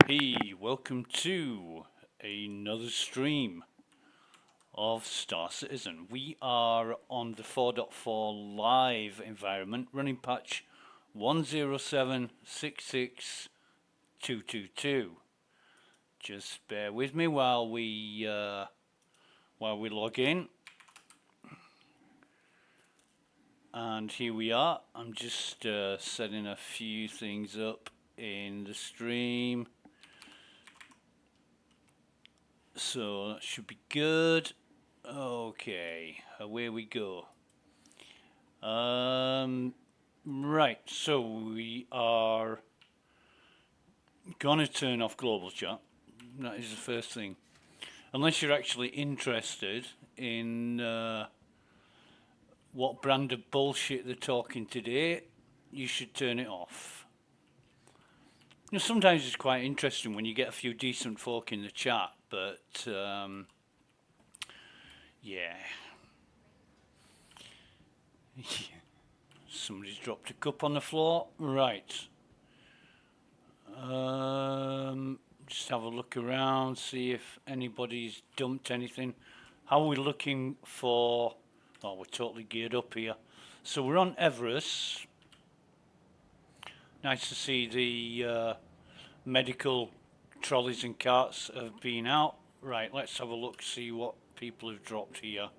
Hey, welcome to another stream of Star Citizen. We are on the 4.4 live environment, running patch 107.66.222. Just bear with me while we log in. And here we are. I'm just setting a few things up in the stream. So that should be good. Okay, away we go. Right, so we are gonna turn off global chat. That is the first thing. Unless you're actually interested in what brand of bullshit they're talking today, you should turn it off. You know, sometimes it's quite interesting when you get a few decent folk in the chat, but yeah. Somebody's dropped a cup on the floor. Right. Just have a look around, see if anybody's dumped anything. How are we looking for... Oh, we're totally geared up here. So we're on Everest. Nice to see the medical trolleys and carts have been out. Right, let's have a look, see what people have dropped here.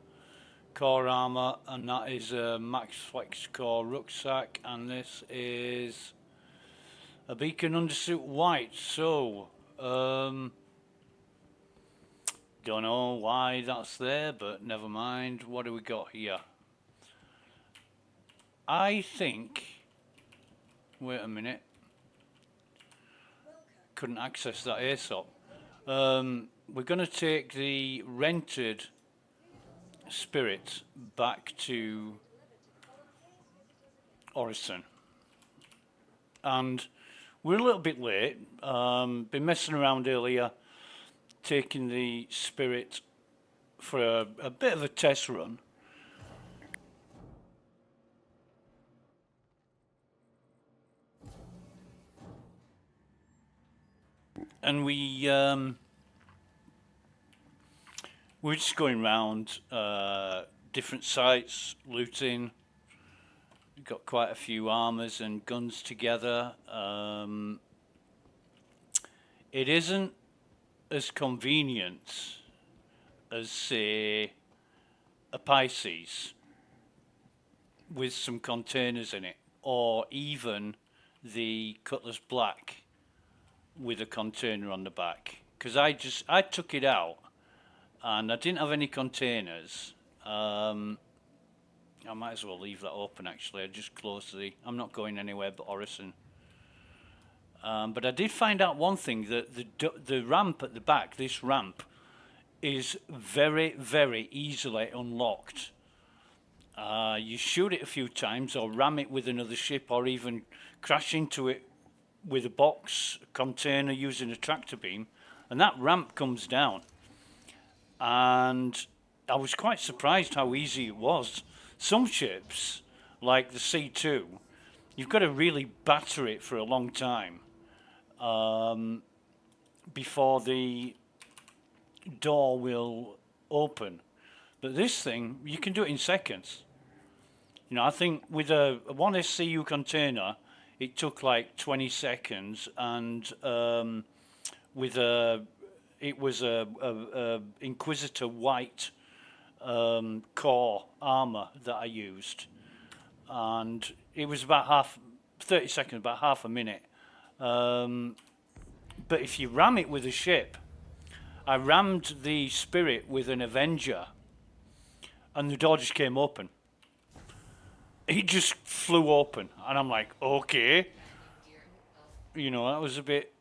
Core armor, and that is a Max Flex Core rucksack, and this is a beacon undersuit white. So, don't know why that's there, but never mind. What do we got here? I think, wait a minute, couldn't access that ASOP. We're going to take the rented Spirit back to Orison, and we're a little bit late. Been messing around earlier, taking the Spirit for a bit of a test run. And we're just going around different sites, looting. We've got quite a few armors and guns together. It isn't as convenient as, say, a Pisces with some containers in it, or even the Cutlass Black with a container on the back. Because I took it out and I didn't have any containers. I might as well leave that open actually. I just closed I'm not going anywhere but Orison. But I did find out one thing, that the ramp at the back, this ramp, is very, very easily unlocked. You shoot it a few times or ram it with another ship or even crash into it with a box container using a tractor beam, and that ramp comes down. And I was quite surprised how easy it was. Some ships, like the C2, you've got to really batter it for a long time before the door will open. But this thing, you can do it in seconds. You know, I think with a 1SCU container, it took like 20 seconds, and with it was a Inquisitor white core armor that I used, and it was about 30 seconds, about half a minute. But if you ram it with a ship, I rammed the Spirit with an Avenger, and the door just came open. It just flew open, and I'm like, okay. You know, that was a bit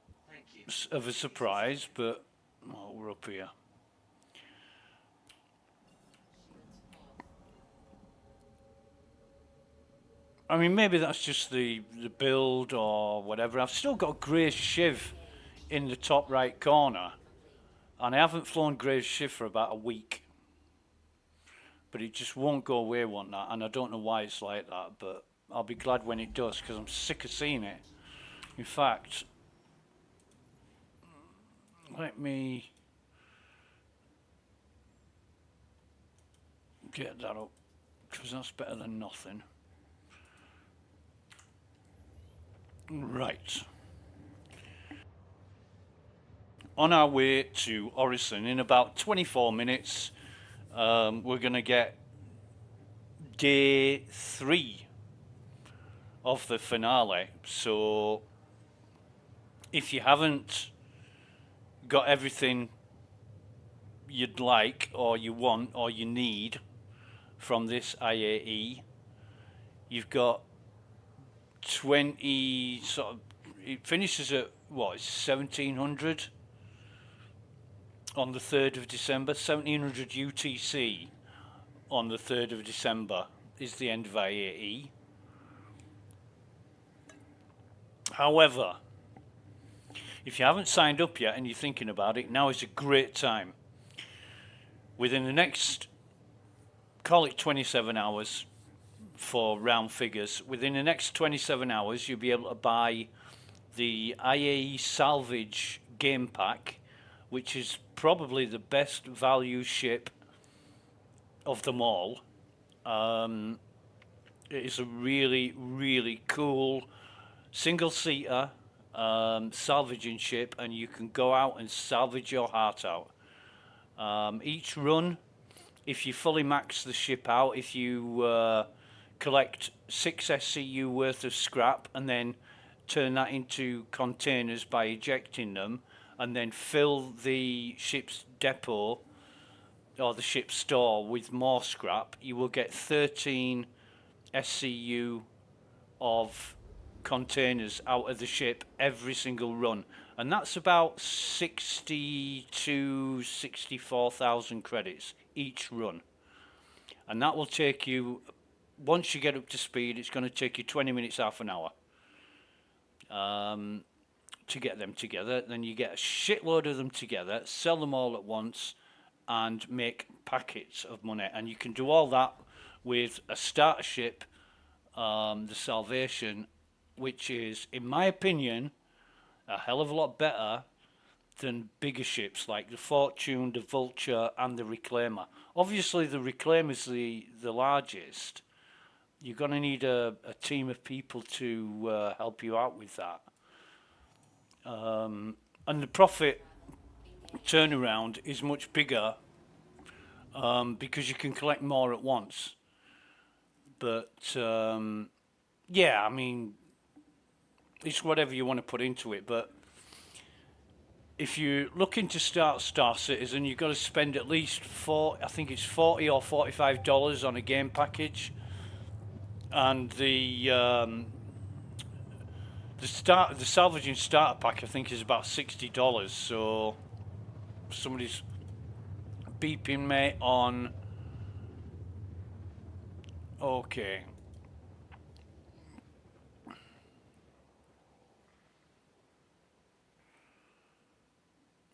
of a surprise, but oh, we're up here. I mean, maybe that's just the build or whatever. I've still got Grey's Shiv in the top right corner, and I haven't flown Grey's Shiv for about a week. But it just won't go away one night, and I don't know why it's like that, but I'll be glad when it does, because I'm sick of seeing it. In fact, let me get that up, because that's better than nothing. Right. On our way to Orison, in about 24 minutes, we're going to get day 3 of the finale. So if you haven't got everything you'd like or you want or you need from this IAE, you've got 20 sort of, it finishes at what, 1700 on the 3rd of December, 1700 UTC on the 3rd of December is the end of IAE. However, if you haven't signed up yet and you're thinking about it, now is a great time. Within the next, call it 27 hours for round figures, within the next 27 hours you'll be able to buy the IAE Salvage game pack, which is probably the best value ship of them all. It is a really, really cool single-seater salvaging ship, and you can go out and salvage your heart out. Each run, if you fully max the ship out, if you collect 6 SCU worth of scrap and then turn that into containers by ejecting them, and then fill the ship's depot or the ship's store with more scrap, you will get 13 SCU of containers out of the ship every single run, and that's about 60 to 64,000 credits each run. And that will take you, once you get up to speed, it's going to take you 20 minutes, half an hour to get them together. Then you get a shitload of them together, sell them all at once, and make packets of money. And you can do all that with a starter ship, the Salvation, which is, in my opinion, a hell of a lot better than bigger ships like the Fortune, the Vulture, and the Reclaimer. Obviously, the Reclaimer is the largest. You're going to need a team of people to help you out with that. And the profit turnaround is much bigger because you can collect more at once. But yeah, I mean, it's whatever you want to put into it. But if you're looking to start Star Citizen, you've got to spend at least I think it's $40 or $45 on a game package, and the salvaging starter pack I think is about $60. So somebody's beeping me on. Okay.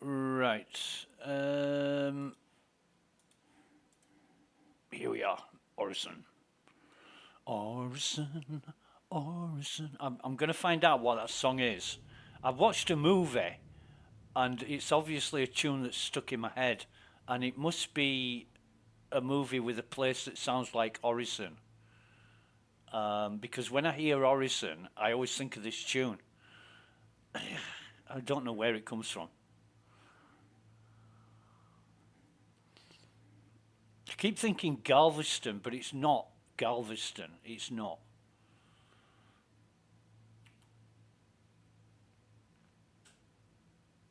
Right. Here we are. Orison. Orison. Orison. I'm going to find out what that song is. I've watched a movie, and it's obviously a tune that's stuck in my head, and it must be a movie with a place that sounds like Orison. Because when I hear Orison, I always think of this tune. I don't know where it comes from. I keep thinking Galveston, but it's not Galveston. It's not.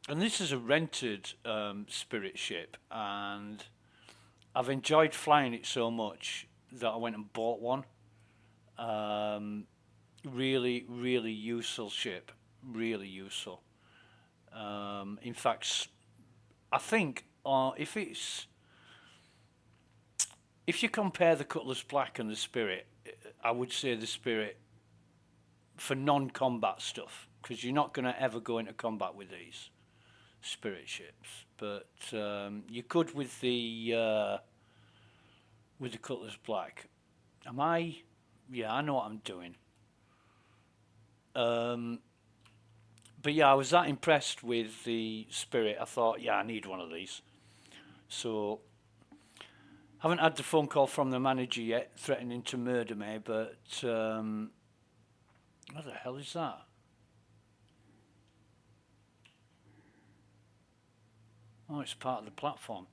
And this is a rented Spirit ship, and I've enjoyed flying it so much that I went and bought one. Really, really useful ship. Really useful. In fact, I think if you compare the Cutlass Black and the Spirit, I would say the Spirit for non-combat stuff, because you're not going to ever go into combat with these Spirit ships. But you could with the Cutlass Black. Am I? Yeah, I know what I'm doing. But yeah, I was that impressed with the Spirit. I thought, yeah, I need one of these. So, haven't had the phone call from the manager yet, threatening to murder me. But what the hell is that? Oh, it's part of the platform.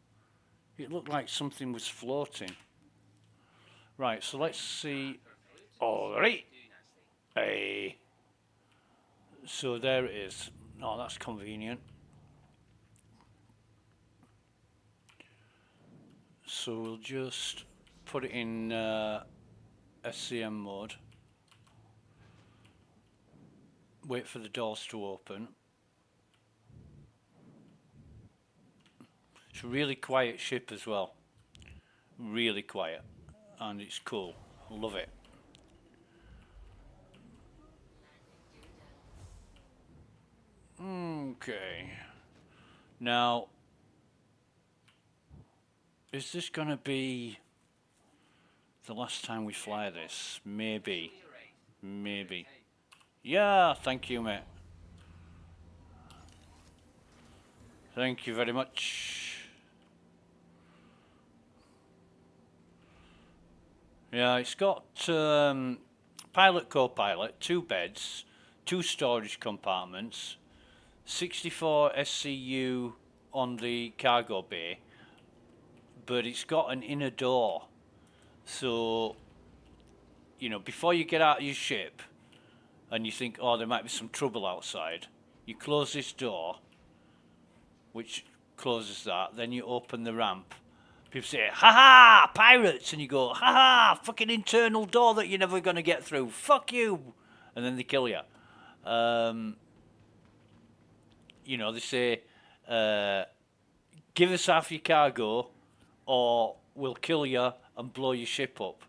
It looked like something was floating. Right, so let's see. All right. Hey. So there it is. Oh, that's convenient. So we'll just put it in SCM mode. Wait for the doors to open. It's a really quiet ship as well. Really quiet. And it's cool. Love it. Okay. Now, is this going to be the last time we fly this? Maybe. Maybe. Yeah, thank you, mate. Thank you very much. Yeah, it's got pilot, co-pilot, 2 beds, 2 storage compartments, 64 SCU on the cargo bay, but it's got an inner door. So, you know, before you get out of your ship and you think, oh, there might be some trouble outside, you close this door, which closes that, then you open the ramp. People say, ha ha, pirates! And you go, ha ha, fucking internal door that you're never going to get through. Fuck you! And then they kill you. You know, they say, give us half your cargo or we'll kill you and blow your ship up.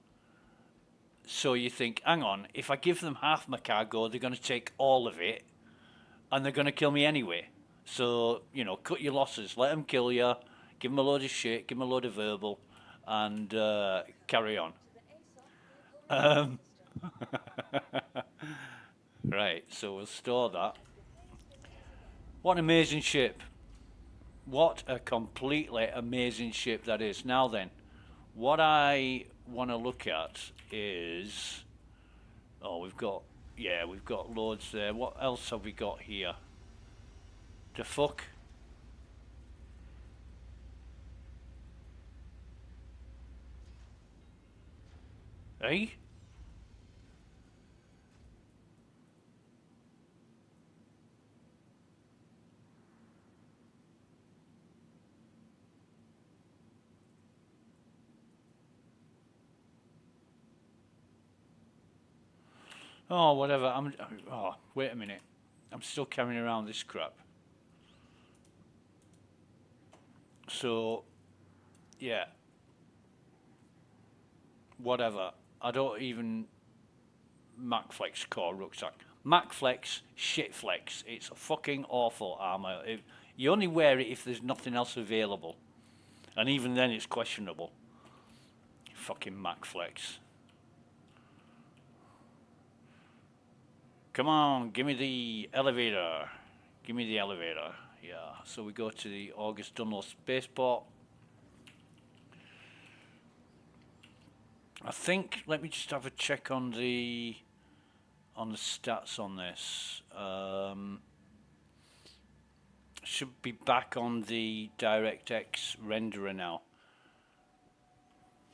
So you think, hang on, if I give them half my cargo, they're going to take all of it and they're going to kill me anyway. So, you know, cut your losses, let them kill you, give them a load of shit, give them a load of verbal, and carry on. Right, so we'll store that. What an amazing ship. What a completely amazing ship that is. Now then, what I want to look at is... Oh, we've got loads there. What else have we got here? The fuck? Eh? Oh, whatever. Oh, wait a minute. I'm still carrying around this crap. So, yeah. Whatever. I don't even... MacFlex core rucksack. MacFlex, shitflex. It's a fucking awful armour. You only wear it if there's nothing else available. And even then it's questionable. Fucking MacFlex. Come on, give me the elevator. Give me the elevator. Yeah, so we go to the August Dunlop spaceport. I think, let me just have a check on the stats on this. Should be back on the DirectX renderer now.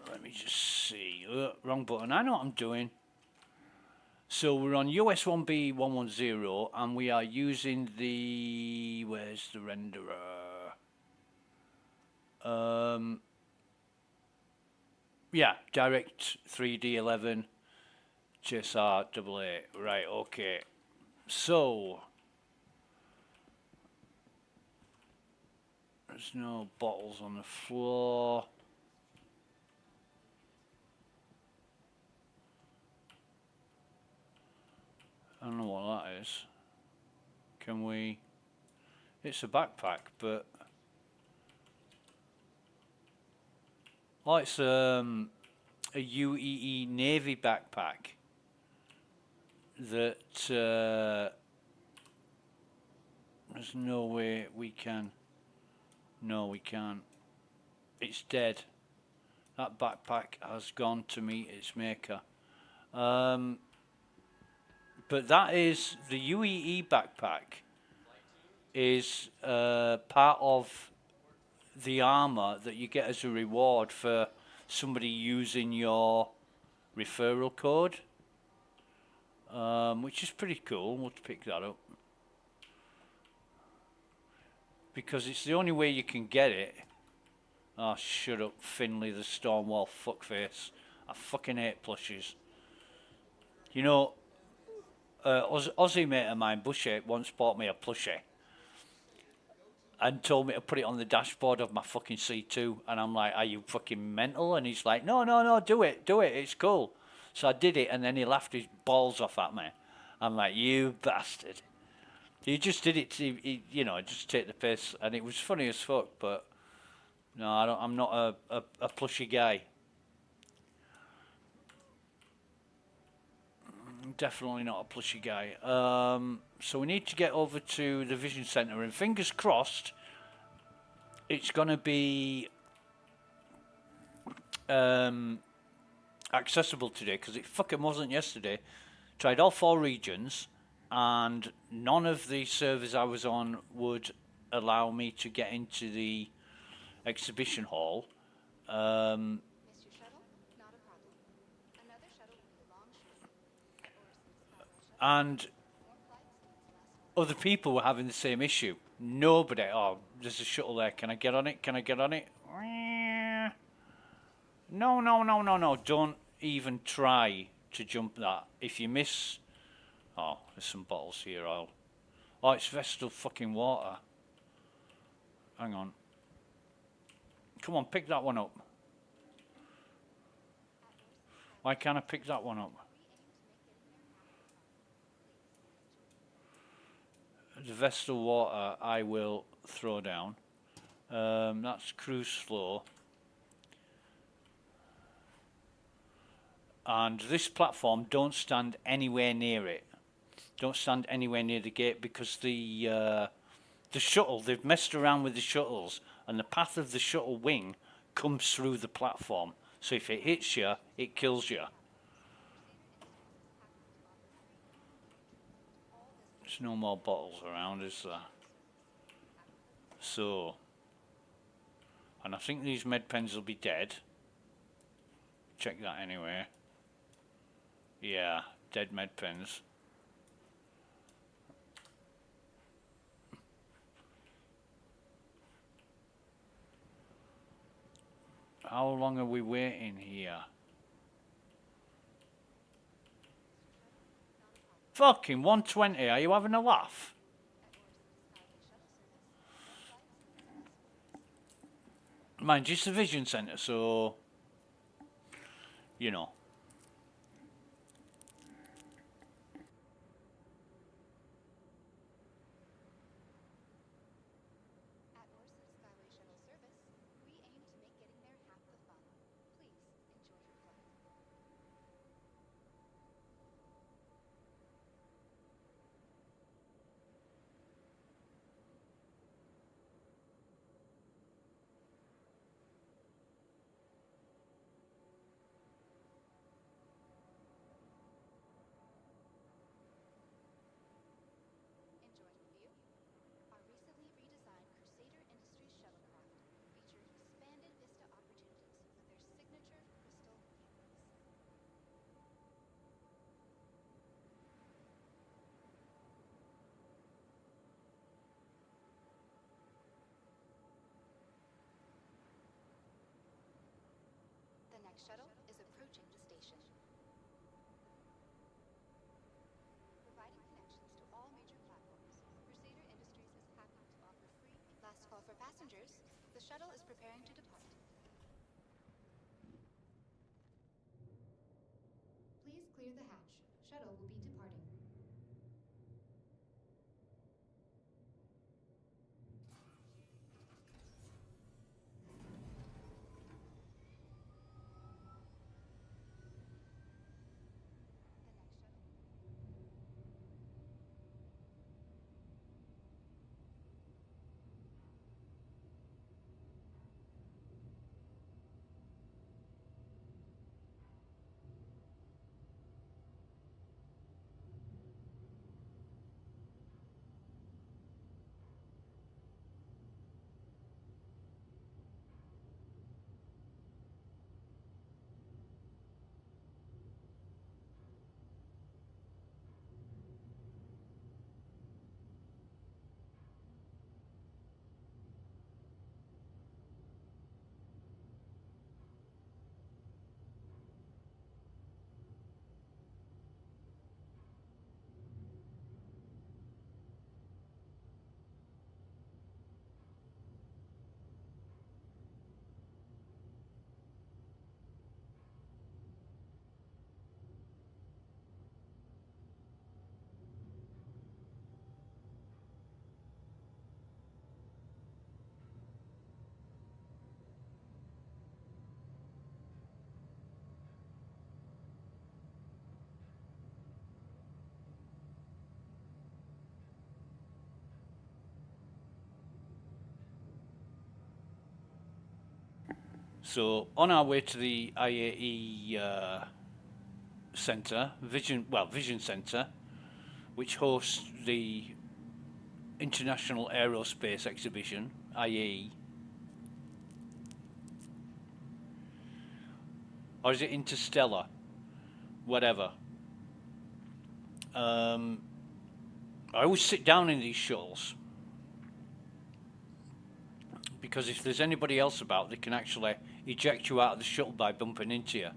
Let me just see. Wrong button. I know what I'm doing. So we're on US 1B 110 and we are using the... Where's the renderer? Yeah, Direct 3D11 JSR AA. Right, okay. So... There's no bottles on the floor. I don't know what that is. Can we... It's a backpack, but... Oh, it's a UEE Navy backpack that There's no way we can. No, we can't. It's dead. That backpack has gone to meet its maker. But that is the UEE backpack is part of the armor that you get as a reward for somebody using your referral code, which is pretty cool. We'll pick that up because it's the only way you can get it. Oh, shut up, Finley the Stormwall fuckface. I fucking hate plushies. You know, Aussie mate of mine, Bushy, once bought me a plushie and told me to put it on the dashboard of my fucking C2. And I'm like, are you fucking mental? And he's like, no, do it, it's cool. So I did it, and then he laughed his balls off at me. I'm like, you bastard. He just did it to, just take the piss. And it was funny as fuck, but no, I'm not a plushy guy. Definitely not a plushy guy. So we need to get over to the Vision Centre, and fingers crossed, it's going to be accessible today, because it fucking wasn't yesterday. Tried all 4 regions, and none of the servers I was on would allow me to get into the exhibition hall. And other people were having the same issue. Nobody, oh, there's a shuttle there. Can I get on it? Can I get on it? No. Don't even try to jump that. If you miss... Oh, there's some bottles here. Oh, it's Vestal fucking water. Hang on. Come on, pick that one up. Why can't I pick that one up? The Vestal water I will throw down. That's cruise floor. And this platform, don't stand anywhere near it. Don't stand anywhere near the gate, because the shuttle, they've messed around with the shuttles, and the path of the shuttle wing comes through the platform. So if it hits you, it kills you. There's no more bottles around, is there? So, and I think these med pens will be dead. Check that anyway. Yeah, dead med pens. How long are we waiting here? Fucking 120, are you having a laugh? Mind you, it's the Vision Centre, so... You know. Shuttle is approaching the station. Providing connections to all major platforms, Crusader Industries is happy to offer free... Last call for passengers. The shuttle is preparing to depart. Please clear the hatch. Shuttle will be departing. So on our way to the IAE Centre, Vision Centre, which hosts the International Aerospace Exhibition, IAE. Or is it Interstellar? Whatever. I always sit down in these shuttles because if there's anybody else about, they can actually eject you out of the shuttle by bumping into you.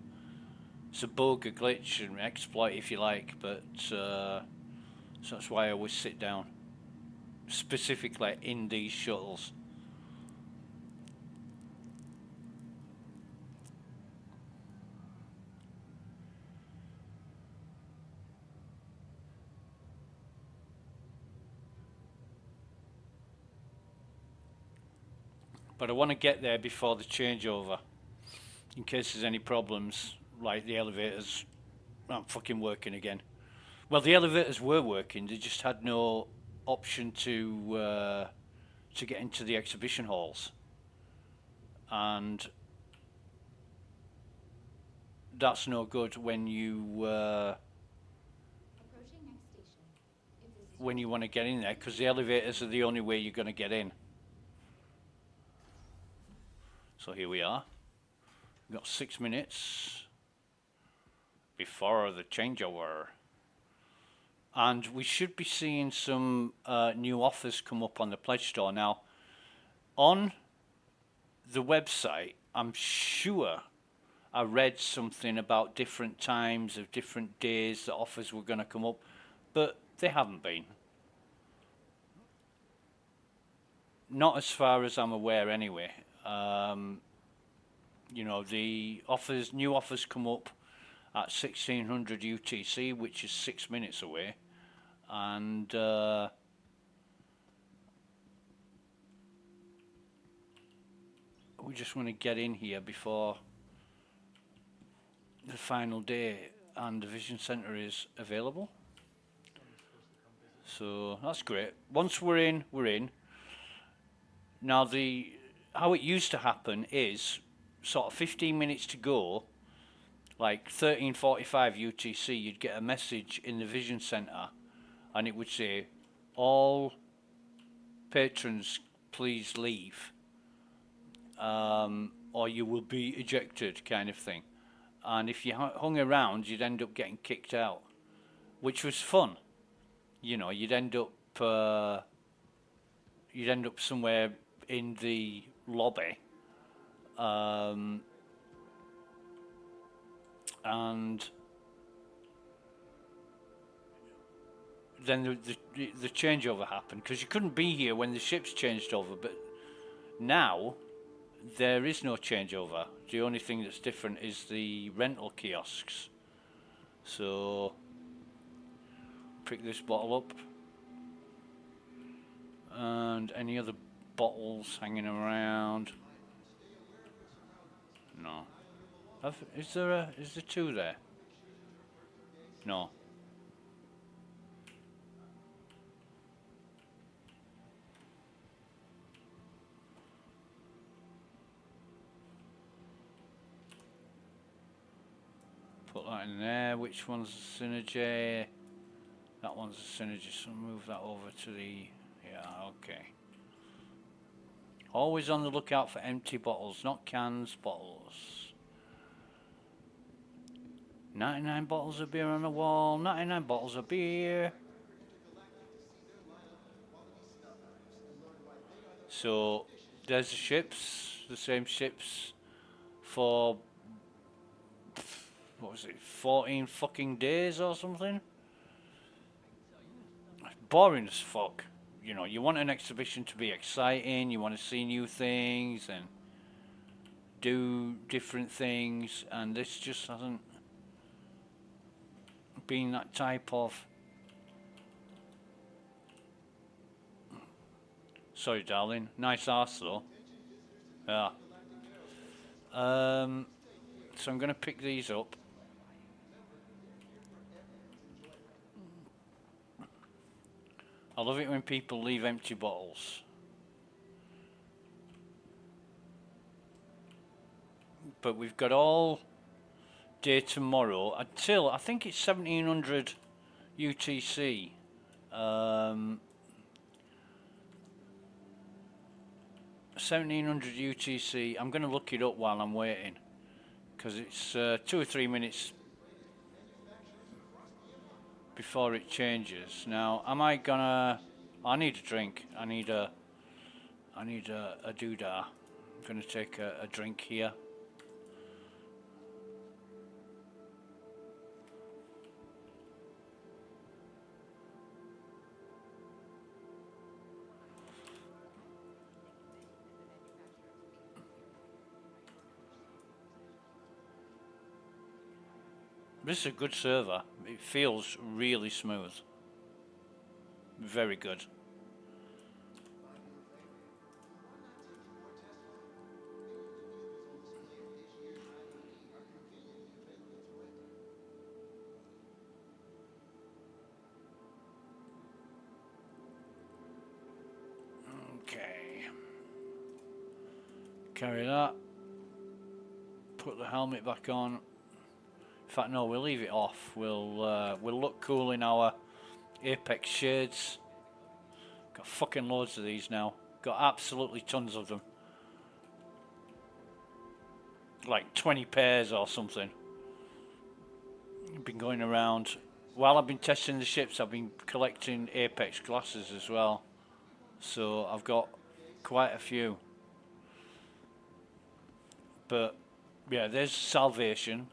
It's a bug, a glitch, an exploit if you like, but so that's why I always sit down, specifically in these shuttles. But I want to get there before the changeover, in case there's any problems, like the elevators aren't fucking working again. Well, the elevators were working, they just had no option to get into the exhibition halls. And that's no good when you want to get in there, because the elevators are the only way you're going to get in. So here we are. We've got 6 minutes before the changeover. And we should be seeing some new offers come up on the Pledge Store. Now, on the website, I'm sure I read something about different times of different days that offers were going to come up, but they haven't been. Not as far as I'm aware anyway. You know, the offers, new offers come up at 1600 UTC, which is 6 minutes away, and we just want to get in here before the final day and the Vision Centre is available. So that's great. Once we're in, we're in. Now how it used to happen is sort of 15 minutes to go, like 13:45 UTC, you'd get a message in the Vision Centre and it would say, all patrons please leave, or you will be ejected, kind of thing. And if you hung around, you'd end up getting kicked out, which was fun. You know, you'd end up somewhere in the lobby, and then the changeover happened, because you couldn't be here when the ships changed over. But now there is no changeover. The only thing that's different is the rental kiosks. So pick this bottle up, and any other bottles hanging around. No. Is there two there? No. Put that in there. Which one's the synergy? That one's the synergy, so move that over to the... Yeah, okay. Always on the lookout for empty bottles, not cans, bottles. 99 bottles of beer on the wall, 99 bottles of beer. So, there's the ships, the same ships for, what was it, 14 fucking days or something? Boring as fuck. You know, you want an exhibition to be exciting, you want to see new things and do different things, and this just hasn't been that type of... Sorry, darling. Nice arse, though. Yeah. So I'm going to pick these up. I love it when people leave empty bottles. but we've got all day tomorrow until I think it's 1700 UTC. 1700 UTC. I'm going to look it up while I'm waiting because it's 2 or 3 minutes before it changes. Now, am I gonna? I need a drink. I need a doodah. I'm gonna take a drink here. This is a good server. It feels really smooth. Very good. Okay. Carry that. Put the helmet back on. In fact, no, we'll leave it off. We'll look cool in our Apex shades. Got fucking loads of these now. Got absolutely tons of them. Like 20 pairs or something. Been going around. While I've been testing the ships, I've been collecting Apex glasses as well. So I've got quite a few. But yeah, there's Salvation.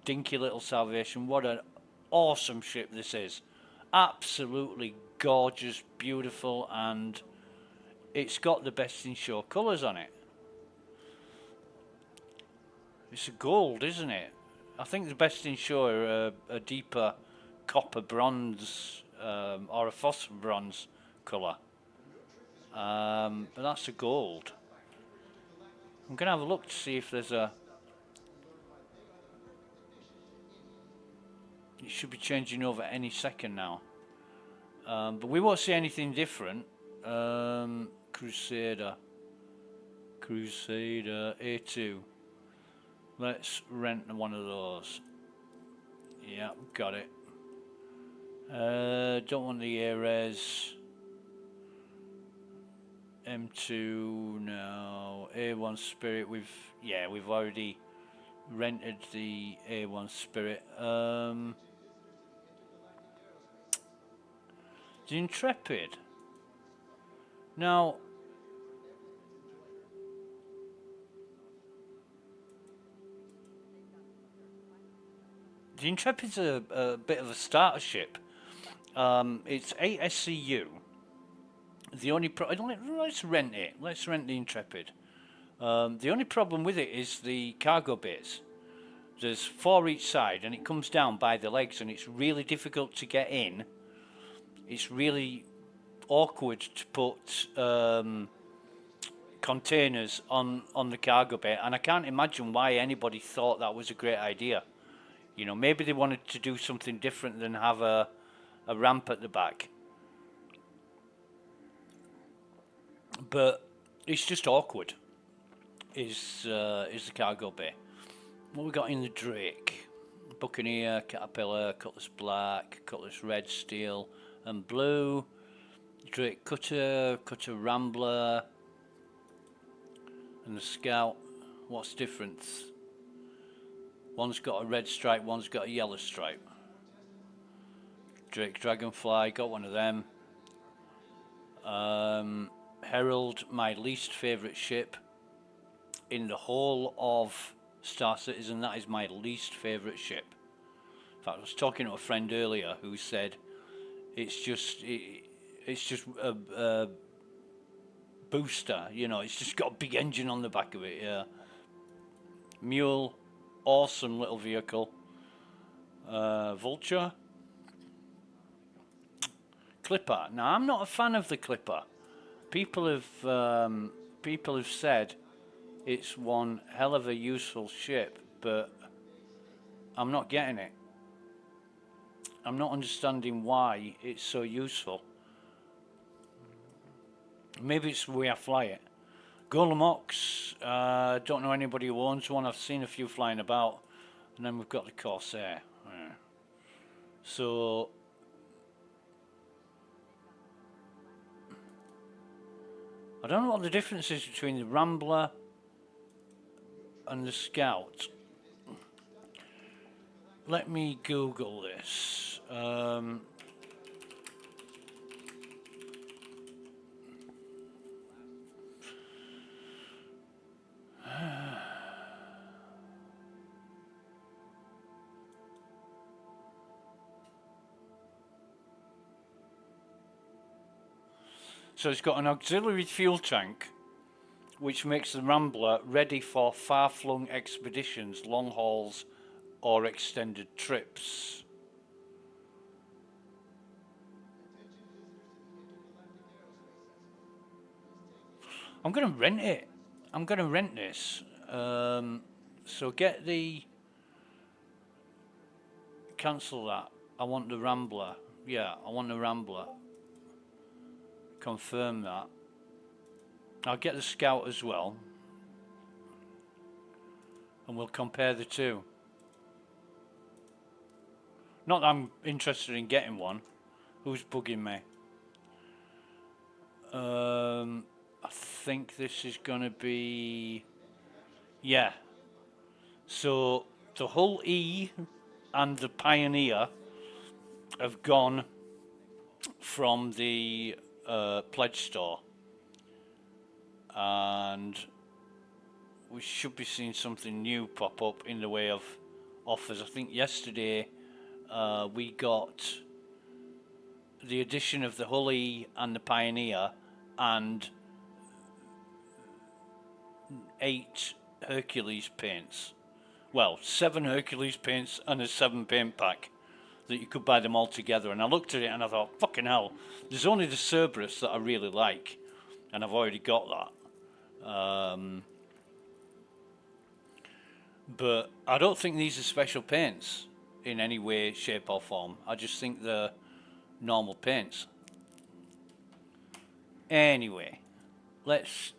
Dinky little Salvation. What an awesome ship this is. Absolutely gorgeous, beautiful, and it's got the best in show colours on it. It's a gold, isn't it? I think the best in show are a deeper copper bronze or a phosphor bronze colour. But that's a gold. I'm going to have a look to see if there's a... It should be changing over any second now. But we won't see anything different. Crusader A2. Let's rent one of those. Yeah, got it. Don't want the A-Res. M2, no. A1 Spirit, we've already rented the A1 Spirit. The Intrepid. Now, the Intrepid's a bit of a starter ship. It's 8 SCU. The only let's rent it. Let's rent the Intrepid. The only problem with it is the cargo bays. There's 4 each side, and it comes down by the legs, and it's really difficult to get in. It's really awkward to put containers on the cargo bay, and I can't imagine why anybody thought that was a great idea. You know, maybe they wanted to do something different than have a ramp at the back. But it's just awkward. Is the cargo bay? What we got in the Drake? Buccaneer, Caterpillar, Cutlass Black, Cutlass Red, Steel, and Blue. Drake Cutter, Cutter Rambler, and the Scout. What's the difference? One's got a red stripe, one's got a yellow stripe. Drake Dragonfly, got one of them. Herald, my least favourite ship in the whole of Star Citizen. That is my least favourite ship. In fact, I was talking to a friend earlier who said it's just a booster, you know, it's just got a big engine on the back of it. Yeah. Mule, awesome little vehicle. Vulture, Clipper. Now, I'm not a fan of the Clipper. People have said it's one hell of a useful ship, but I'm not getting it. I'm not understanding why it's so useful. Maybe it's the way I fly it. Golomox, don't know anybody who owns one. I've seen a few flying about. And then we've got the Corsair. Yeah. So I don't know what the difference is between the Rambler and the Scout. Let me Google this. So it's got an auxiliary fuel tank, which makes the Rambler ready for far-flung expeditions, long hauls, or extended trips. I'm going to rent it. I'm going to rent this. So get the... Cancel that. I want the Rambler. Yeah, I want the Rambler. Confirm that. I'll get the Scout as well. And we'll compare the two. Not that I'm interested in getting one. Who's bugging me? I think this is going to be... Yeah. So the Hull E and the Pioneer have gone from the pledge store. And we should be seeing something new pop up in the way of offers. I think yesterday we got the addition of the Hull E and the Pioneer and 8 Hercules paints. Well, 7 Hercules paints and a 7 paint pack that you could buy them all together. And I looked at it and I thought, fucking hell, there's only the Cerberus that I really like, and I've already got that. But I don't think these are special paints in any way, shape or form. I just think they're normal paints. Anyway, let's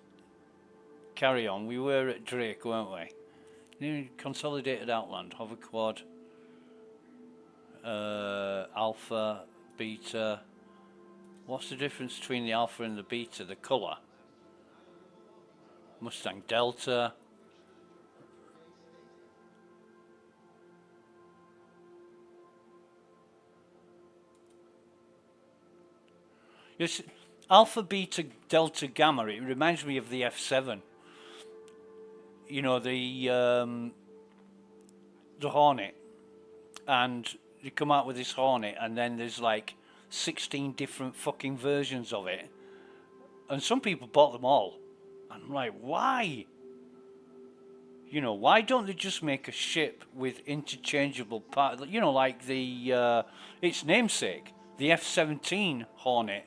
carry on. We were at Drake, weren't we? New consolidated Outland, hover quad, alpha, beta. What's the difference between the alpha and the beta? The colour. Mustang Delta. Yes, alpha, beta, delta, gamma. It reminds me of the F7. You know, the Hornet, and you come out with this Hornet, and then there's like 16 different fucking versions of it, and some people bought them all. And I'm like, why? You know, why don't they just make a ship with interchangeable parts? You know, like the its namesake, the F-17 Hornet,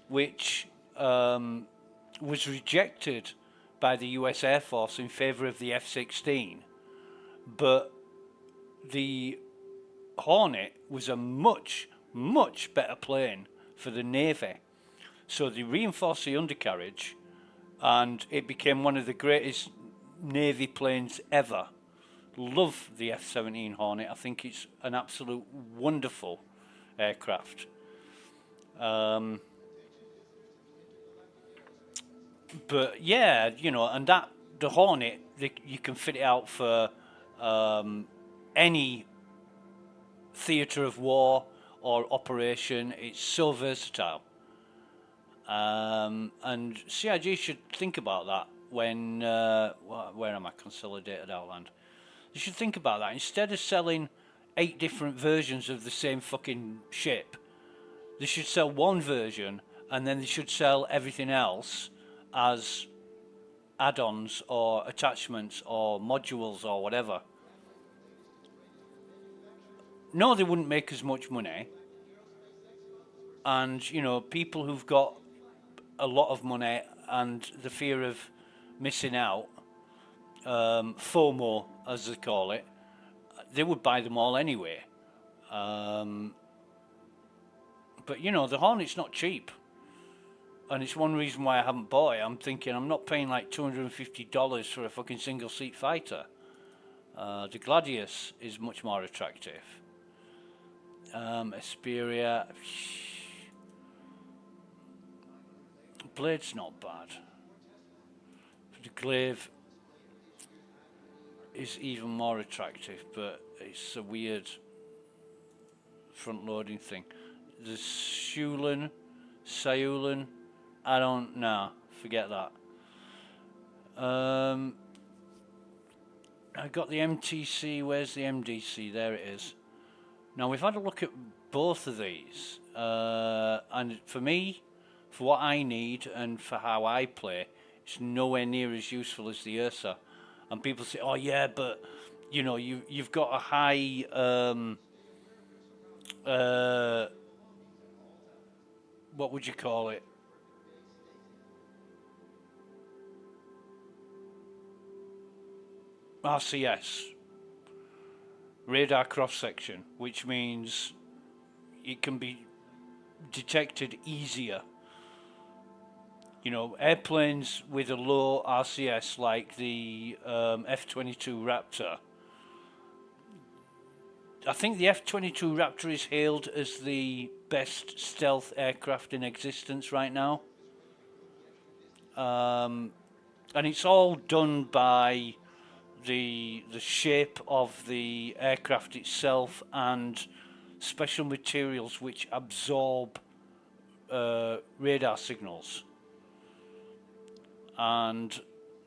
which was rejected by the US Air Force in favour of the F-16, but the Hornet was a much, much better plane for the Navy. So they reinforced the undercarriage, and it became one of the greatest Navy planes ever. Love the F-17 Hornet. I think it's an absolute wonderful aircraft. But yeah, you know, and that the Hornet, you can fit it out for any theatre of war or operation. It's so versatile. And CIG should think about that when where am I? Consolidated Outland. You should think about that. Instead of selling 8 different versions of the same fucking ship, they should sell one version, and then they should sell everything else as add-ons or attachments or modules or whatever. No, they wouldn't make as much money. And, you know, people who've got a lot of money and the fear of missing out, FOMO as they call it, they would buy them all anyway. But, you know, the Hornet's not cheap. and it's one reason why I haven't bought it. I'm thinking I'm not paying like $250 for a fucking single seat fighter. The Gladius is much more attractive. Esperia, Blade's not bad. The Glaive is even more attractive, but it's a weird front-loading thing. The Sayulan, I don't know. Forget that. I got the MTC. Where's the MDC? There it is. Now we've had a look at both of these, and for me, for what I need and for how I play, it's nowhere near as useful as the Ursa. And people say, "Oh yeah, but you know, you've got a high what would you call it? RCS, radar cross section, which means it can be detected easier. You know, airplanes with a low RCS like the F-22 Raptor. I think the F-22 Raptor is hailed as the best stealth aircraft in existence right now. And it's all done by the shape of the aircraft itself and special materials which absorb radar signals. And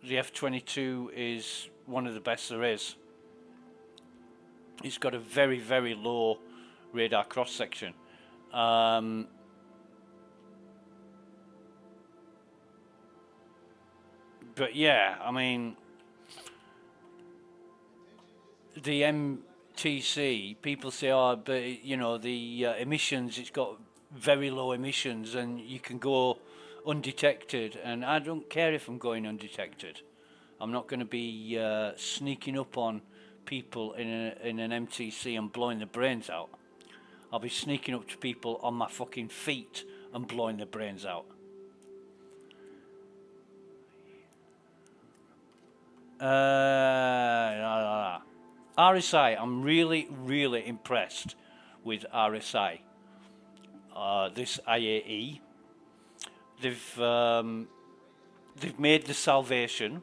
the F-22 is one of the best there is. It's got a very, very low radar cross section. But yeah, I mean, the MTC, people say, oh, but you know, the emissions, it's got very low emissions and you can go undetected. And I don't care if I'm going undetected. I'm not going to be sneaking up on people in an MTC and blowing their brains out. I'll be sneaking up to people on my fucking feet and blowing their brains out. RSI, I'm really, really impressed with RSI. This IAE, they've made the Salvation,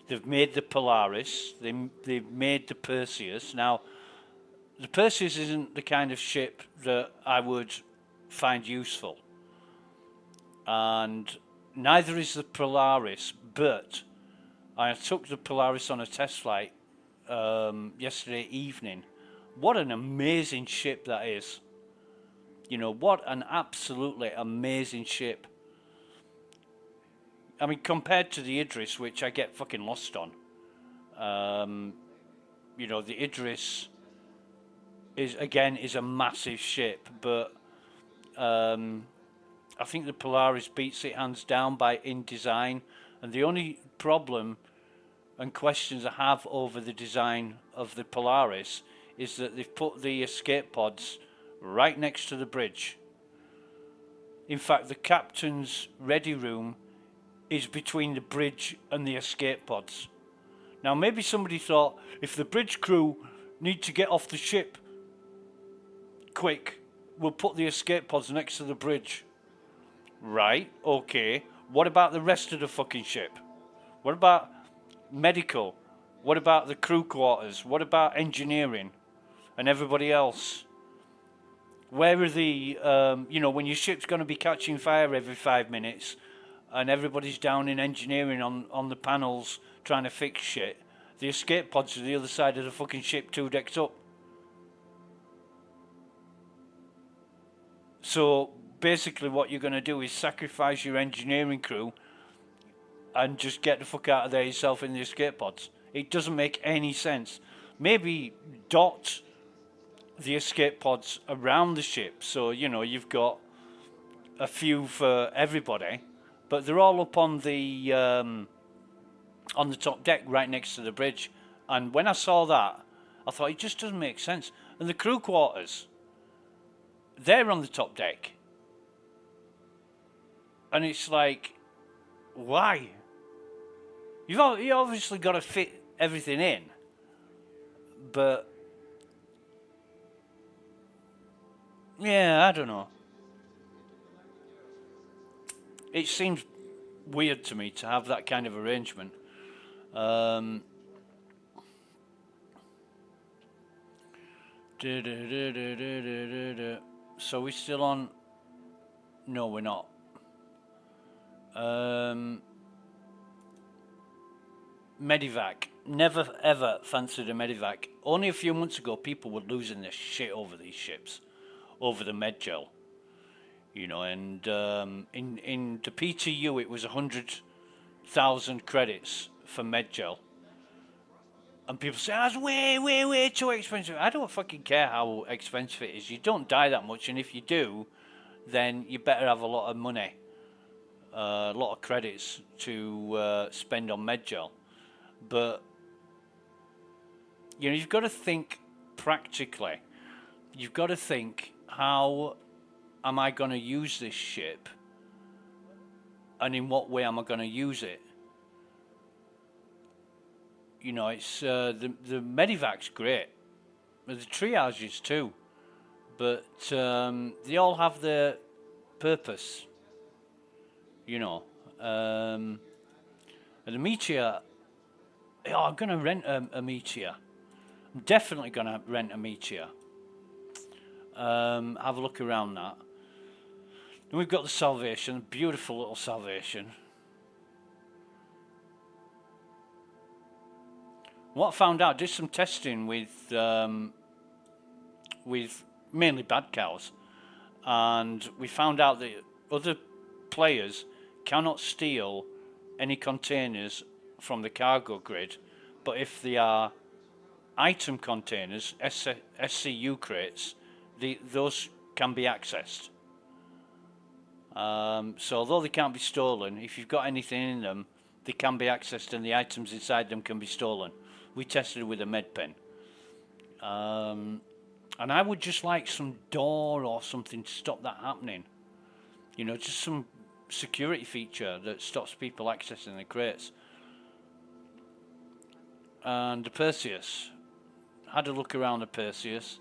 they've made the Polaris, they've made the Perseus. Now, the Perseus isn't the kind of ship that I would find useful, and neither is the Polaris, but I took the Polaris on a test flight yesterday evening. What an amazing ship that is. You know, what an absolutely amazing ship. I mean, compared to the Idris, which I get fucking lost on. You know, the Idris is a massive ship, but I think the Polaris beats it hands down in design. And the only problem and questions I have over the design of the Polaris is that they've put the escape pods right next to the bridge. In fact, the captain's ready room is between the bridge and the escape pods. Now, maybe somebody thought, if the bridge crew need to get off the ship quick, we'll put the escape pods next to the bridge. Right, okay. What about the rest of the fucking ship? What about medical? What about the crew quarters? What about engineering and everybody else? Where are the, you know, when your ship's going to be catching fire every 5 minutes and everybody's down in engineering on the panels trying to fix shit, the escape pods are the other side of the fucking ship 2 decks up. So basically what you're going to do is sacrifice your engineering crew and just get the fuck out of there yourself in the escape pods. It doesn't make any sense. Maybe dot the escape pods around the ship, so you know you've got a few for everybody, but they're all up on the top deck right next to the bridge. And when I saw that, I thought it just doesn't make sense. And the crew quarters, they're on the top deck, And it's like, why? You obviously got to fit everything in, but yeah, I don't know. It seems weird to me to have that kind of arrangement. Um, so we're still on. No, we're not. Medivac. Never ever fancied a Medivac. Only a few months ago, people were losing their shit over these ships, over the Medgel. You know, and in the PTU, it was 100,000 credits for Medgel. And people say, that's way too expensive. I don't fucking care how expensive it is. You don't die that much, and if you do, then you better have a lot of money, a lot of credits to spend on Medgel. But you know, you've got to think practically. You've got to think, how am I going to use this ship, and in what way am I going to use it? You know, it's the Medivac's great, the triages too, but they all have their purpose. You know, and the Meteor. Oh, I'm going to rent a Meteor. I'm definitely going to rent a Meteor. Have a look around that. Then we've got the Salvation, beautiful little Salvation. What I found out, did some testing with mainly bad cows, and we found out that other players cannot steal any containers from the cargo grid, but if they are item containers, SCU crates, those can be accessed. So although they can't be stolen, if you've got anything in them, they can be accessed and the items inside them can be stolen. We tested it with a med pen. And I would just like some door or something to stop that happening. You know, just some security feature that stops people accessing the crates. And the Perseus. Had a look around the Perseus.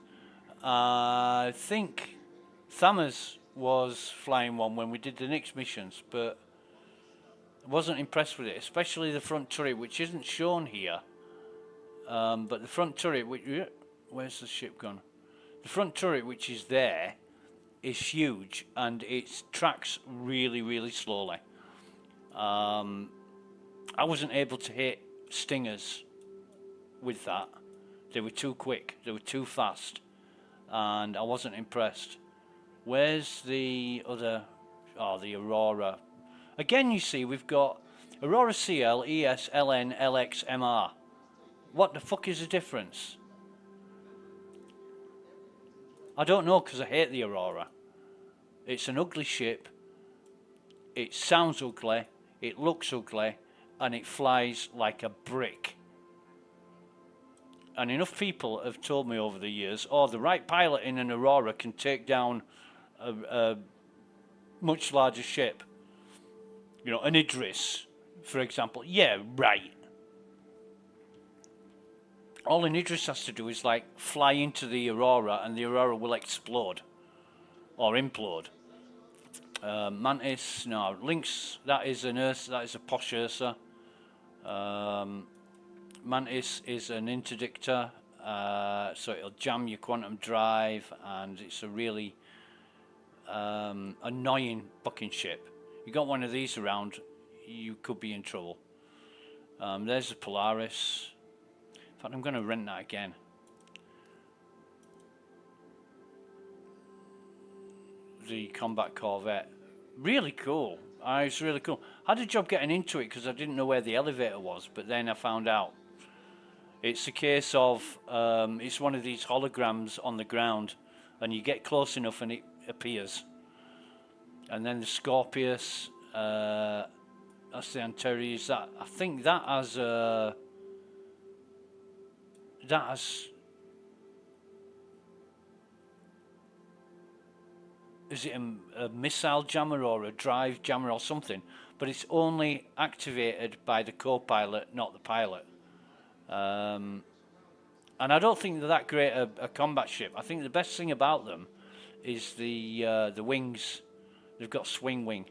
I think Thammers was flying one when we did the next missions, but I wasn't impressed with it, especially the front turret, which isn't shown here. But the front turret, where's the ship gone? The front turret, which is there, is huge, and it tracks really slowly. I wasn't able to hit stingers with that. They were too quick, they were too fast, and I wasn't impressed. Where's the other? Oh, the Aurora. Again, you see, we've got Aurora CL, ES, LN, LX, MR. What the fuck is the difference? I don't know, because I hate the Aurora. It's an ugly ship. It sounds ugly. It looks ugly. And it flies like a brick. And enough people have told me over the years, oh, the right pilot in an Aurora can take down a much larger ship. You know, an Idris, for example. Yeah, right. All an Idris has to do is like fly into the Aurora and the Aurora will explode or implode. Mantis, no. Lynx, that is an Ursa, that is a posh Ursa. Mantis is an interdictor, so it'll jam your quantum drive, and it's a really annoying fucking ship. You got one of these around, you could be in trouble. There's the Polaris. In fact, I'm going to rent that again. The combat corvette, really cool. It's really cool. I had a job getting into it because I didn't know where the elevator was, but then I found out. It's a case of it's one of these holograms on the ground, and you get close enough and it appears. And then the Scorpius, that's the Antares. That I think that has is it a missile jammer or a drive jammer or something? But it's only activated by the co-pilot, not the pilot. And I don't think they're that great a combat ship. I think the best thing about them is the wings. They've got swing wing,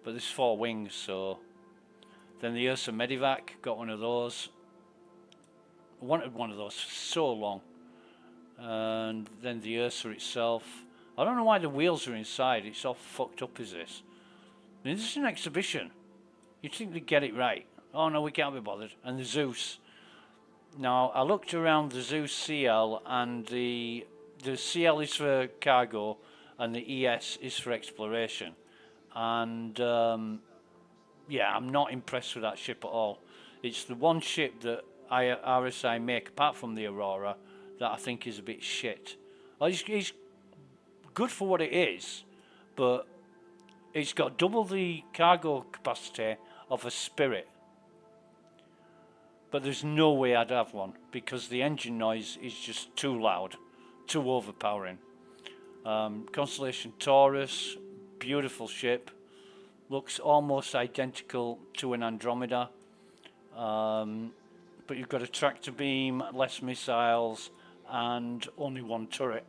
but there's 4 wings. So then the Ursa Medivac, got one of those. I wanted one of those for so long. And then the Ursa itself. I don't know why the wheels are inside. It's all fucked up, is this? I mean, this is an exhibition. You'd think they'd get it right. Oh no, we can't be bothered. And the Zeus. Now, I looked around the Zeus CL, and the CL is for cargo, and the ES is for exploration. And yeah, I'm not impressed with that ship at all. It's the one ship that RSI make, apart from the Aurora, that I think is a bit shit. Well, it's good for what it is, but it's got double the cargo capacity of a Spirit. But there's no way I'd have one, because the engine noise is just too loud, too overpowering. Constellation Taurus, beautiful ship, looks almost identical to an Andromeda, but you've got a tractor beam, less missiles, and only 1 turret.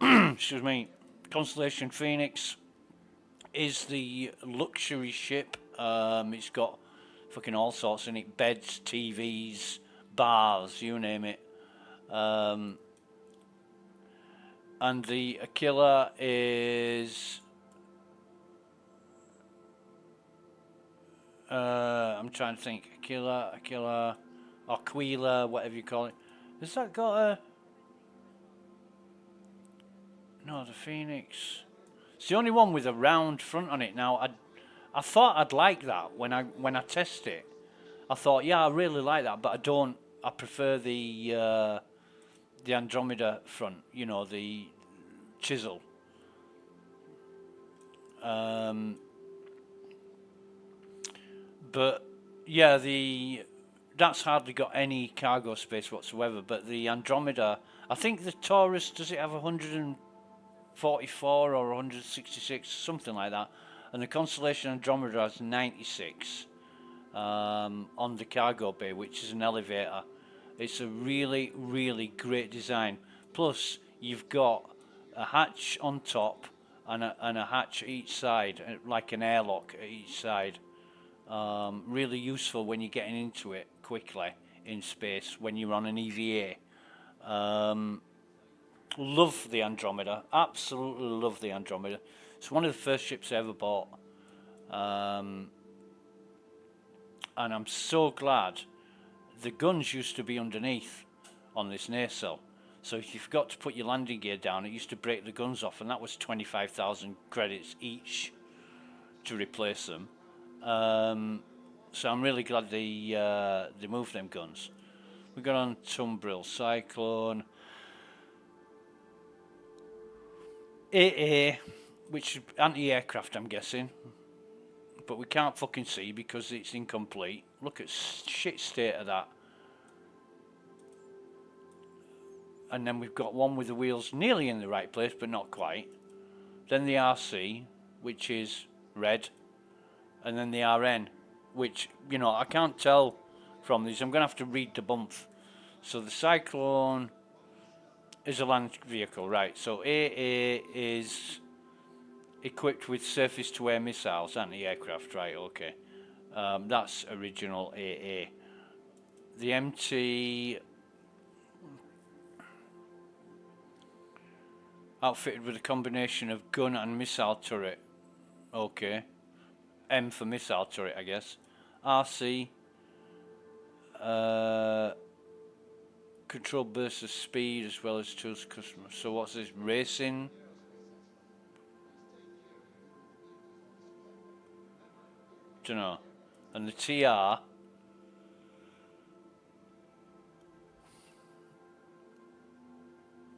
Excuse me. Constellation Phoenix is the luxury ship. It's got fucking all sorts in it, beds, TVs, bars, you name it. And the Aquila is I'm trying to think. Aquila, Aquila, whatever you call it. Has that got a... No, the Phoenix. It's the only one with a round front on it. Now, I thought I'd like that when I test it. I thought, yeah, I really like that, but I don't. I prefer the Andromeda front. You know, the chisel. But yeah, that's hardly got any cargo space whatsoever. But the Andromeda, I think the Taurus, does it have 144 or 166, something like that, and the Constellation Andromeda has 96 on the cargo bay, which is an elevator. It's a really, really great design. Plus, you've got a hatch on top and a hatch at each side, like an airlock at each side. Really useful when you're getting into it quickly in space when you're on an EVA. Love the Andromeda, absolutely love the Andromeda. It's one of the first ships I ever bought, and I'm so glad. The guns used to be underneath on this nacelle, so if you forgot to put your landing gear down, it used to break the guns off, and that was 25,000 credits each to replace them. So I'm really glad they moved them guns. We got on Tumbril, Cyclone, IAE, which is anti-aircraft, I'm guessing, but we can't fucking see because it's incomplete. Look at shit state of that. And then we've got one with the wheels nearly in the right place, but not quite. Then the RC, which is red, and then the RN, which, you know, I can't tell from these. I'm going to have to read the bump. So the Cyclone is a land vehicle, right? So AA is equipped with surface-to-air missiles, anti-aircraft, right? Okay, that's original AA. The MT outfitted with a combination of gun and missile turret. Okay. M for missile turret, I guess. RC, control bursts of speed as well as tools customers. So what's this? Racing? Dunno. And the TR,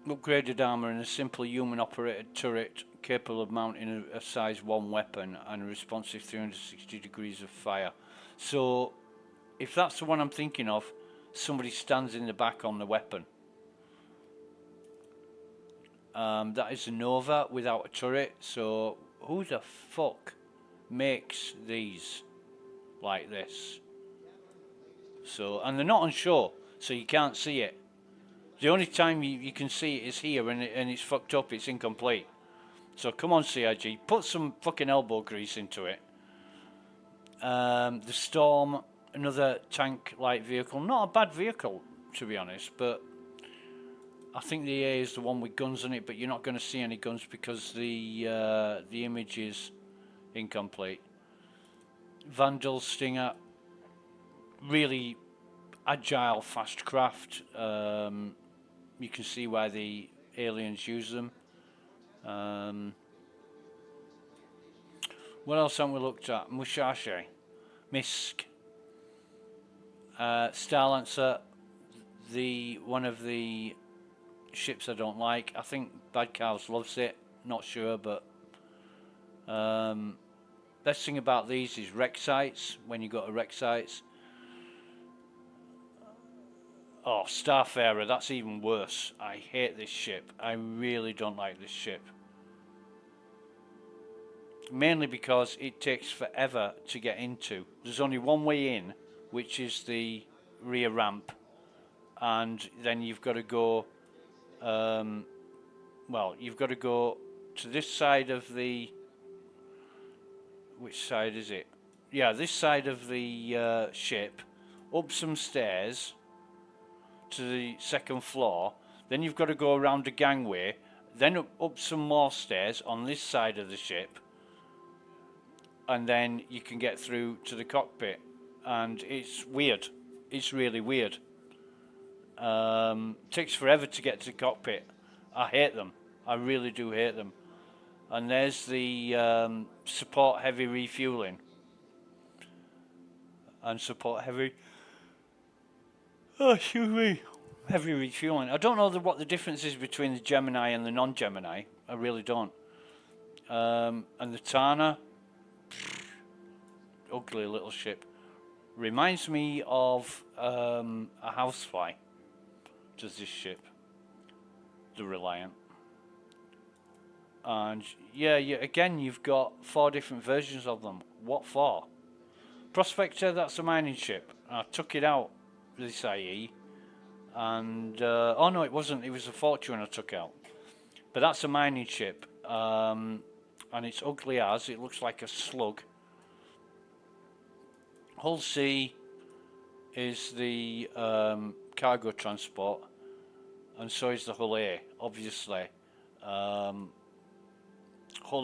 upgraded armor and a simple human-operated turret capable of mounting a size 1 weapon and a responsive 360 degrees of fire. So, if that's the one I'm thinking of, somebody stands in the back on the weapon. That is a Nova without a turret. So who the fuck makes these like this? So, and they're not on shore, so you can't see it. The only time you can see it is here, and it's fucked up, it's incomplete. So come on, CIG, put some fucking elbow grease into it. The Storm, another tank-like vehicle. Not a bad vehicle, to be honest, but I think the IAE is the one with guns on it, but you're not going to see any guns because the image is incomplete. Vandal Stinger, really agile, fast craft. You can see why the aliens use them. What else haven't we looked at? Musashi, Misk, Starlancer, one of the ships I don't like. I think Bad Cows loves it. Not sure, but best thing about these is wreck sites. When you go to wreck sites. Oh, Starfarer, that's even worse. I hate this ship. I really don't like this ship. Mainly because it takes forever to get into. There's only one way in, which is the rear ramp. And then you've got to go, well, you've got to go to this side of the, which side is it? Yeah, this side of the ship, up some stairs to the second floor, then you've got to go around the gangway, then up some more stairs on this side of the ship, and then you can get through to the cockpit. And it's weird. It's really weird. Takes forever to get to the cockpit. I hate them. I really do hate them. And there's the support heavy refueling. And support heavy... Oh, excuse me. Heavy refueling. I don't know what the difference is between the Gemini and the non-Gemini. I really don't. And the Tana... Ugly little ship. Reminds me of a housefly. Does this ship. The Reliant. And yeah, again, you've got 4 different versions of them. What for? Prospector, that's a mining ship. I took it out, this IE. And, oh no, it wasn't. It was a Fortune I took out. But that's a mining ship. And it's ugly as. It looks like a slug. Hull C is the cargo transport, and so is the Hull A, obviously. Hull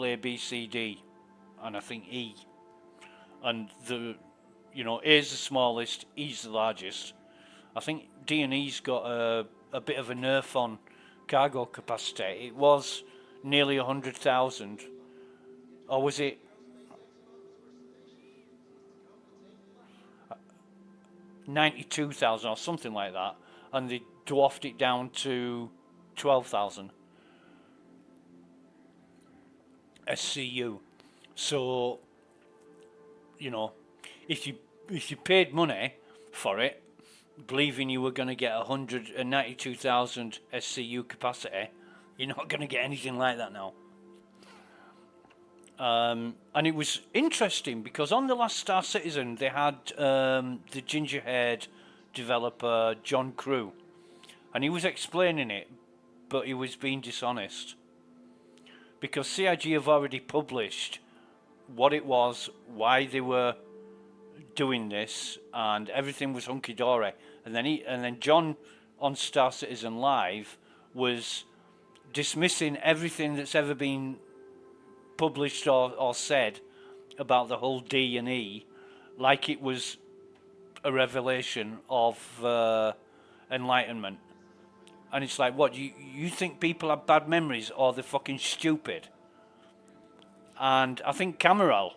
A, B, C, D, and I think E. And the, you know, A is the smallest, E's the largest. I think D and E's got a bit of a nerf on cargo capacity. It was nearly 100,000, or was it? 92,000 or something like that, and they dwarfed it down to 12,000 SCU. So, you know, if you paid money for it, believing you were going to get 192,000 SCU capacity, you're not going to get anything like that now. And it was interesting because on the last Star Citizen they had the ginger-haired developer John Crew, and he was explaining it, but he was being dishonest because CIG have already published what it was, why they were doing this, and everything was hunky-dory. And then John on Star Citizen Live was dismissing everything that's ever been published or said about the whole D and E, like it was a revelation of enlightenment. And it's like, what, you think people have bad memories or they're fucking stupid? And I think Cameron,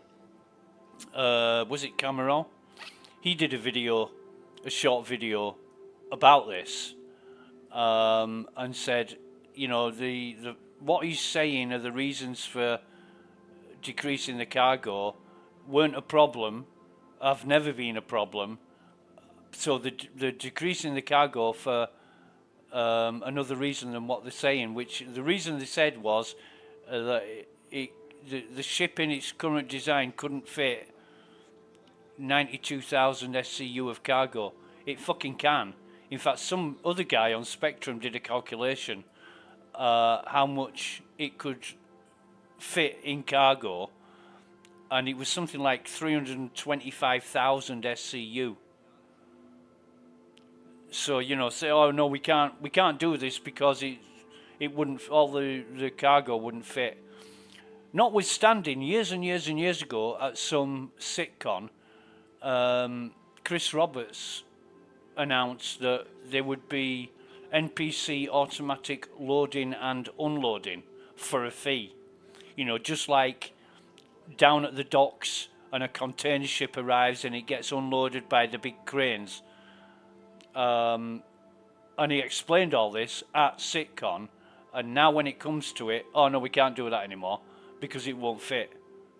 was it Cameron? He did a short video about this, and said, you know, the what he's saying are the reasons for decreasing the cargo weren't a problem, have never been a problem. So the decreasing the cargo for another reason than what they're saying, which the reason they said was that the ship in its current design couldn't fit 92,000 SCU of cargo. It fucking can. In fact, some other guy on Spectrum did a calculation how much it could fit in cargo, and it was something like 325,000 SCU. So, you know, say, oh no, we can't do this because it wouldn't, all the cargo wouldn't fit. Notwithstanding, years and years and years ago at some sitcon, Chris Roberts announced that there would be NPC automatic loading and unloading for a fee. You know, just like down at the docks and a container ship arrives and it gets unloaded by the big cranes. And he explained all this at sitcon, and now when it comes to it, oh no, we can't do that anymore because it won't fit.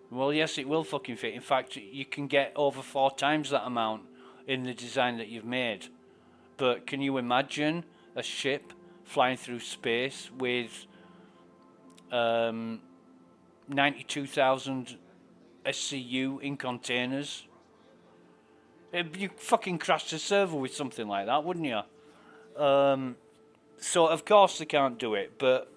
Well, yes, it will fucking fit. In fact, you can get over 4 times that amount in the design that you've made. But can you imagine a ship flying through space with 92,000 SCU in containers? You fucking crash the server with something like that, wouldn't you? So of course they can't do it, but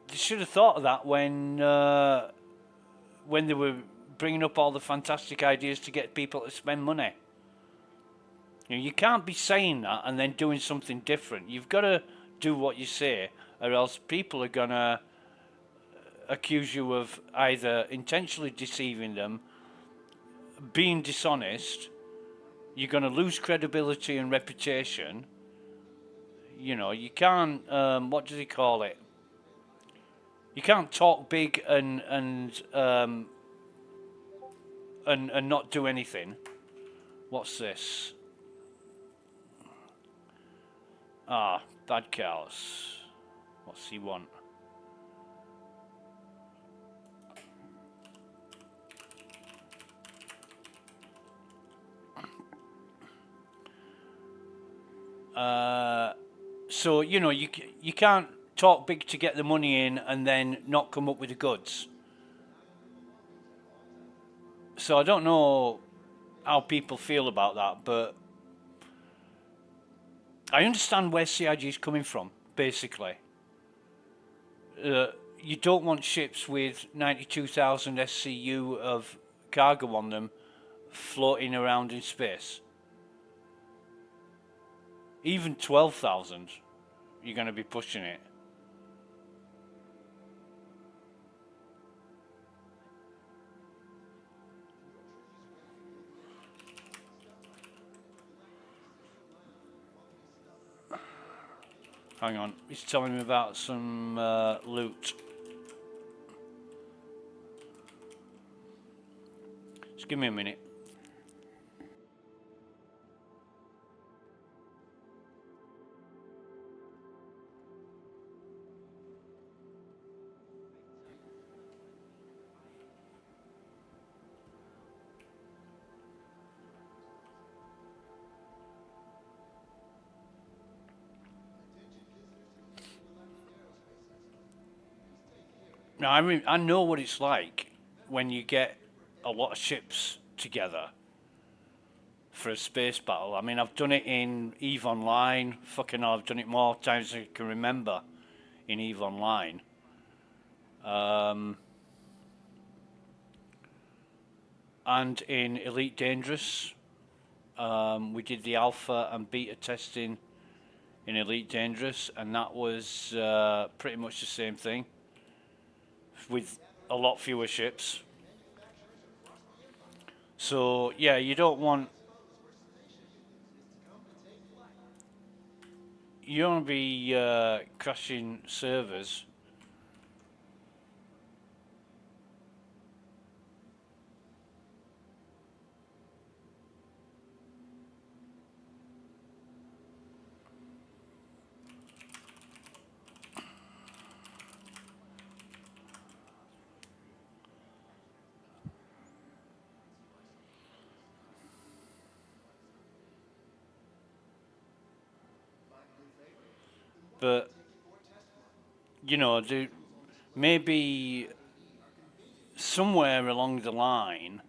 they should have thought of that when they were bringing up all the fantastic ideas to get people to spend money. You know, you can't be saying that and then doing something different. You've got to do what you say, or else people are gonna accuse you of either intentionally deceiving them, being dishonest. You're going to lose credibility and reputation. You know, you can't, what do they call it? You can't talk big and not do anything. What's this? Ah, bad cows. What's he want? So, you know, you can't talk big to get the money in and then not come up with the goods. So I don't know how people feel about that, but I understand where CIG is coming from, basically. You don't want ships with 92,000 SCU of cargo on them floating around in space. Even 12,000, you're going to be pushing it. Hang on, he's telling me about some loot. Just give me a minute. Now, I know what it's like when you get a lot of ships together for a space battle. I mean, I've done it in EVE Online. Fucking hell, I've done it more times than I can remember in EVE Online. And in Elite Dangerous, we did the alpha and beta testing in Elite Dangerous, and that was pretty much the same thing with a lot fewer ships. So yeah, you don't want to be crashing servers. But, you know, maybe somewhere along the line,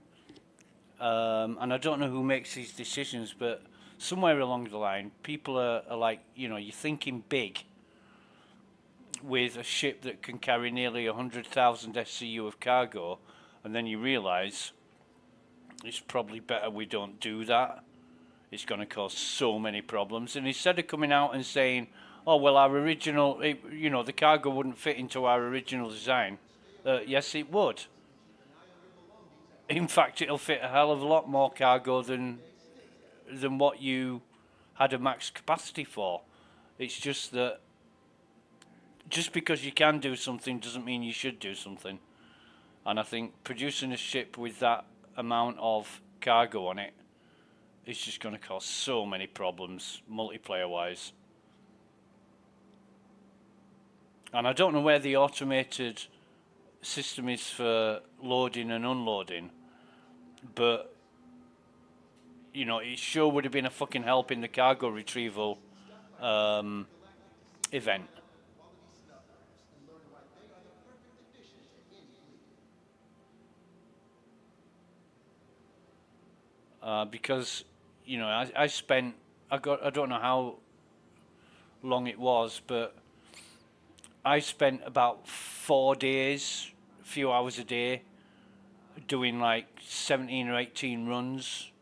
and I don't know who makes these decisions, but somewhere along the line, people are like, you know, you're thinking big with a ship that can carry nearly 100,000 SCU of cargo, and then you realise it's probably better we don't do that. It's going to cause so many problems. And instead of coming out and saying, oh, well, our original, you know, the cargo wouldn't fit into our original design, yes, it would. In fact, it'll fit a hell of a lot more cargo than what you had a max capacity for. It's just that just because you can do something doesn't mean you should do something. And I think producing a ship with that amount of cargo on it is just going to cause so many problems multiplayer wise. And I don't know where the automated system is for loading and unloading, but you know, it sure would have been a fucking help in the cargo retrieval event. Because, you know, I don't know how long it was, but I spent about 4 days, a few hours a day, doing like 17 or 18 runs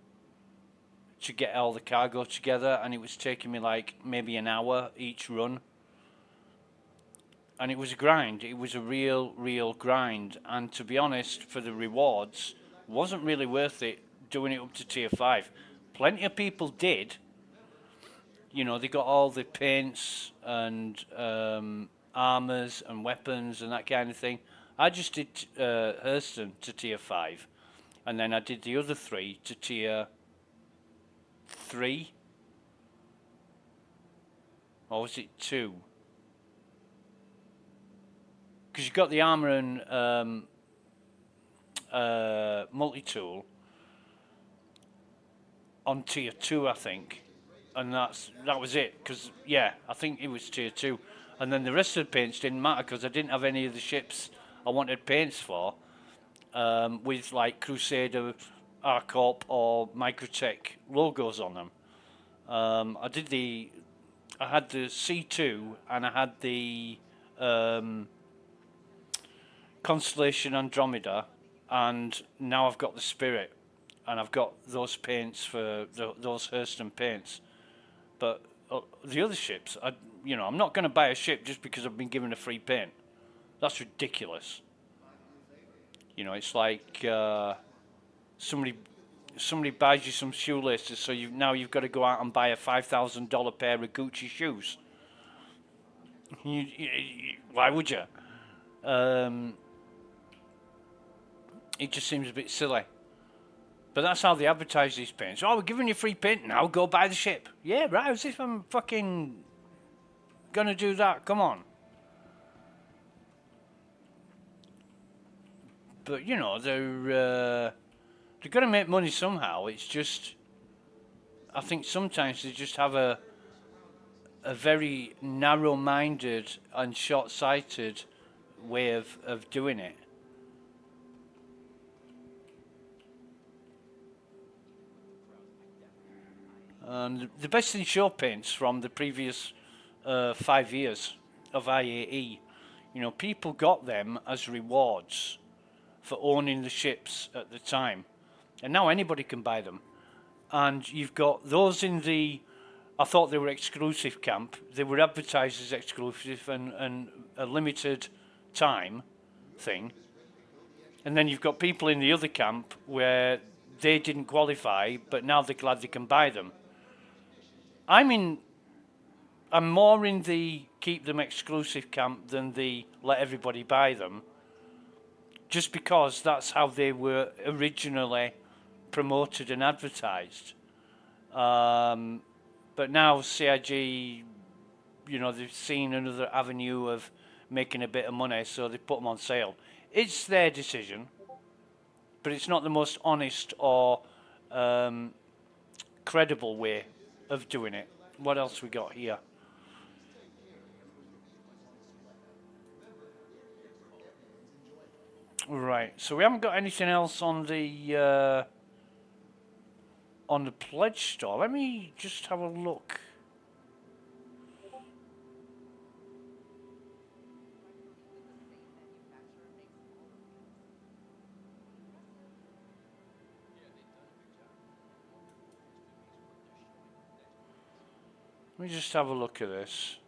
to get all the cargo together, and it was taking me like maybe an hour each run. And it was a grind. It was a real grind. And to be honest, for the rewards, wasn't really worth it doing it up to tier 5. Plenty of people did. You know, they got all the paints and armors and weapons and that kind of thing. I just did Hurston to tier 5. And then I did the other 3 to tier 3. Or was it 2? Because you've got the armor and multi-tool on tier 2, I think, and that was it. Because yeah, I think it was tier 2, and then the rest of the paints didn't matter because I didn't have any of the ships I wanted paints for, with like Crusader, Arcorp, or Microtech logos on them. I had the C2 and I had the Constellation Andromeda, and now I've got the Spirit, and I've got those paints for those Hurston paints. But the other ships, I'm not going to buy a ship just because I've been given a free paint. That's ridiculous. You know, it's like somebody buys you some shoelaces, so now you've got to go out and buy a $5,000 pair of Gucci shoes. Why would you? It just seems a bit silly. But that's how they advertise these paints. Oh, we're giving you free paint now, go buy the ship. Yeah, right, as if I'm fucking gonna do that, come on. But, you know, they're gonna make money somehow. It's just, I think sometimes they just have a very narrow-minded and short-sighted way of doing it. The best in show paints from the previous 5 years of IAE, you know, people got them as rewards for owning the ships at the time, and now anybody can buy them. And you've got those in the, I thought they were exclusive camp. They were advertised as exclusive and a limited time thing. And then you've got people in the other camp where they didn't qualify, but now they're glad they can buy them. I'm more in the keep them exclusive camp than the let everybody buy them, just because that's how they were originally promoted and advertised. But now CIG, you know, they've seen another avenue of making a bit of money, so they put them on sale. It's their decision, but it's not the most honest or credible way of doing it. What else we got here? Right. So we haven't got anything else on the pledge store. Let me just have a look. Let me just have a look at this.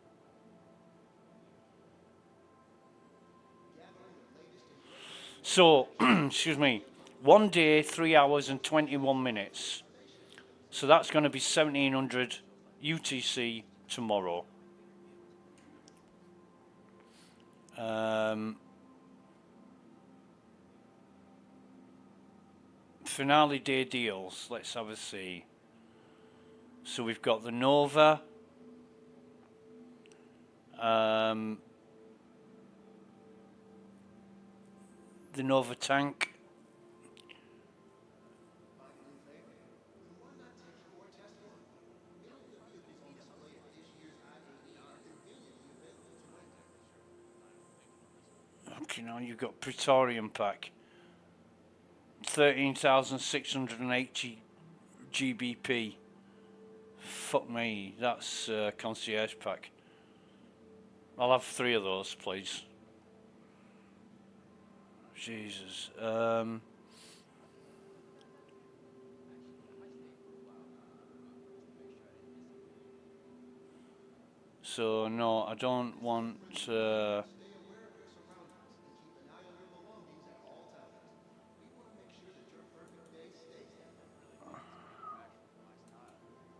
So, excuse me, 1 day, 3 hours and 21 minutes. So that's going to be 1700 UTC tomorrow. Finale day deals. Let's have a see. So we've got the Nova. The Nova tank. Okay, now you've got Praetorian pack. 13,680 GBP. Fuck me, that's concierge pack. I'll have 3 of those, please. Jesus. So no, I don't want.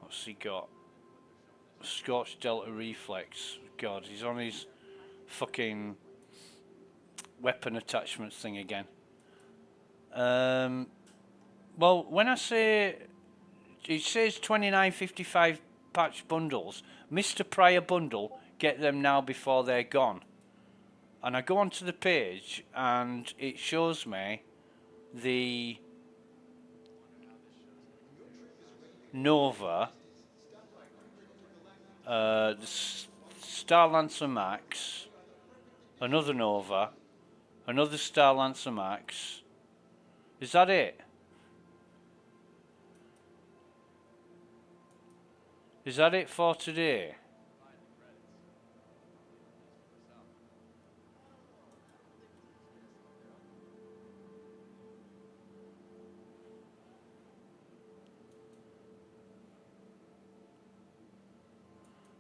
What's he got? Scorch Delta Reflex. God, he's on his fucking weapon attachment thing again. Well, when I say it says 29.55 patch bundles, Mr. Pryor bundle, get them now before they're gone. And I go onto the page and it shows me the Nova, the Star Lancer Max, another Nova, another Star Lancer Max. Is that it? Is that it for today?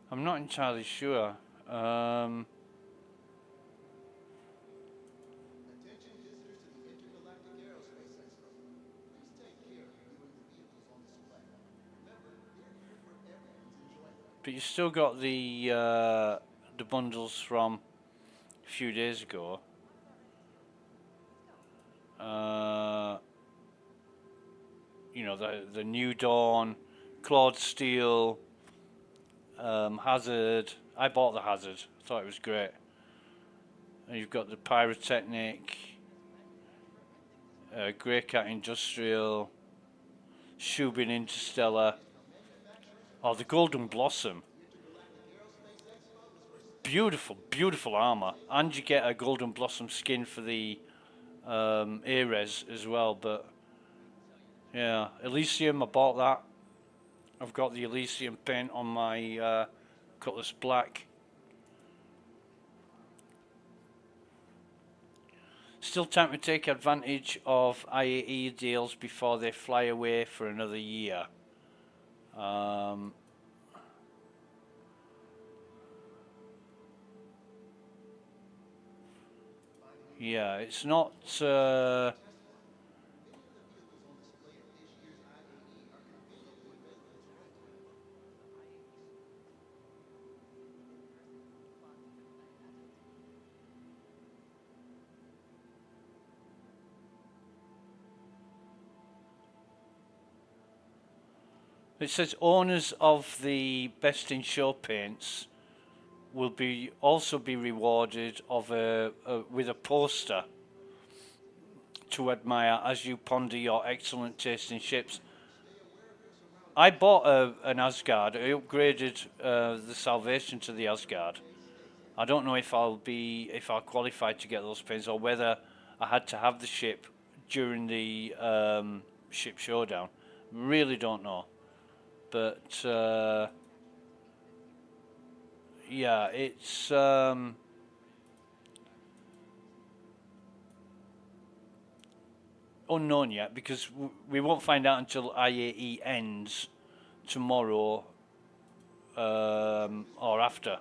I'm not entirely sure. But you still got the bundles from a few days ago. You know, the New Dawn, Claude Steel, Hazard. I bought the Hazard. I thought it was great. And you've got the Pyrotechnic, Grey Cat Industrial, Shubin Interstellar. Oh, the Golden Blossom. Beautiful, beautiful armor. And you get a Golden Blossom skin for the Ares as well. But yeah, Elysium, I bought that. I've got the Elysium paint on my Cutlass Black. Still time to take advantage of IAE deals before they fly away for another year. Yeah, it's not. It says owners of the Best in Show paints will also be rewarded with a poster to admire as you ponder your excellent taste in ships. I bought an Asgard. I upgraded the Salvation to the Asgard. I don't know if I'll qualify to get those paints or whether I had to have the ship during the ship showdown. Really don't know, but yeah, it's unknown yet because we won't find out until IAE ends tomorrow or after.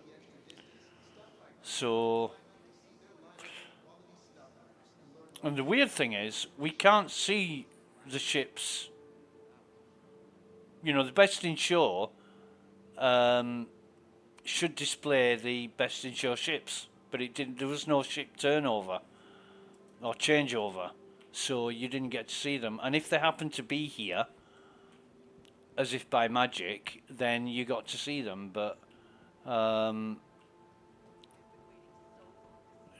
So, and the weird thing is, we can't see the ships. You know, the best in show should display the best in show ships, but it didn't. There was no ship turnover or changeover, so you didn't get to see them. And if they happened to be here, as if by magic, then you got to see them, but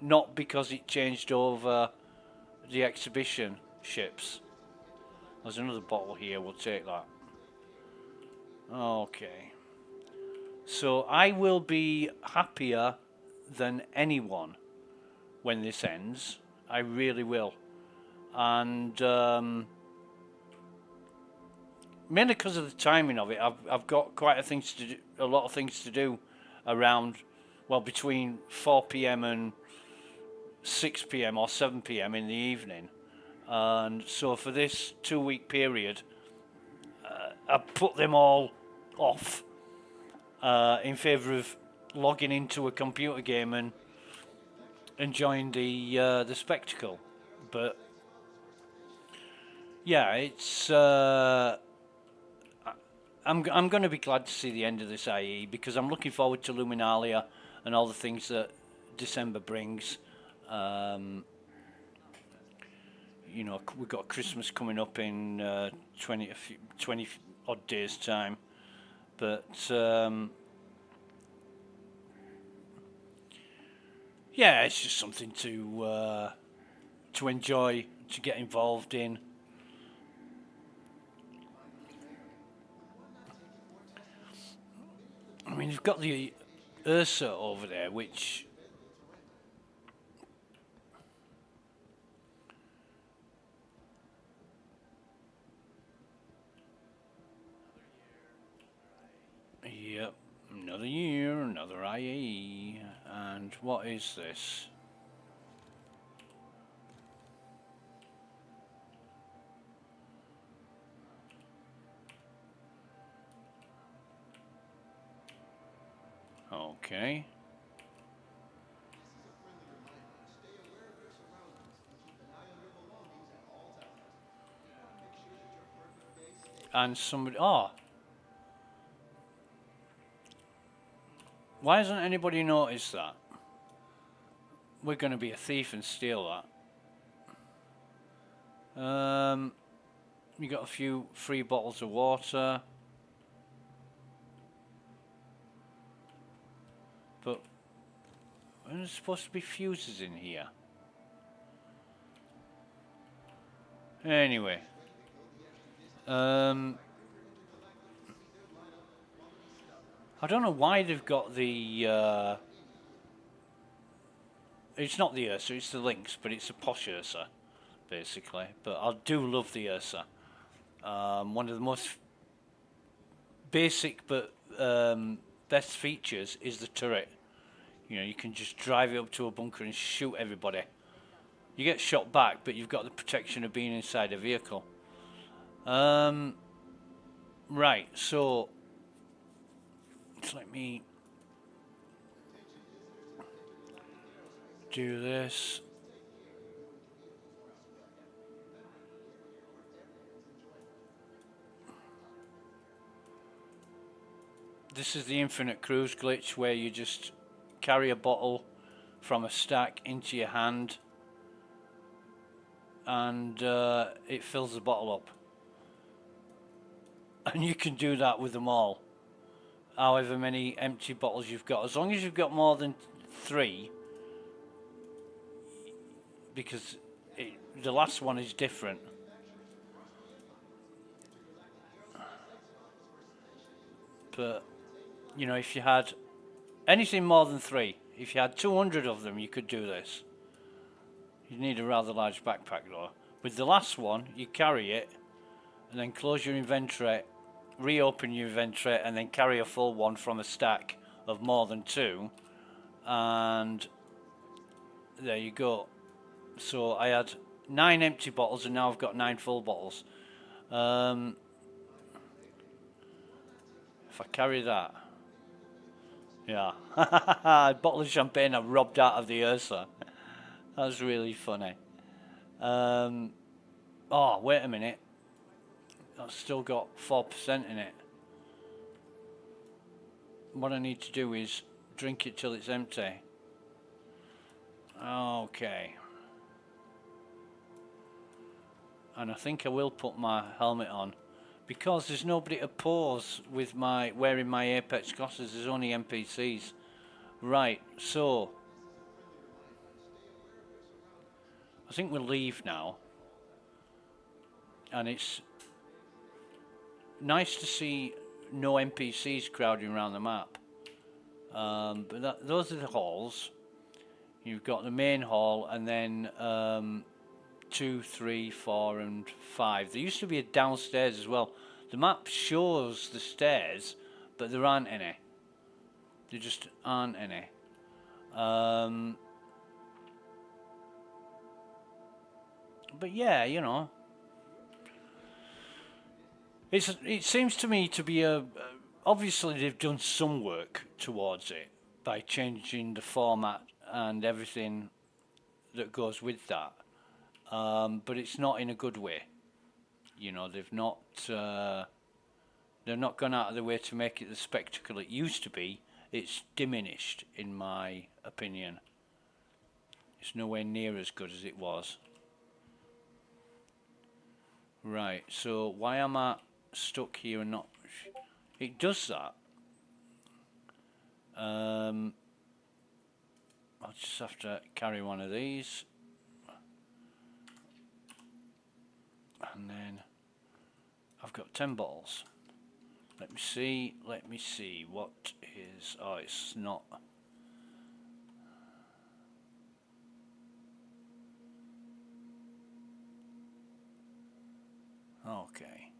not because it changed over the exhibition ships. There's another bottle here, we'll take that. Okay. So I will be happier than anyone when this ends. I really will. And mainly because of the timing of it, I've got quite a lot of things to do around, well, between 4 p.m. and 6 p.m. or 7 p.m. in the evening. And so for this 2-week period, I put them all off in favour of logging into a computer game and enjoying the spectacle. But yeah, it's I'm going to be glad to see the end of this IE because I'm looking forward to Luminalia and all the things that December brings. You know, we've got Christmas coming up in 20 odd days' time, but yeah, it's just something to enjoy, to get involved in. I mean, you've got the Ursa over there, which yep, another year, another IAE, and what is this? Okay. And somebody, oh, why hasn't anybody noticed that? We're going to be a thief and steal that. You got a few free bottles of water. But there's supposed to be fuses in here. Anyway. I don't know why they've got the it's not the Ursa, it's the Lynx, but it's a posh Ursa, basically. But I do love the Ursa. One of the most basic but best features is the turret. You know, you can just drive it up to a bunker and shoot everybody. You get shot back, but you've got the protection of being inside a vehicle. Right, so let me do this. This is the infinite cruise glitch where you just carry a bottle from a stack into your hand and it fills the bottle up. And you can do that with them all. However many empty bottles you've got. As long as you've got more than 3, because the last one is different. But, you know, if you had anything more than 3, if you had 200 of them, you could do this. You need a rather large backpack though. With the last one, you carry it and then close your inventory, reopen your inventory, and then carry a full one from a stack of more than 2, and there you go. So I had 9 empty bottles and now I've got 9 full bottles. If I carry that, yeah. A bottle of champagne I robbed out of the Ursa. That's really funny. Oh, wait a minute. I've still got 4% in it. What I need to do is drink it till it's empty. Okay. And I think I will put my helmet on because there's nobody to pose with my wearing my Apex crosses. There's only NPCs. Right, so I think we'll leave now. And it's nice to see no NPCs crowding around the map. But those are the halls. You've got the main hall and then 2, 3, 4 and 5. There used to be a downstairs as well. The map shows the stairs, but there aren't any. There just aren't any. But yeah, you know, it seems to me to be obviously they've done some work towards it by changing the format and everything that goes with that. But it's not in a good way. You know, they're not gone out of their way to make it the spectacle it used to be. It's diminished, in my opinion. It's nowhere near as good as it was. Right, so why am I stuck here and not... It does that. I'll just have to carry one of these. And then I've got 10 bottles. Let me see what is... Oh, it's not... Okay.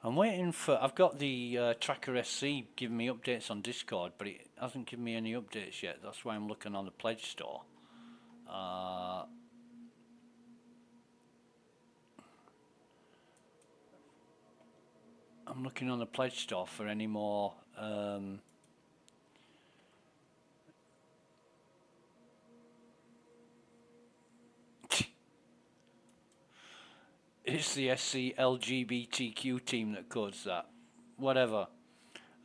I'm waiting for... I've got the Tracker SC giving me updates on Discord, but it hasn't given me any updates yet. That's why I'm looking on the Pledge Store. I'm looking on the Pledge Store for any more it's the SC LGBTQ team that codes that. Whatever.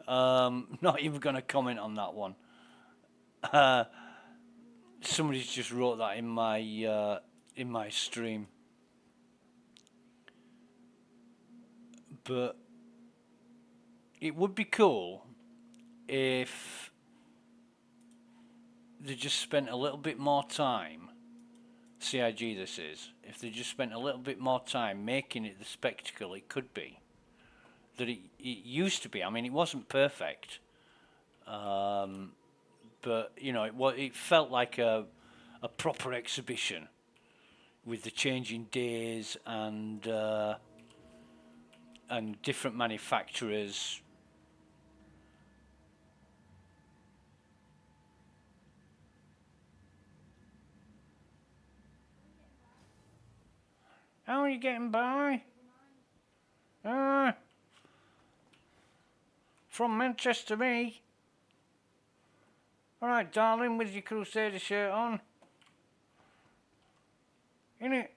Not even going to comment on that one. Somebody's just wrote that in my stream. But it would be cool if they just spent a little bit more time, CIG this is, if they just spent a little bit more time making it the spectacle it could be, that it used to be. I mean, it wasn't perfect, but you know, it felt like a proper exhibition with the changing days and different manufacturers. How are you getting by? From Manchester, me. Alright, darling, with your Crusader shirt on. Innit?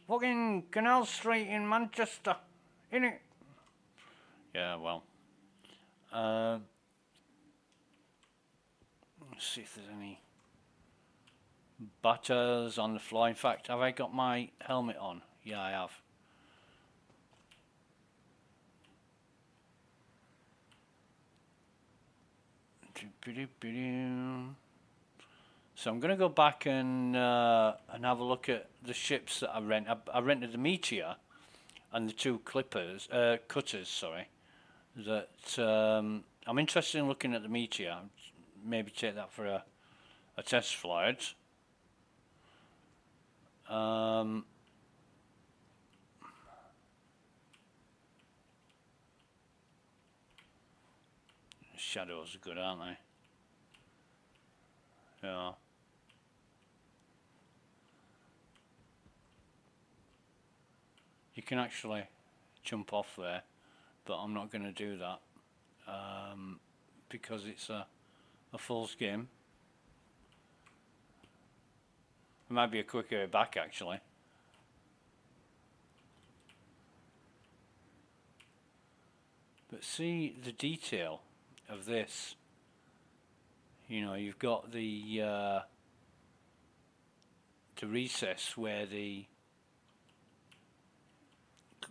Fucking Canal Street in Manchester. Innit? Yeah, well. Let's see if there's any butters on the floor. In fact, have I got my helmet on? Yeah, I have. So I'm going to go back and have a look at the ships that I rent. I rented the Meteor and the 2 cutters. Sorry, that I'm interested in looking at the Meteor. Maybe take that for a test flight. Shadows are good, aren't they? Yeah. You can actually jump off there, but I'm not going to do that because it's a Fool's game. It might be a quicker way back, actually. But see the detail of this. You know, you've got the recess where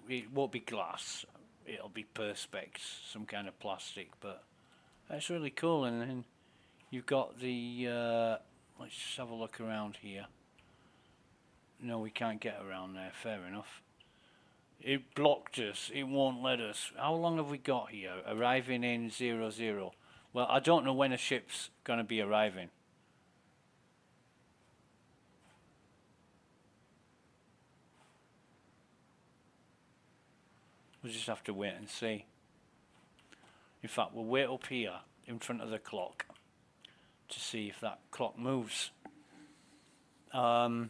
it won't be glass, it'll be perspex, some kind of plastic, but that's really cool. And then you've got the let's just have a look around here. No, we can't get around there, fair enough. It blocked us, it won't let us. How long have we got here? Arriving in 00. Well, I don't know when a ship's going to be arriving. We'll just have to wait and see. In fact, we'll wait up here in front of the clock to see if that clock moves. But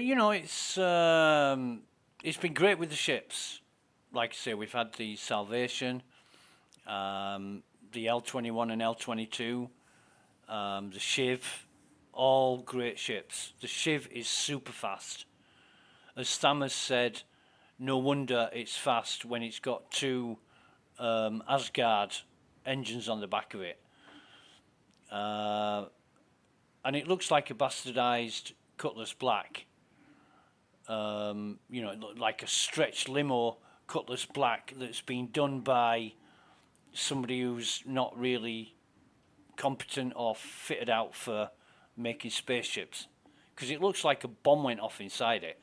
you know, it's been great with the ships. Like I say, we've had the Salvation, the L-21 and L-22, the Shiv, all great ships. The Shiv is super fast. As Stammers said, no wonder it's fast when it's got two Asgard engines on the back of it. And it looks like a bastardized Cutlass Black. You know, it looked like a stretched limo Cutlass Black that's been done by somebody who's not really competent or fitted out for making spaceships, because it looks like a bomb went off inside it.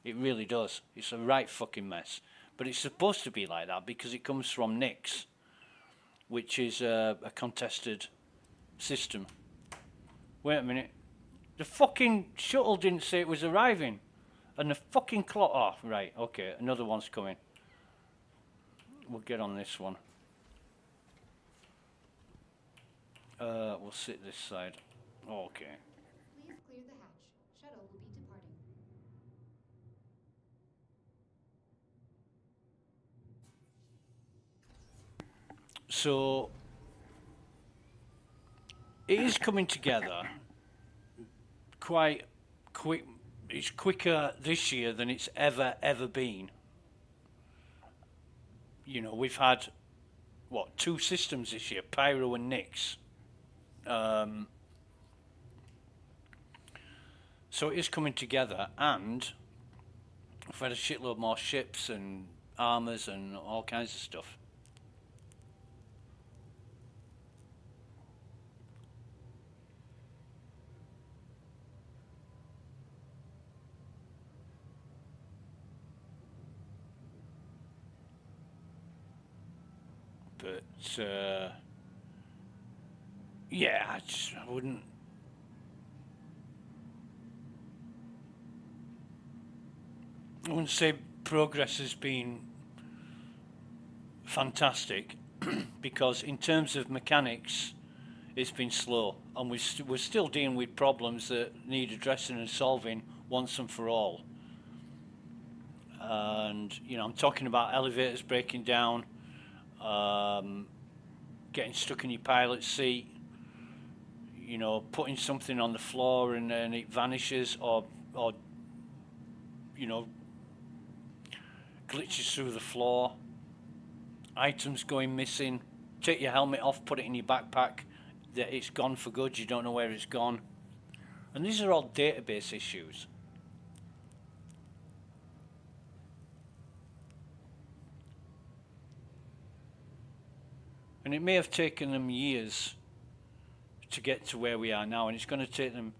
It really does. It's a right fucking mess, but it's supposed to be like that because it comes from Nix, which is a contested system. Wait a minute, the fucking shuttle didn't say it was arriving, and the fucking clock. Oh, right, okay, another one's coming. We'll get on this one. We'll sit this side. Okay. Please clear the hatch. Shuttle will be departing. So it is coming together quite quick. It's quicker this year than it's ever been. You know, we've had what, 2 systems this year, Pyro and Nix. So it is coming together, and we've had a shitload more ships and armors and all kinds of stuff. But yeah, I wouldn't. I wouldn't say progress has been fantastic because in terms of mechanics, it's been slow, and we're still dealing with problems that need addressing and solving once and for all. And you know, I'm talking about elevators breaking down, getting stuck in your pilot's seat, you know, putting something on the floor and then it vanishes, or you know, glitches through the floor, items going missing. Take your helmet off, put it in your backpack, that it's gone for good, you don't know where it's gone. And these are all database issues. And it may have taken them years to get to where we are now, and it's going to take them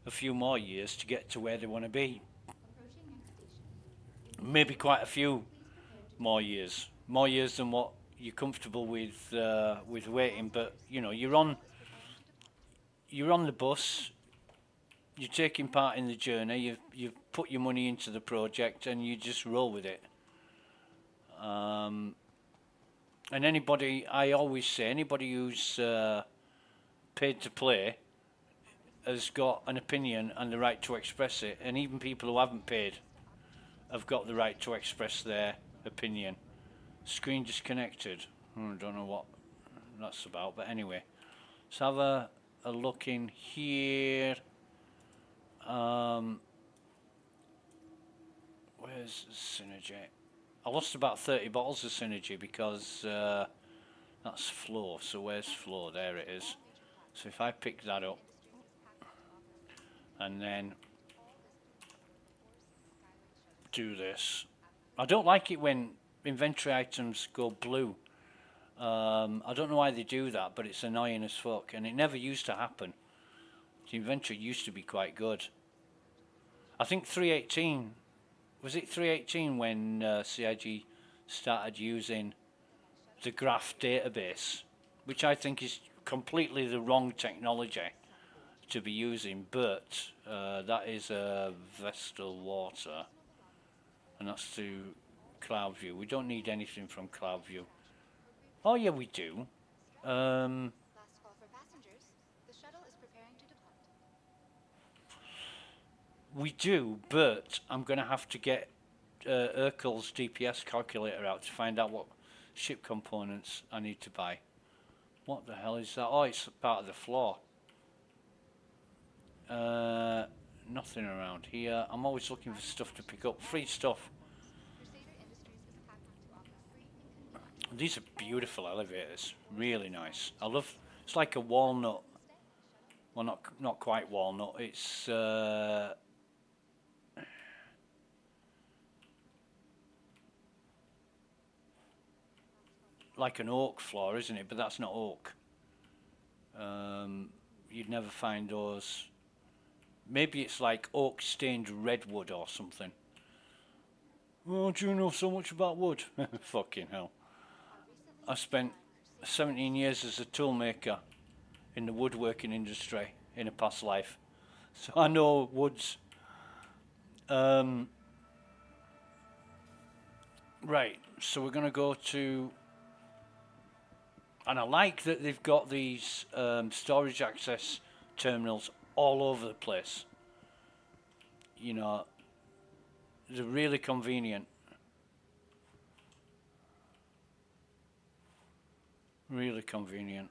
a few more years to get to where they want to be. Approaching next station. Maybe quite a few more years than what you're comfortable with waiting, but you know you're on the bus, you're taking part in the journey, you've put your money into the project, and you just roll with it. And anybody, I always say, anybody who's paid to play has got an opinion and the right to express it, and even people who haven't paid have got the right to express their opinion. Screen disconnected. I don't know what that's about, but anyway, let's have a look in here. Where's Synergy? I lost about 30 bottles of Synergy because that's flow. So where's flow? There it is. So if I pick that up and then do this, I don't like it when inventory items go blue. I don't know why they do that, but it's annoying as fuck, and it never used to happen. The inventory used to be quite good. I think 318, was it 318 when CIG started using the graph database, which I think is completely the wrong technology to be using, but that is Vestal Water, and that's to CloudView. We don't need anything from CloudView. Oh yeah, we do. Last call for passengers. The shuttle is preparing to depart. We do, but I'm going to have to get Urkel's DPS calculator out to find out what ship components I need to buy. What the hell is that? Oh, it's part of the floor. Nothing around here. I'm always looking for stuff to pick up. Free stuff. Crusader Industries is happy to offer free and convenient. These are beautiful elevators. Really nice. I love. It's like a walnut. Well, not quite walnut. It's like an oak floor, isn't it? But that's not oak. You'd never find those. Maybe it's like oak stained redwood or something. Oh, do you know so much about wood? Fucking hell. I spent 17 years as a toolmaker in the woodworking industry in a past life. So I know woods. Right, so we're going to go to... And I like that they've got these storage access terminals all over the place. You know, they're really convenient. Really convenient.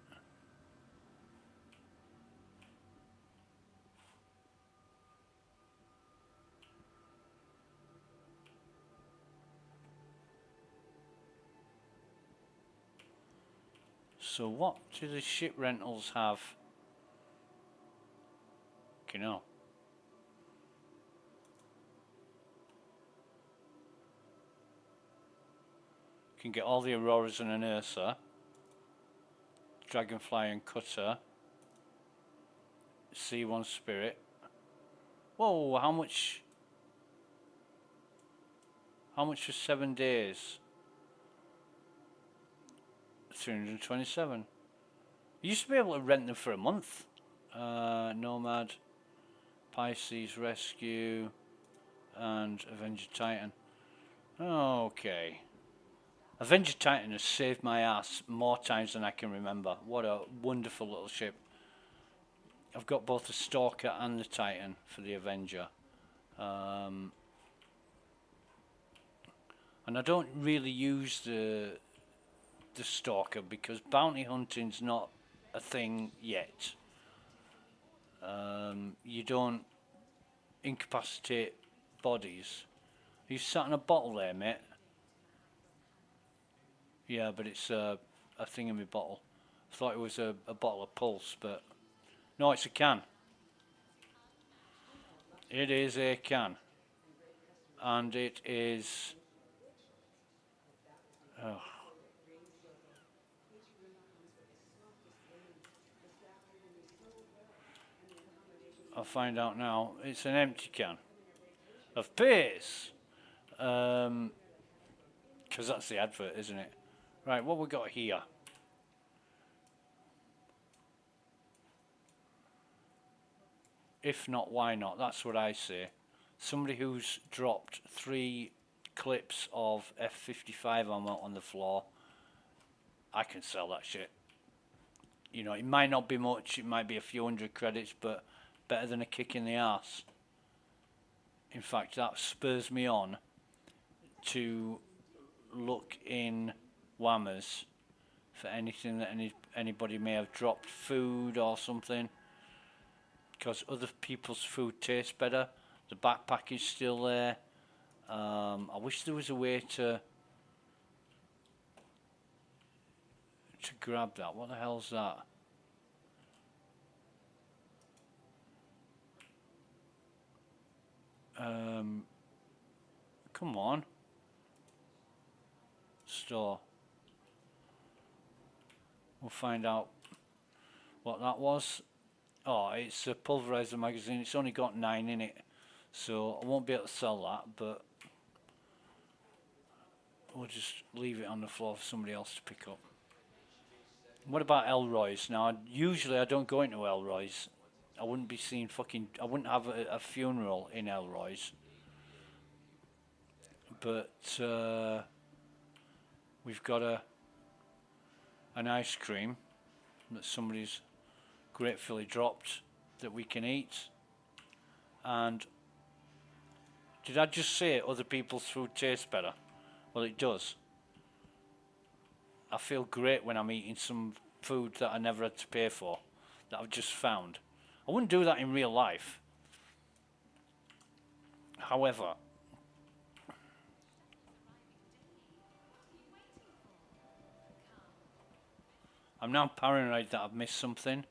So what do the ship rentals have? You know. You can get all the Auroras and an Ursa, Dragonfly and Cutter, C1 Spirit. Whoa, how much? How much for 7 days? 327. You used to be able to rent them for a month. Nomad, Pisces Rescue, and Avenger Titan. Okay. Avenger Titan has saved my ass more times than I can remember. What a wonderful little ship. I've got both the Stalker and the Titan for the Avenger. And I don't really use the Stalker because bounty hunting's not a thing yet. You don't incapacitate bodies. You sat in a bottle there, mate. Yeah, but it's a thing in my bottle. I thought it was a bottle of Pulse, but no, it's a can. It is a can. And it is... Oh. I'll find out now. It's an empty can of piss. Because that's the advert, isn't it? Right, what we got here? If not, why not? That's what I say. Somebody who's dropped 3 clips of F-55 ammo on the floor, I can sell that shit. You know, it might not be much, it might be a few hundred credits, but better than a kick in the arse. In fact, that spurs me on to look in Whammers for anything that anybody may have dropped, food or something, because other people's food tastes better. The backpack is still there. I wish there was a way to grab that. What the hell's that? Come on. Store. We'll find out what that was. Oh, it's a pulverizer magazine. It's only got 9 in it, so I won't be able to sell that, but we'll just leave it on the floor for somebody else to pick up. What about Elroy's? Now, usually I don't go into Elroy's. I wouldn't be seeing I wouldn't have a funeral in Elroy's. But we've got an ice cream that somebody's gratefully dropped that we can eat. And did I just say other people's food tastes better? Well, it does. I feel great when I'm eating some food that I never had to pay for, that I've just found. I wouldn't do that in real life. However, I'm now paranoid that I've missed something.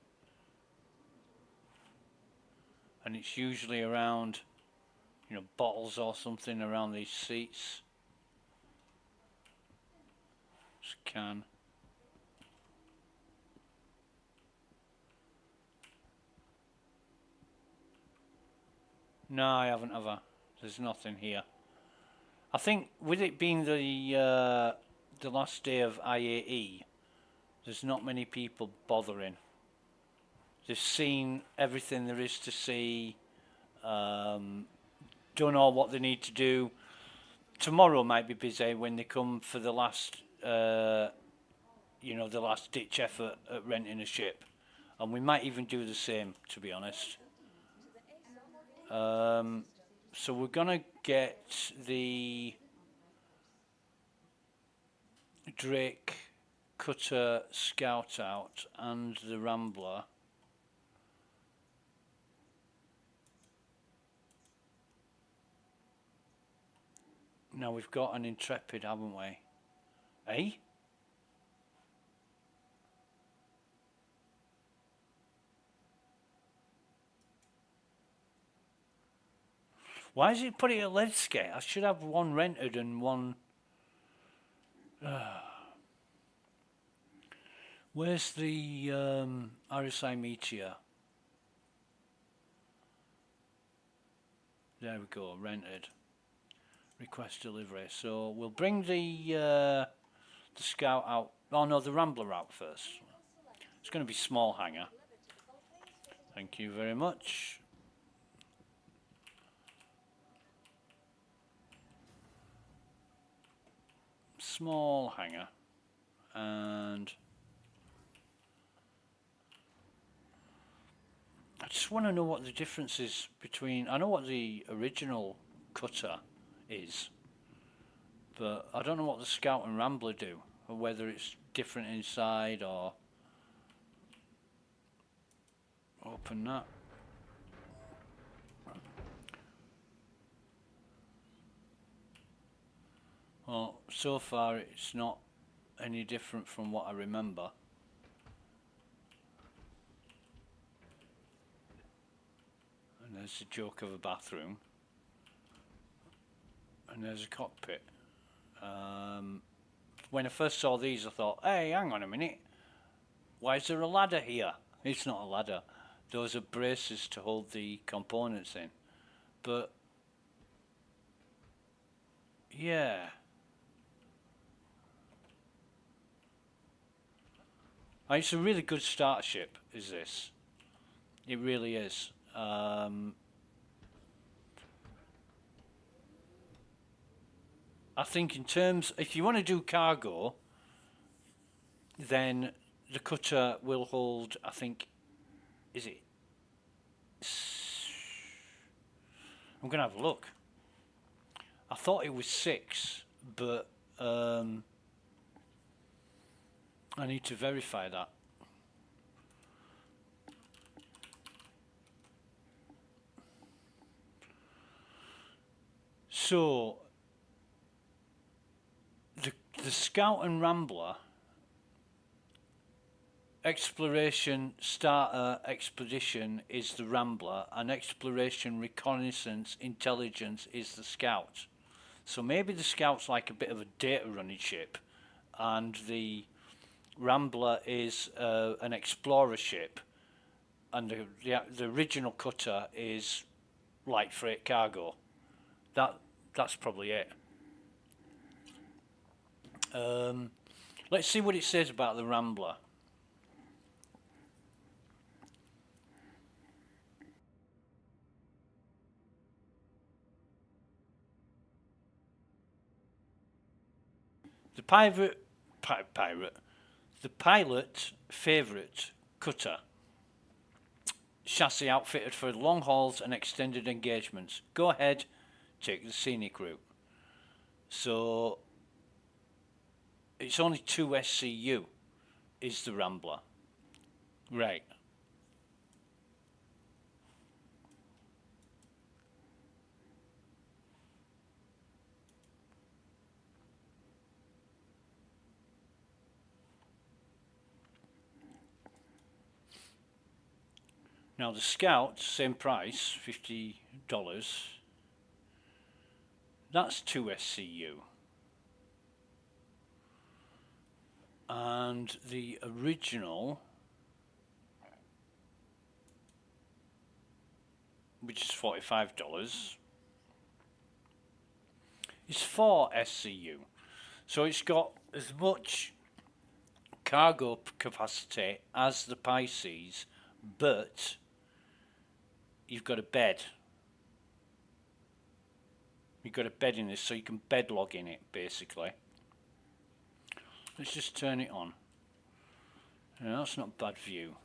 And it's usually around, you know, bottles or something around these seats. Scan. No, I haven't ever. There's nothing here. I think with it being the last day of IAE, there's not many people bothering. They've seen everything there is to see, done all what they need to do. Tomorrow might be busy when they come for the last, you know, the last ditch effort at renting a ship. And we might even do the same, to be honest. So we're gonna get the Drake Cutter Scout out and the Rambler. Now we've got an Intrepid, haven't we? Eh? Why is it put it at Ledscape? I should have one rented and one... Where's the RSI Meteor? There we go, rented. Request delivery. So we'll bring the Scout out. Oh no, the Rambler out first. It's going to be small hangar. Thank you very much. Small hangar. And I just want to know what the difference is between... I know what the original Cutter is, but I don't know what the Scout and Rambler do, or whether it's different inside or... Open that. Well, so far it's not any different from what I remember. And there's a joke of a bathroom. And there's a cockpit. When I first saw these I thought, hey, hang on a minute. Why is there a ladder here? It's not a ladder. Those are braces to hold the components in. But yeah. It's a really good start ship, is this? It really is. I think in terms, if you want to do cargo, then the cutter will hold, I think, is it? I'm going to have a look. I thought it was 6, but I need to verify that. So, the Scout and Rambler, exploration, starter, expedition is the Rambler, and exploration, reconnaissance, intelligence is the Scout. So maybe the Scout's like a bit of a data running ship, and the Rambler is an explorer ship, and the original cutter is light freight cargo. That's probably it. Let's see what it says about the Rambler. The pilot favourite cutter. Chassis outfitted for long hauls and extended engagements. Go ahead, take the scenic route. So it's only 2 SCU is the Rambler. Right. Now the Scout, same price, $50. That's 2 SCU. And the original, which is $45, is 4 SCU. So it's got as much cargo capacity as the Pisces, but you've got a bed. You've got a bed in this, so you can bed log in it, basically. Let's just turn it on. No, that's not a bad view.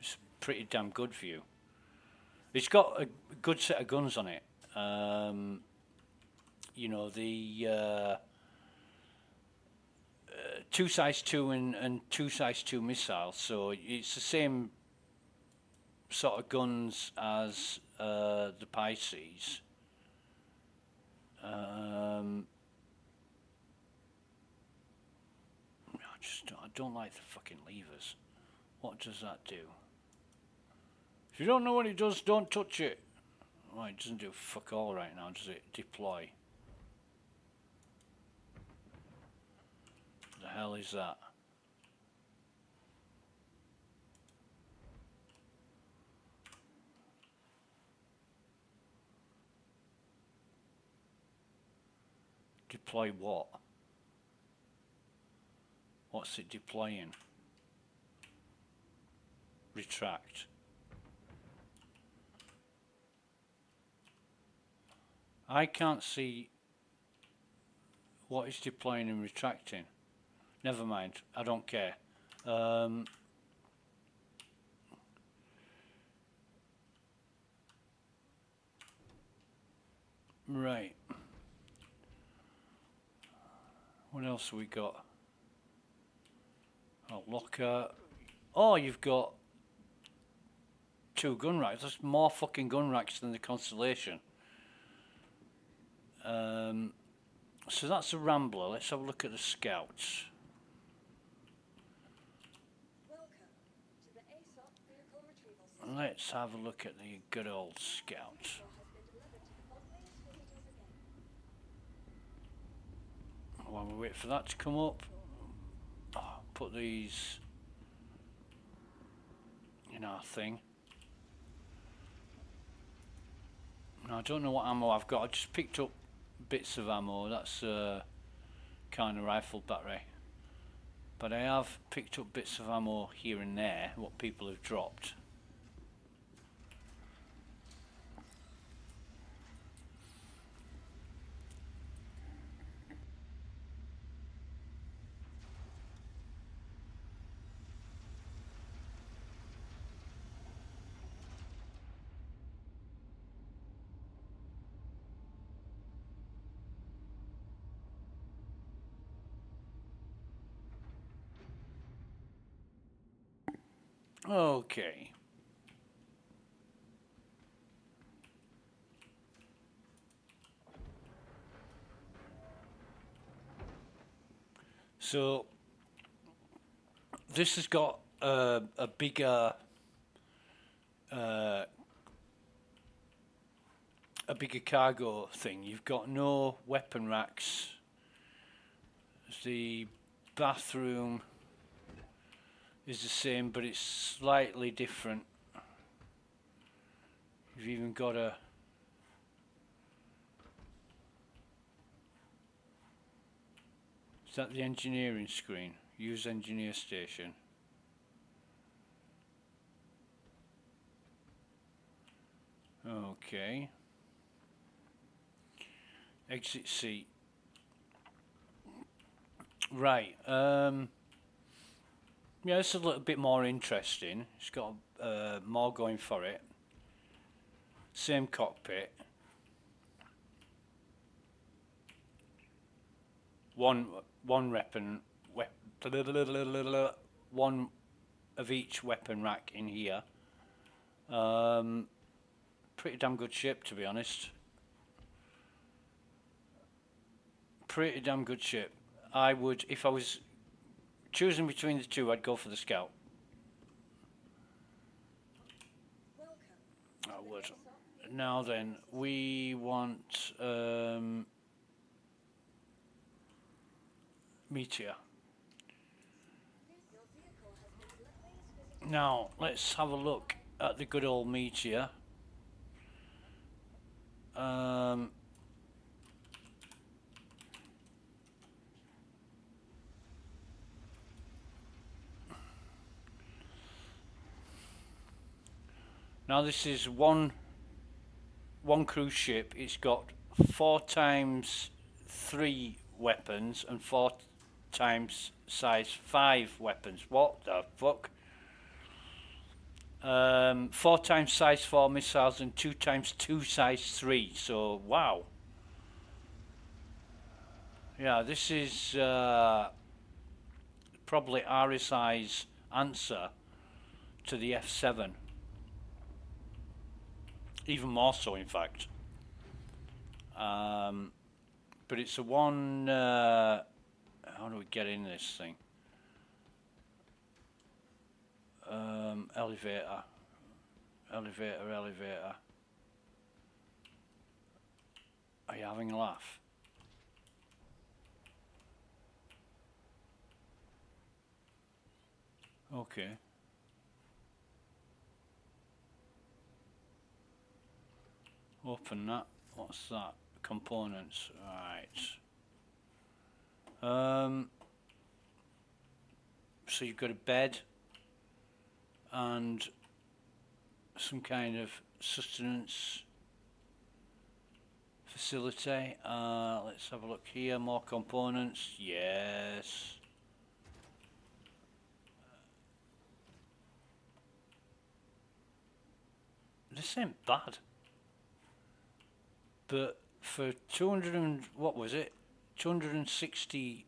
It's a pretty damn good view. It's got a good set of guns on it. You know, the 2 size 2 and 2 size 2 missiles, so it's the same sort of guns as the Pisces. I don't like the fucking levers. What does that do? If you don't know what it does, don't touch it. Well, it doesn't do fuck all right now, does it? Deploy. The hell is that? Deploy what? What's it deploying? Retract. I can't see what it's deploying and retracting. Never mind, I don't care. Right. What else have we got? Oh, locker. Oh, you've got 2 gun racks. That's more fucking gun racks than the Constellation. So that's a Rambler. Let's have a look at the Scouts. Let's have a look at the good old Scouts. While we wait for that to come up, put these in our thing. Now I don't know what ammo I've got. I just picked up bits of ammo. That's kind of rifle battery But I have picked up bits of ammo here and there, what people have dropped. Okay. So this has got a bigger cargo thing. You've got no weapon racks. The bathroom is the same, but it's slightly different. You've even got a is that the engineering screen? Use engineer station. Okay. Exit seat. Right. Yeah, it's a little bit more interesting. It's got more going for it. Same cockpit. One weapon, one of each weapon rack in here. Pretty damn good ship, to be honest. Pretty damn good ship. I would, if I was choosing between the two, I'd go for the Scout. I would. Now then, we want Meteor. Now, let's have a look at the good old Meteor. Now this is one cruise ship. It's got 4 times 3 weapons and 4 times size 5 weapons. What the fuck? 4 times size 4 missiles and 2 times 2 size 3. So wow. Yeah, this is probably RSI's answer to the F7. Even more so, in fact. But it's a one. How do we get in this thing? Elevator. Elevator. Are you having a laugh? Okay. Open that. What's that? Components. Right. So you've got a bed and some kind of sustenance facility. Let's have a look here. More components. Yes. This ain't bad. But for 200 and what was it? $260.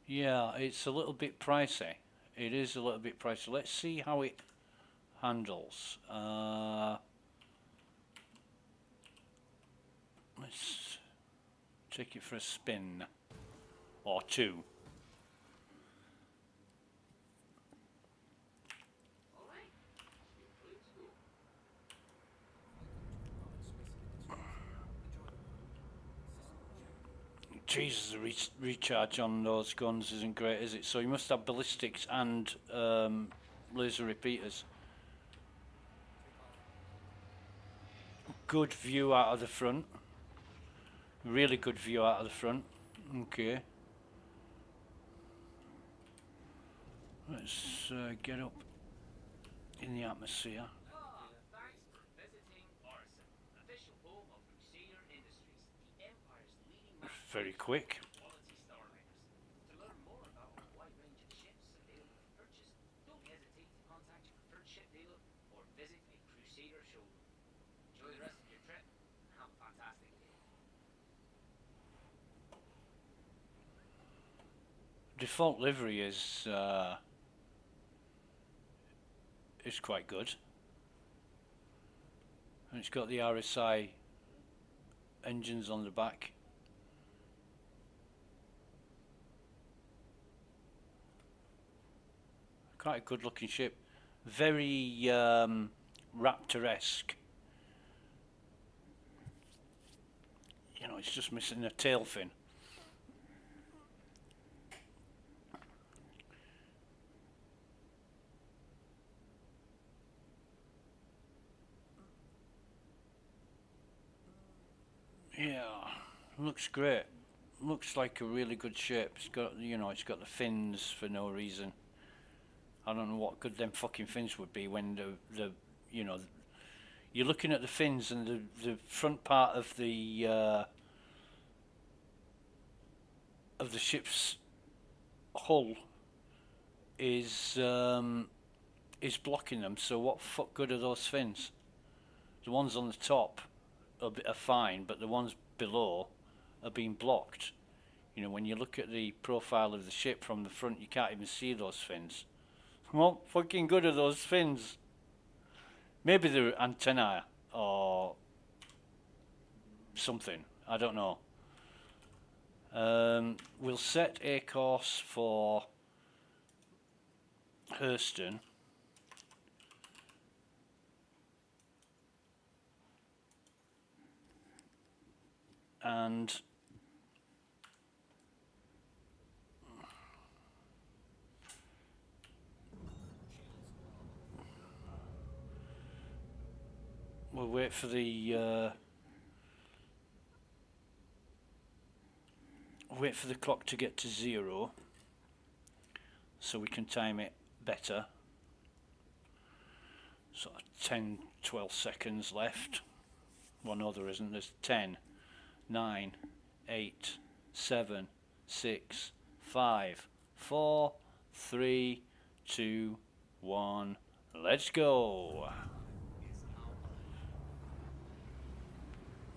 Yeah, it's a little bit pricey. It is a little bit pricey. Let's see how it handles. Let's take it for a spin or two. Jesus, the recharge on those guns isn't great, is it? So you must have ballistics and laser repeaters. Good view out of the front. Really good view out of the front. Okay. Let's get up in the atmosphere. Thanks for visiting Orison, official home of Crusader Industries, the Empire's leading Very quick. quality starliners. To learn more about a wide range of ships available for purchase, don't hesitate to contact your preferred ship dealer or visit a Crusader showroom. Enjoy the rest of your trip and have a fantastic day. Default livery is quite good, and it's got the RSI engines on the back. Quite a good looking ship, very Raptor-esque. You know, it's just missing a tail fin. Yeah, looks great. Looks like a really good ship. It's got, you know, it's got the fins for no reason. I don't know what good them fucking fins would be when the you know, you're looking at the fins and the front part of the ship's hull is blocking them. So what fuck good are those fins? The ones on the top are fine, but the ones below are being blocked. You know, when you look at the profile of the ship from the front, you can't even see those fins. What fucking good are those fins? Maybe they're antennae or something. I don't know. We'll set a course for Hurston. And we'll wait for the clock to get to 0 so we can time it better. So 10-12 seconds left. Well, no, there isn't. There's 10, 9, 8, 7, 6, 5, 4, 3, 2, 1. Let's go.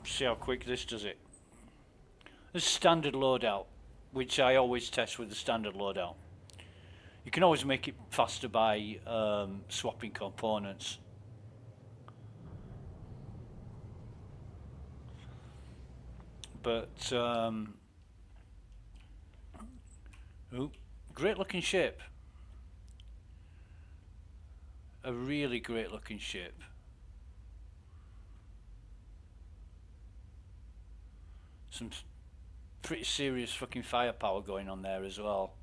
See how quick this does it. This standard loadout, which I always test with the standard loadout. You can always make it faster by swapping components. But ooh, great looking ship. A really great looking ship. Some pretty serious fucking firepower going on there as well.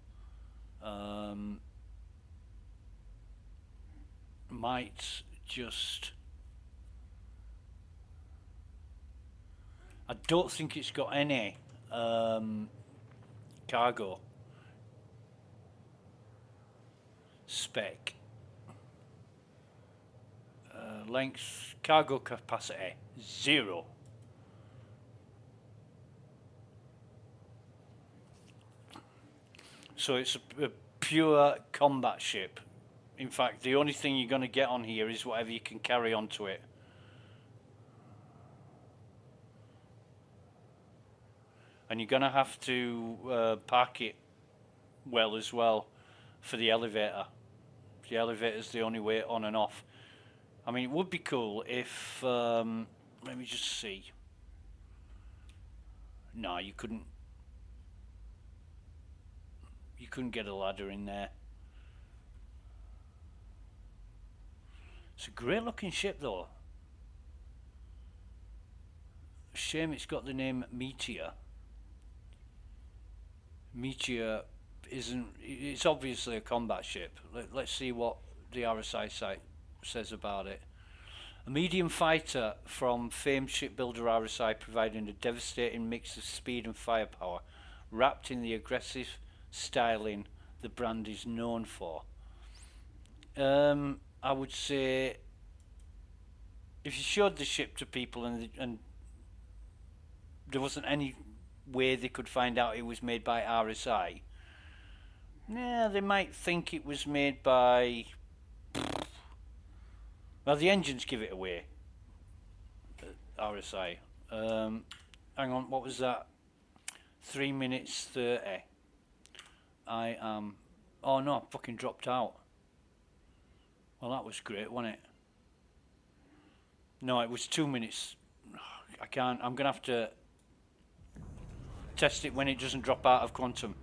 Might just... I don't think it's got any cargo spec. Length, cargo capacity, 0. So it's a pure combat ship. In fact, the only thing you're going to get on here is whatever you can carry onto it. And you're going to have to park it well as well for the elevator. The elevator's the only way on and off. I mean, it would be cool if... let me just see. No, you couldn't. You couldn't get a ladder in there. It's a great looking ship though. Shame it's got the name Meteor. Meteor isn't. It's obviously a combat ship. Let's see what the RSI site says about it. A medium fighter from famed shipbuilder RSI, providing a devastating mix of speed and firepower, wrapped in the aggressive styling the brand is known for. I would say if you showed the ship to people and there wasn't any way they could find out it was made by RSI, yeah, they might think it was made by. Well, the engines give it away. RSI. Hang on, what was that? 3 minutes 30. I am. Oh no, I fucking dropped out. Well, that was great, wasn't it? No, it was 2 minutes. I can't. I'm gonna have to test it when it doesn't drop out of quantum.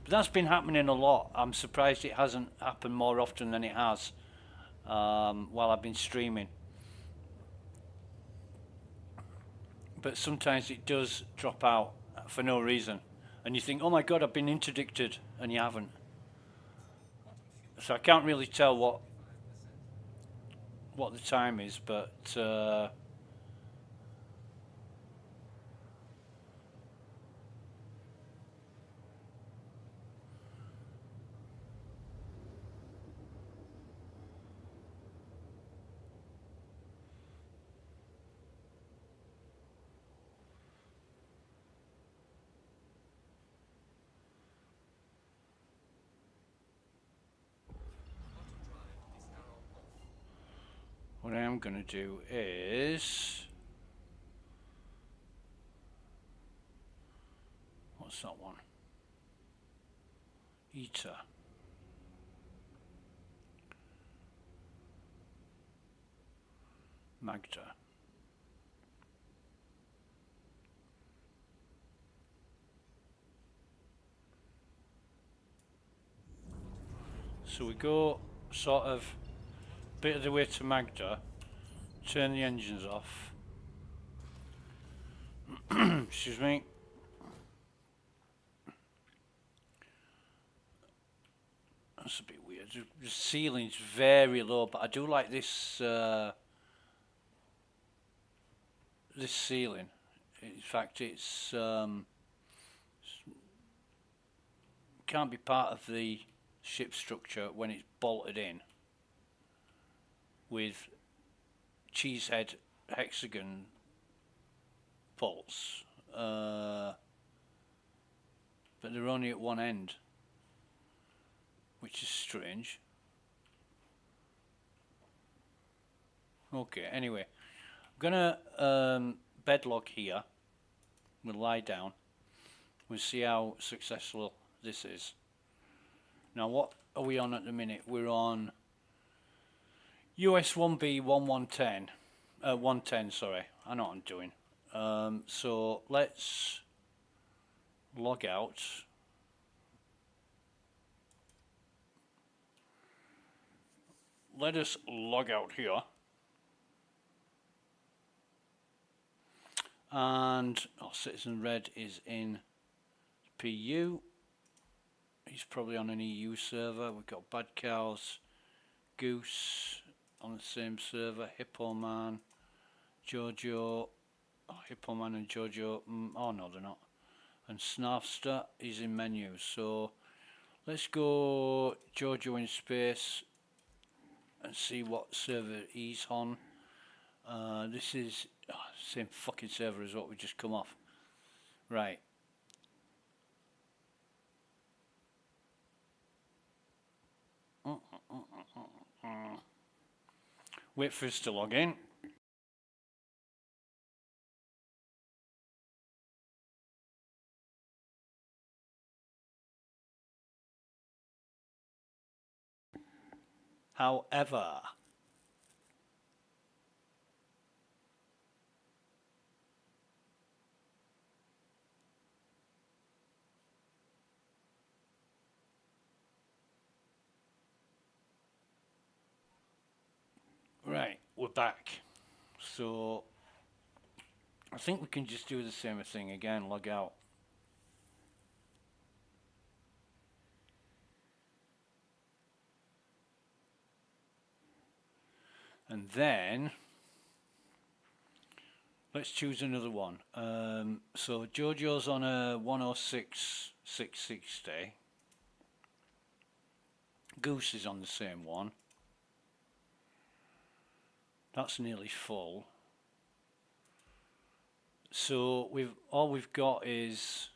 But that's been happening a lot. I'm surprised it hasn't happened more often than it has while I've been streaming. But sometimes it does drop out for no reason. And you think, oh my god, I've been interdicted, and you haven't. So I can't really tell what the time is, but what I am going to do is, what's that one? Eater. Magda. So we go sort of bit of the way to Magda, turn the engines off. Excuse me. That's a bit weird. The ceiling's very low, but I do like this this ceiling. In fact, it's can't be part of the ship structure when it's bolted in with cheesehead hexagon bolts, but they're only at one end, which is strange. Okay, anyway, I'm gonna bedlock here. We'll lie down. We'll see how successful this is. Now, what are we on at the minute? We're on US 1B 1110. 110, sorry. I know what I'm doing. So let's log out. Let us log out here. And Citizen Red is in PU. He's probably on an EU server. We've got Bad Cows, Goose on the same server, Hippo Man, Jojo, Hippo Man and Jojo, oh no they're not, and Snarfster is in menu. So let's go Jojo in space and see what server he's on. This is same fucking server as what we just come off. Right. Wait for us to log in. However, right, we're back. So I think we can just do the same thing again, log out. And then let's choose another one. So Jojo's on a 106,660. Goose is on the same one. That's nearly full. So all we've got is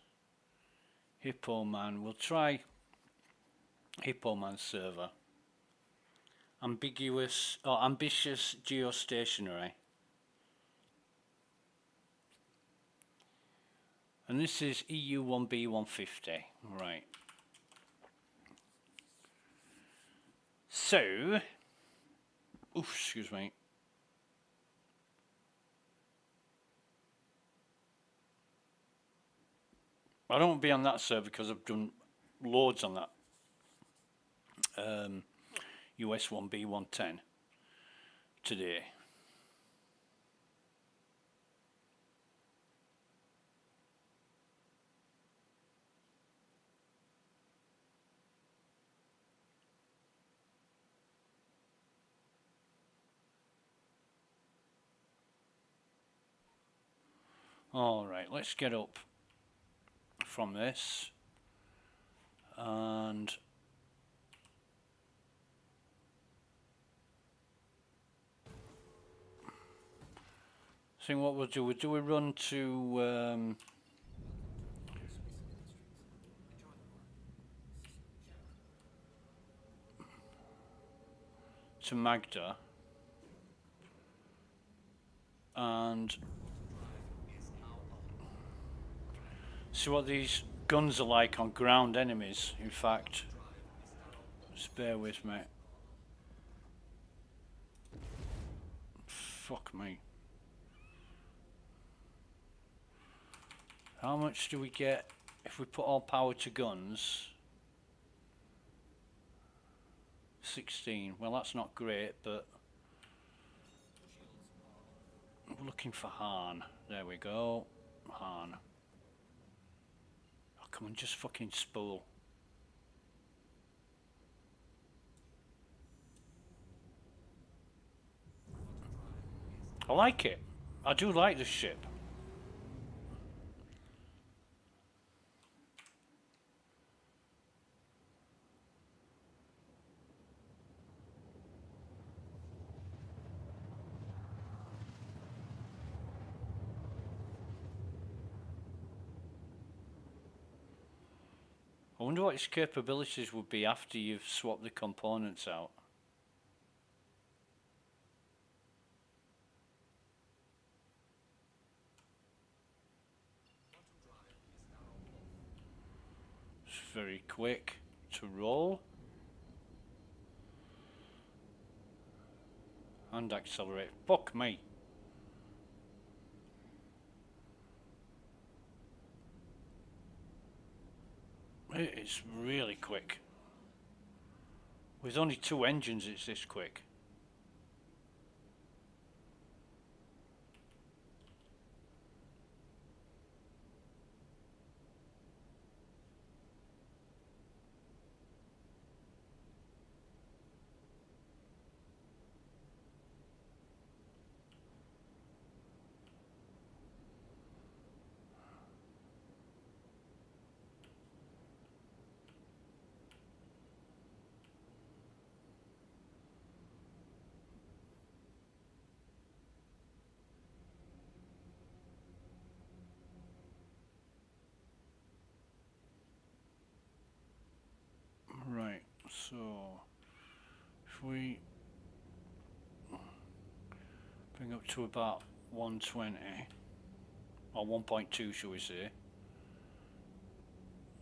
Hippo Man. We'll try Hippo Man server. Ambitious geostationary. And this is EU1B150. Right. So, oof, excuse me. I don't want to be on that server because I've done loads on that US 1B110 today. Alright, let's get up from this and see what we'll do. We'll do a run to Magda and see what these guns are like on ground enemies. In fact, just bear with me. Fuck me. How much do we get if we put all power to guns? 16. Well, that's not great, but we're looking for Han. There we go. Han. Oh, come on, just fucking spool. I like it. I do like this ship. I wonder what its capabilities would be after you've swapped the components out. It's very quick to roll. And accelerate. Fuck me. It's really quick. With only 2 engines, it's this quick. Right, so if we bring up to about 120 or 1.2, shall we say,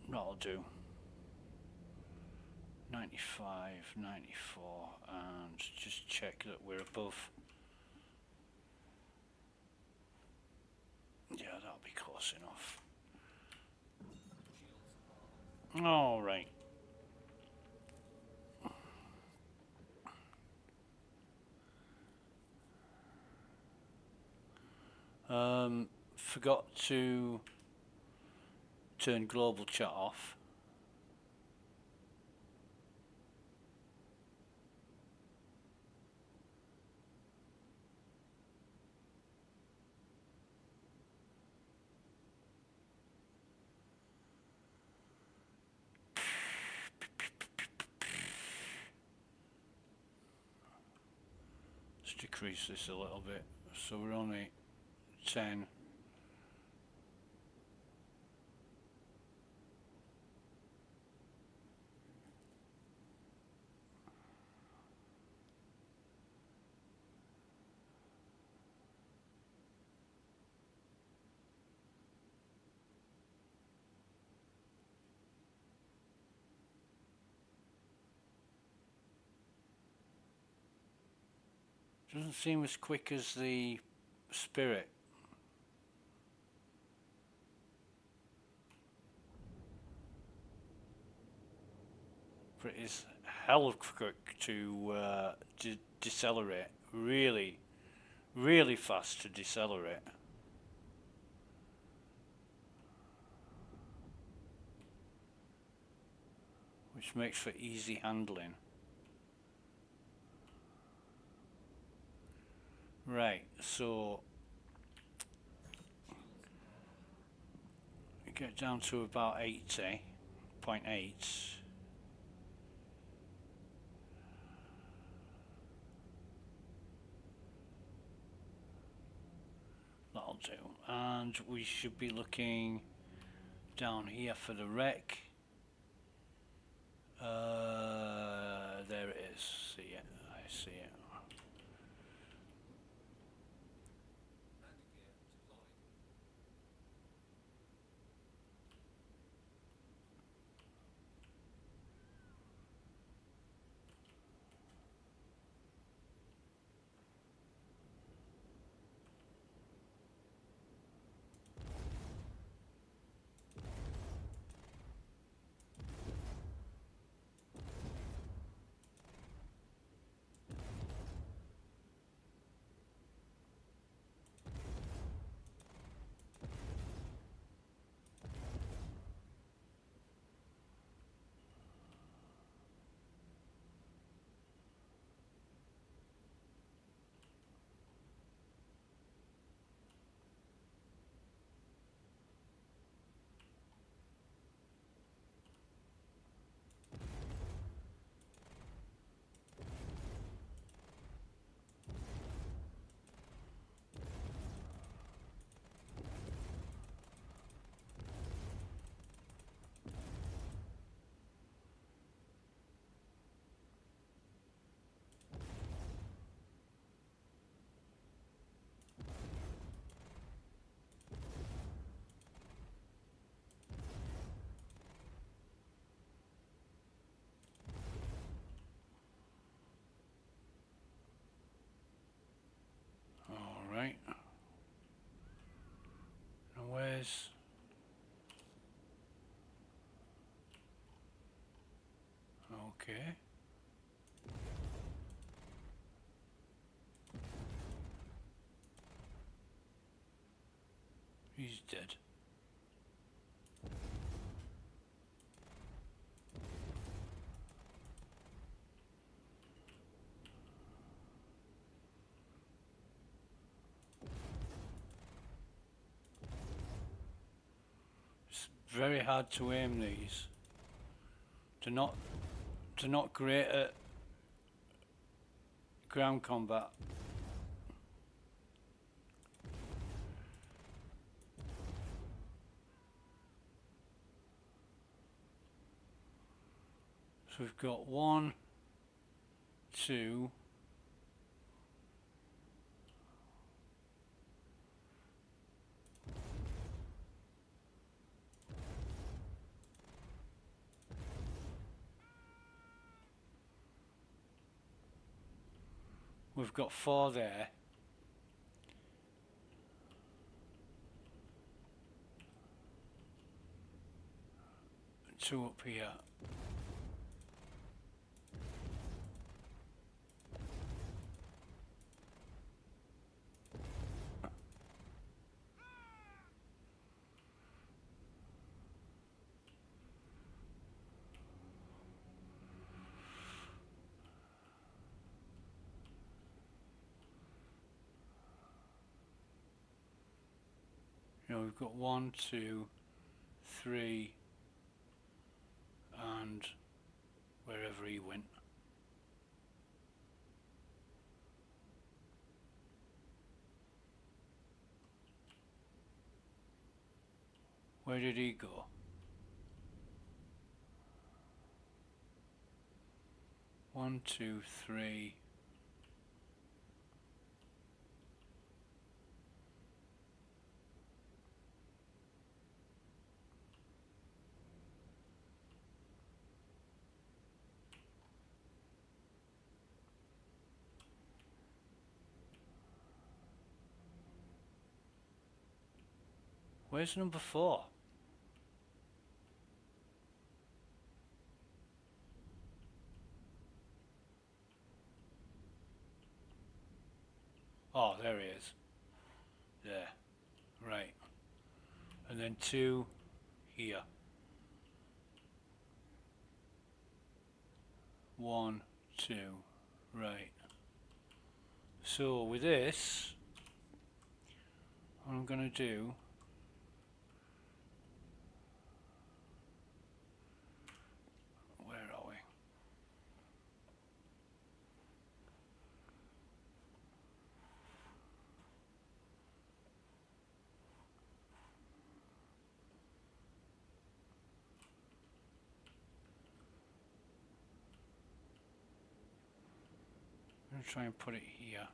that'll do. 95, 94, and just check that we're above. Yeah, that'll be close enough. All right. Forgot to turn global chat off. decrease this a little bit. So we're only 10. Doesn't seem as quick as the Spirit. But it is hell of quick to decelerate. Really, really fast to decelerate. Which makes for easy handling. Right, so we get down to about 80.8. That'll do. And we should be looking down here for the wreck. There it is. See it. I see it. Right. Now where's... Okay. He's dead. It's very hard to aim these. They're not great at ground combat. So we've got 1, 2. We've got 4 there. 2 up here. You know, we've got 1, 2, 3, and wherever he went. Where did he go? One, two, three. Where's number 4? Oh, there he is. There. Right. And then 2 here. 1, 2. Right. So with this, what I'm going to do, where are we? I'm going to try and put it here.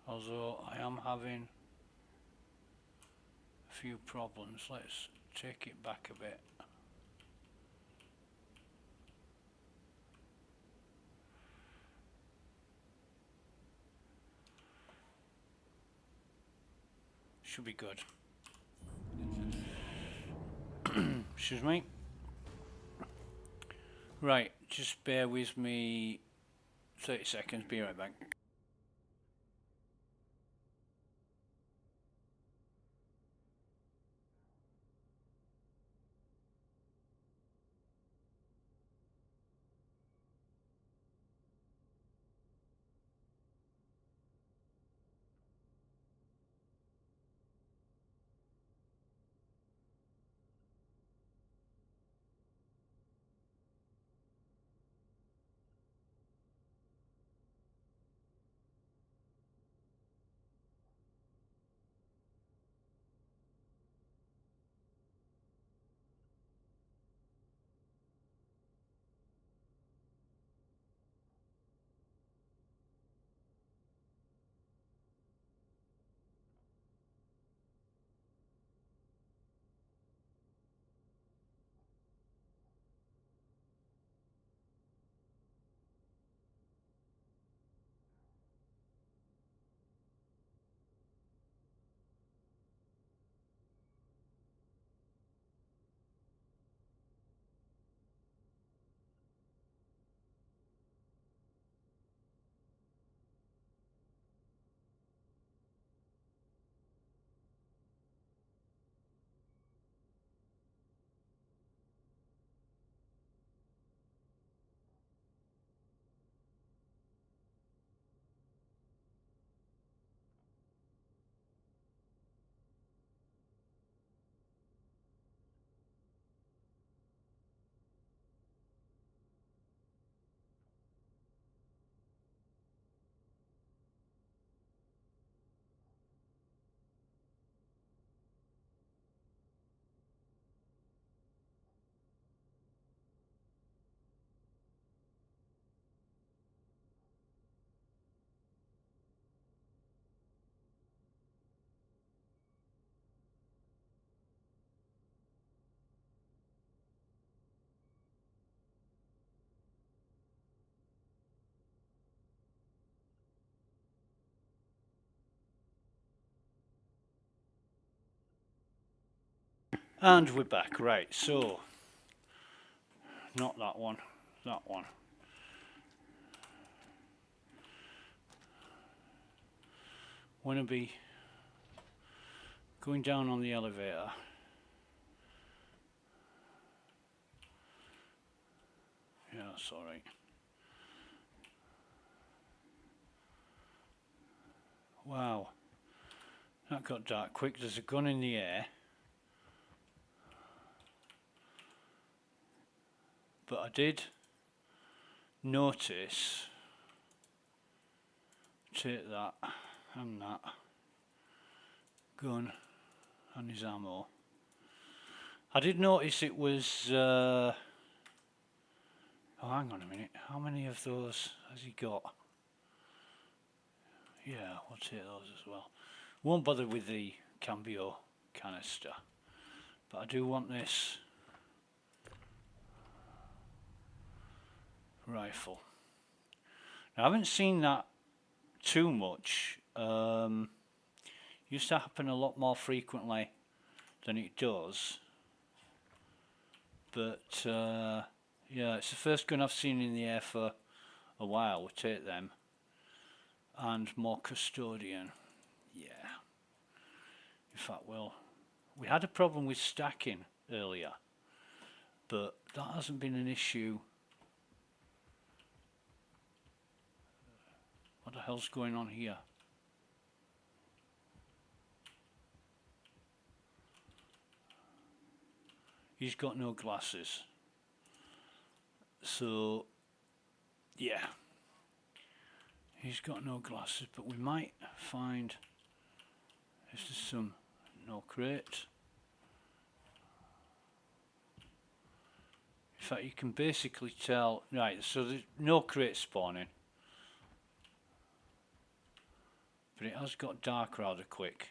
Although I am having a few problems. Let's take it back a bit. Should be good. Excuse me. Right, just bear with me 30 seconds, be right back. And we're back, right, so, not that one, that one. Want to be going down on the elevator. Yeah, that's alright. Wow, that got dark quick. There's a gun in the air. But I did notice, take that and that gun and his ammo. I did notice it was, oh hang on a minute, how many of those has he got? Yeah, we'll take those as well. Won't bother with the cambio canister, but I do want this rifle. Now, I haven't seen that too much. Used to happen a lot more frequently than it does, but yeah, it's the first gun I've seen in the air for a while. We'll take them. And more custodian. Yeah. In fact, well, we had a problem with stacking earlier, but that hasn't been an issue. What the hell's going on here? He's got no glasses. So, yeah. He's got no glasses, but we might find, this is some, no crate. In fact, you can basically tell, right, so there's no crate spawning. But it has got dark rather quick.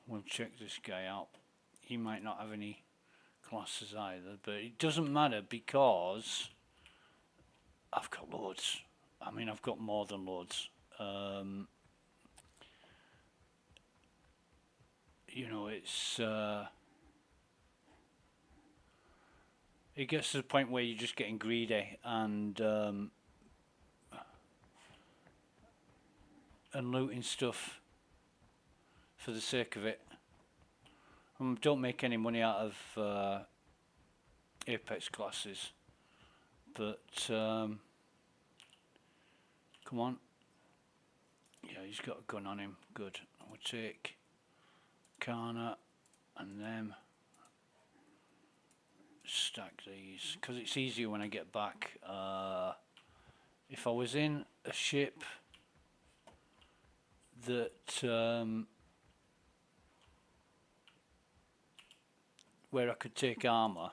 We'll check this guy out. He might not have any classes either, but it doesn't matter because I've got loads. I mean, I've got more than loads. You know, it's it gets to the point where you're just getting greedy and looting stuff for the sake of it. Don't make any money out of Apex classes, but come on. Yeah, he's got a gun on him. Good. We'll take Kana and them. Stack these because it's easier when I get back. If I was in a ship that where I could take armor,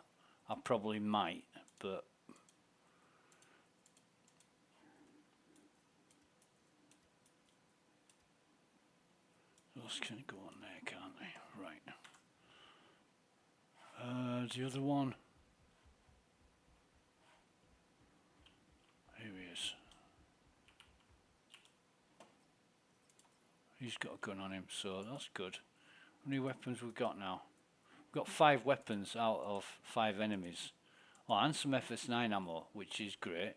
I probably might, but those can go on there, can't they? Right. The other one. Here he is. He's got a gun on him, so that's good. How many weapons we've got now? We've got 5 weapons out of 5 enemies. Oh, and some FS9 ammo, which is great.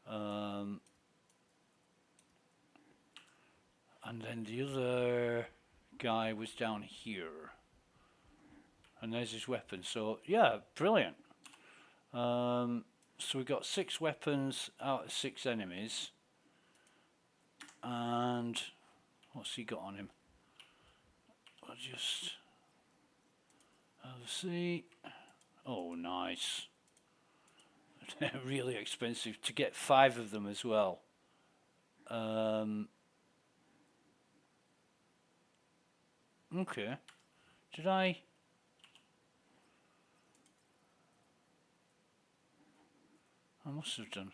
And then the other guy was down here. And there's his weapon. So, yeah, brilliant. So we've got 6 weapons out of 6 enemies. And what's he got on him? I'll just have a see. Oh, nice. They're really expensive to get 5 of them as well. Okay. Did I? I must have done.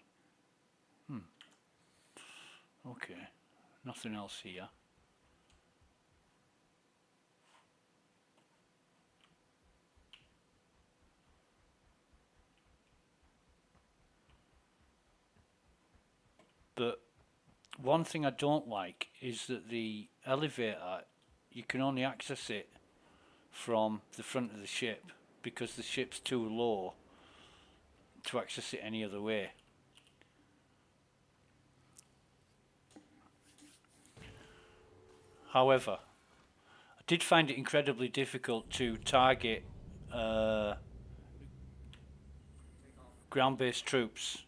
Okay. Nothing else here. But one thing I don't like is that the elevator, you can only access it from the front of the ship because the ship's too low to access it any other way. However, I did find it incredibly difficult to target ground-based troops.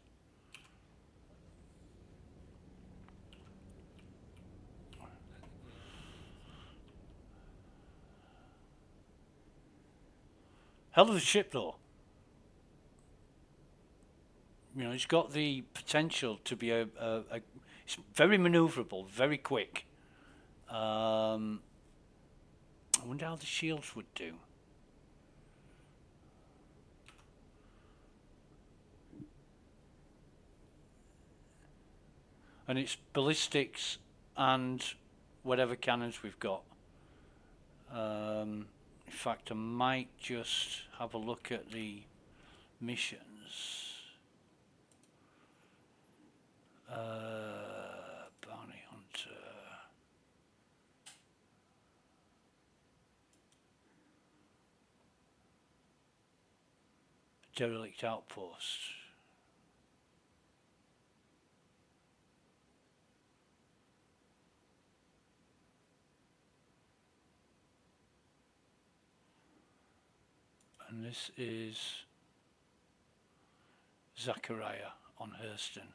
Hell of a ship though. You know, it's got the potential to be it's very manoeuvrable, very quick. I wonder how the shields would do. And it's ballistics and whatever cannons we've got. In fact, I might just have a look at the missions. Bounty Hunter. Derelict Outpost. And this is Zachariah on Hurston.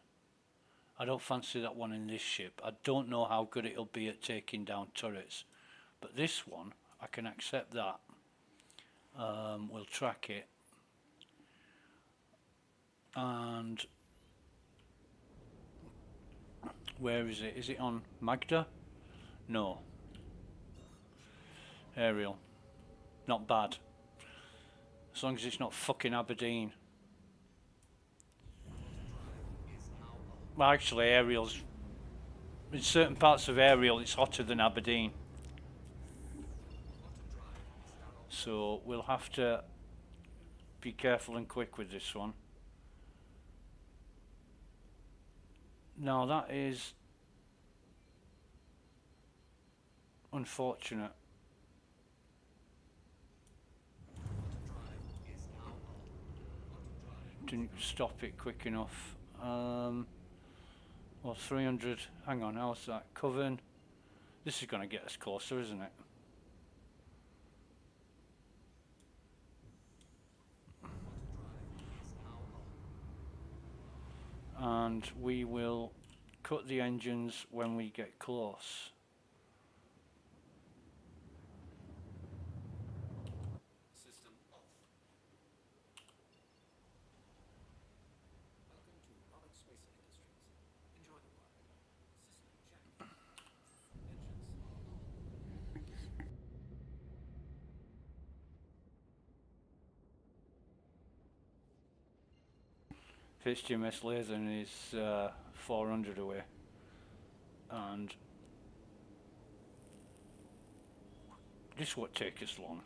I don't fancy that one in this ship. I don't know how good it'll be at taking down turrets, but this one I can accept that. We'll track it, and where is it? Is it on Magda? No. Aerial. Not bad. As long as it's not fucking Aberdeen. Well, actually, aerial's... in certain parts of aerial, it's hotter than Aberdeen. So we'll have to be careful and quick with this one. No, that is unfortunate. Didn't stop it quick enough. Well, 300. Hang on, how's that? Coven. This is going to get us closer, isn't it? And we will cut the engines when we get close. System off. Welcome to Robert Space Industries. Enjoy the ride. System check. Engines. HMS Lathan is 400 away, and this won't take us long.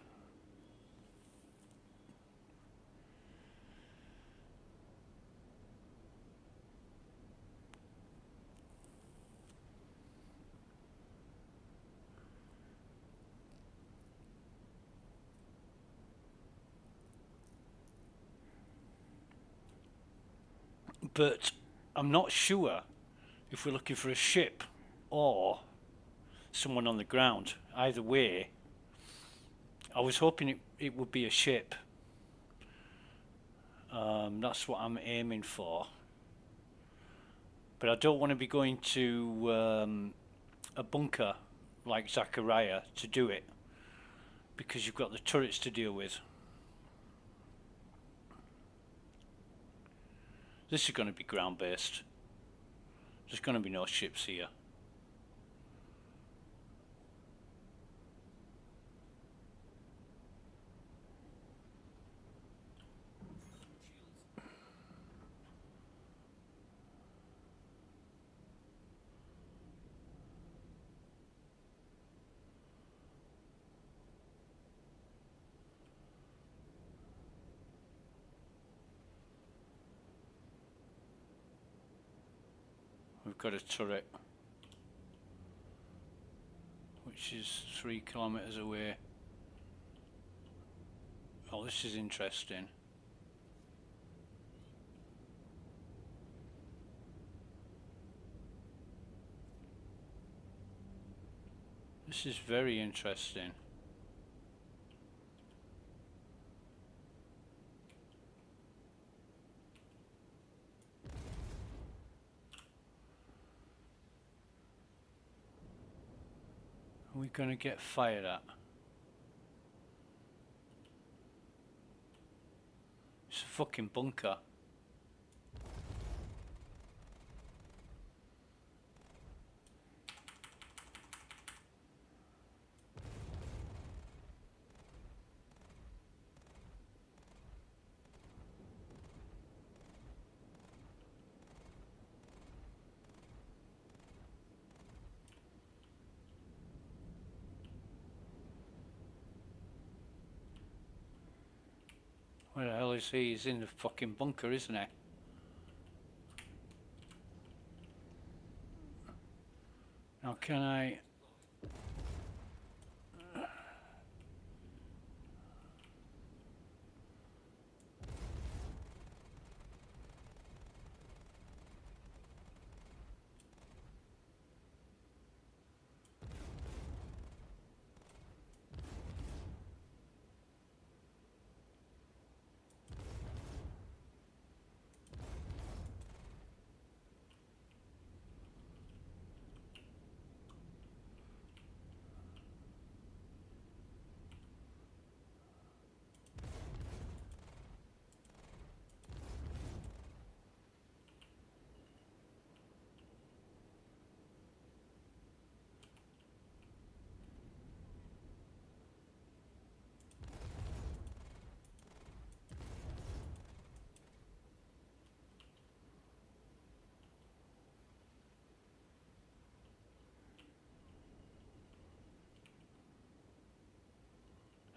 But I'm not sure if we're looking for a ship or someone on the ground. Either way, I was hoping it would be a ship. That's what I'm aiming for. But I don't want to be going to a bunker like Zachariah to do it, because you've got the turrets to deal with. This is going to be ground based. There's going to be no ships here. We've got a turret which is 3 kilometers away. Oh, this is interesting. This is very interesting. Are we going to get fired at? It's a fucking bunker. Where the hell is he? He's in the fucking bunker, isn't he? Now can I...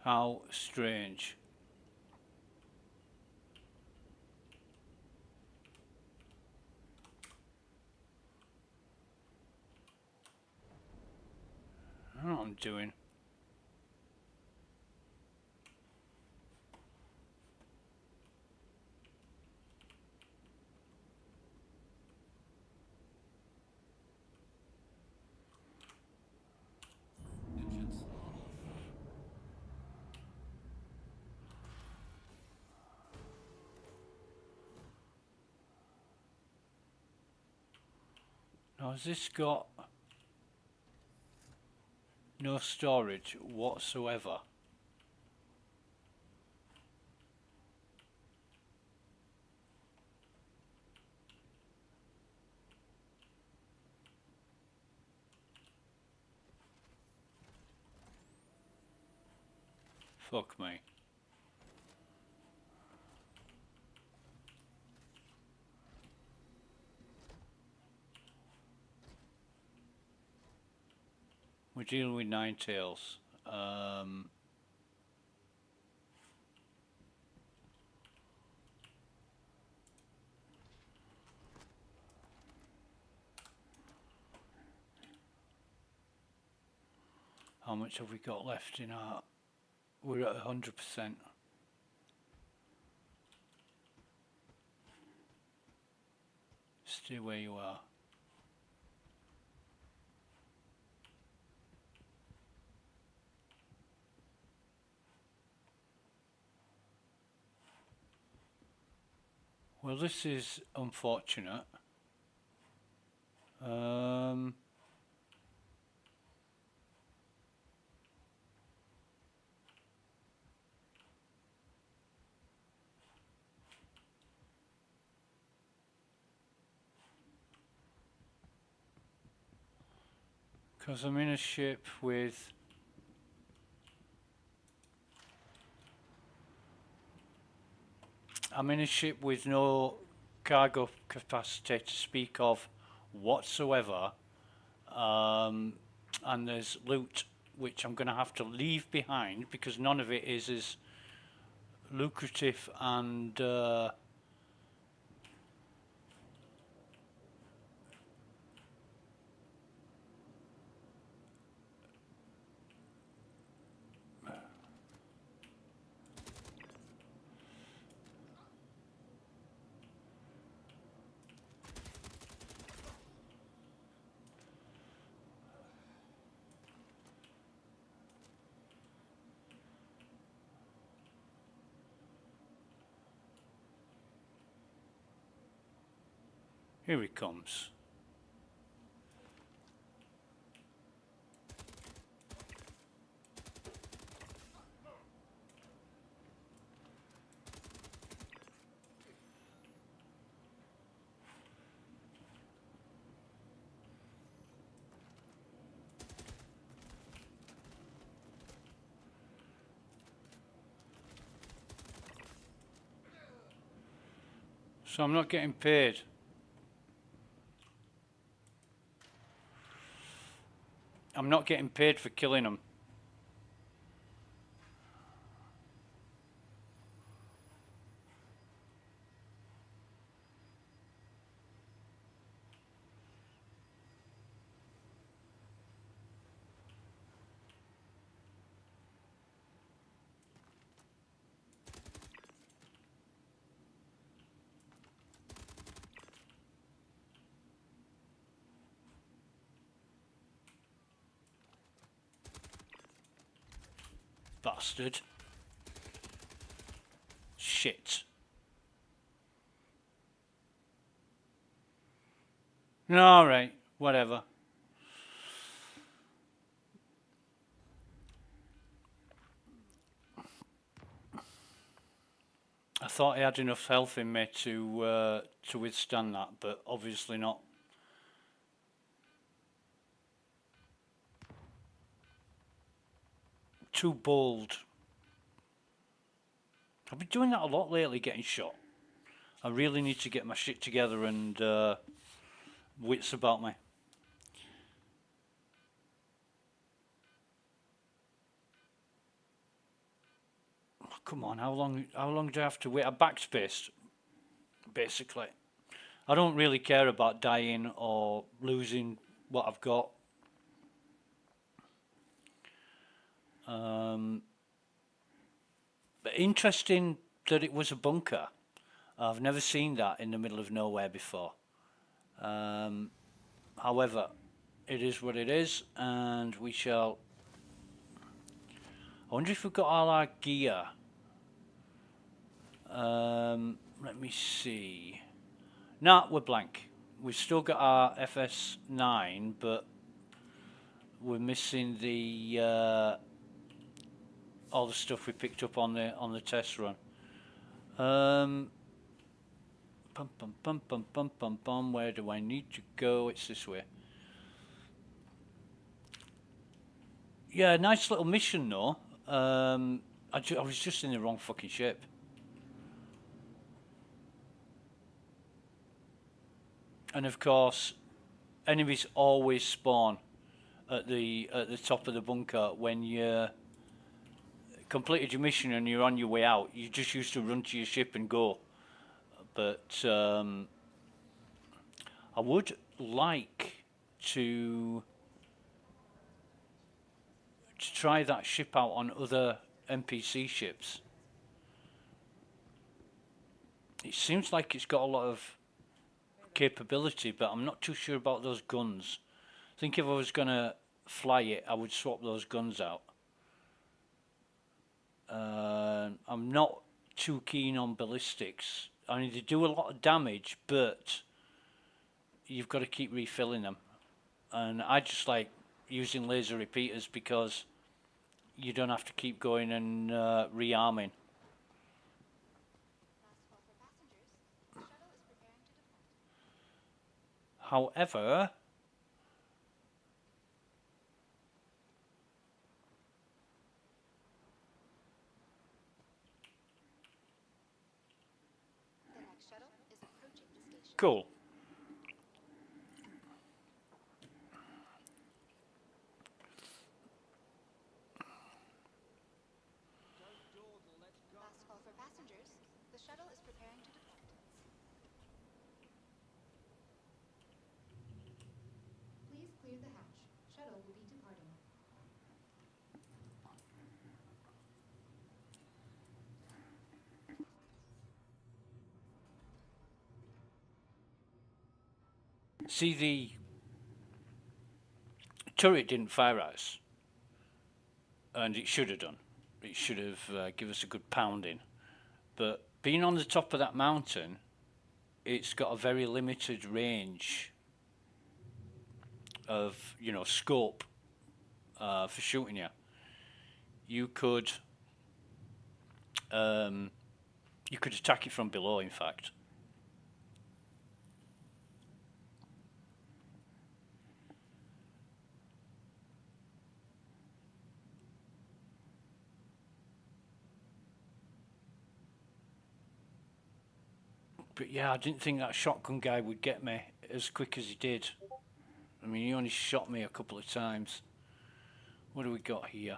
How strange. I don't know what I'm doing. Engines off. Now has this got no storage whatsoever? Fuck me. We're dealing with nine tails. How much have we got left in our... We're at 100%. Stay where you are. Well, this is unfortunate. Because I'm in a ship with... I'm in a ship with no cargo capacity to speak of whatsoever, and there's loot which I'm going to have to leave behind because none of it is as lucrative and here he comes. So I'm not getting paid. I'm not getting paid for killing them. Bastard. Shit. Alright, whatever. I thought I had enough health in me to withstand that, but obviously not. Too bold. I've been doing that a lot lately, getting shot. I really need to get my shit together and wits about me. Oh, come on, how long do I have to wait? I backspaced, basically. I don't really care about dying or losing what I've got. But interesting that it was a bunker. I've never seen that in the middle of nowhere before. However, it is what it is, and we shall... I wonder if we've got all our gear. Let me see. Nah, we're blank. We've still got our FS9, but we're missing the all the stuff we picked up on the test run. Pum pum pum pum pum pum pum. Where do I need to go? It's this way. Yeah, nice little mission though. I was just in the wrong fucking ship. And of course, enemies always spawn at the top of the bunker when you completed your mission and you're on your way out. You just used to run to your ship and go. But I would like to try that ship out on other NPC ships. It seems like it's got a lot of capability, but I'm not too sure about those guns. I think if I was going to fly it, I would swap those guns out. I'm not too keen on ballistics. I mean, they do a lot of damage, but you've got to keep refilling them. And I just like using laser repeaters because you don't have to keep going and rearming. Last call for passengers. The shuttle is preparing to depart. However, The next shuttle is approaching the station. cool. Last call for passengers. The shuttle is preparing to depart. Please clear the hatch. Shuttle will be departing. See, the turret didn't fire at us, and it should have done. It should have given us a good pounding. But being on the top of that mountain, it's got a very limited range of, you know, scope for shooting you. You could attack it from below, in fact. But yeah, I didn't think that shotgun guy would get me as quick as he did. I mean, he only shot me a couple of times. What do we got here?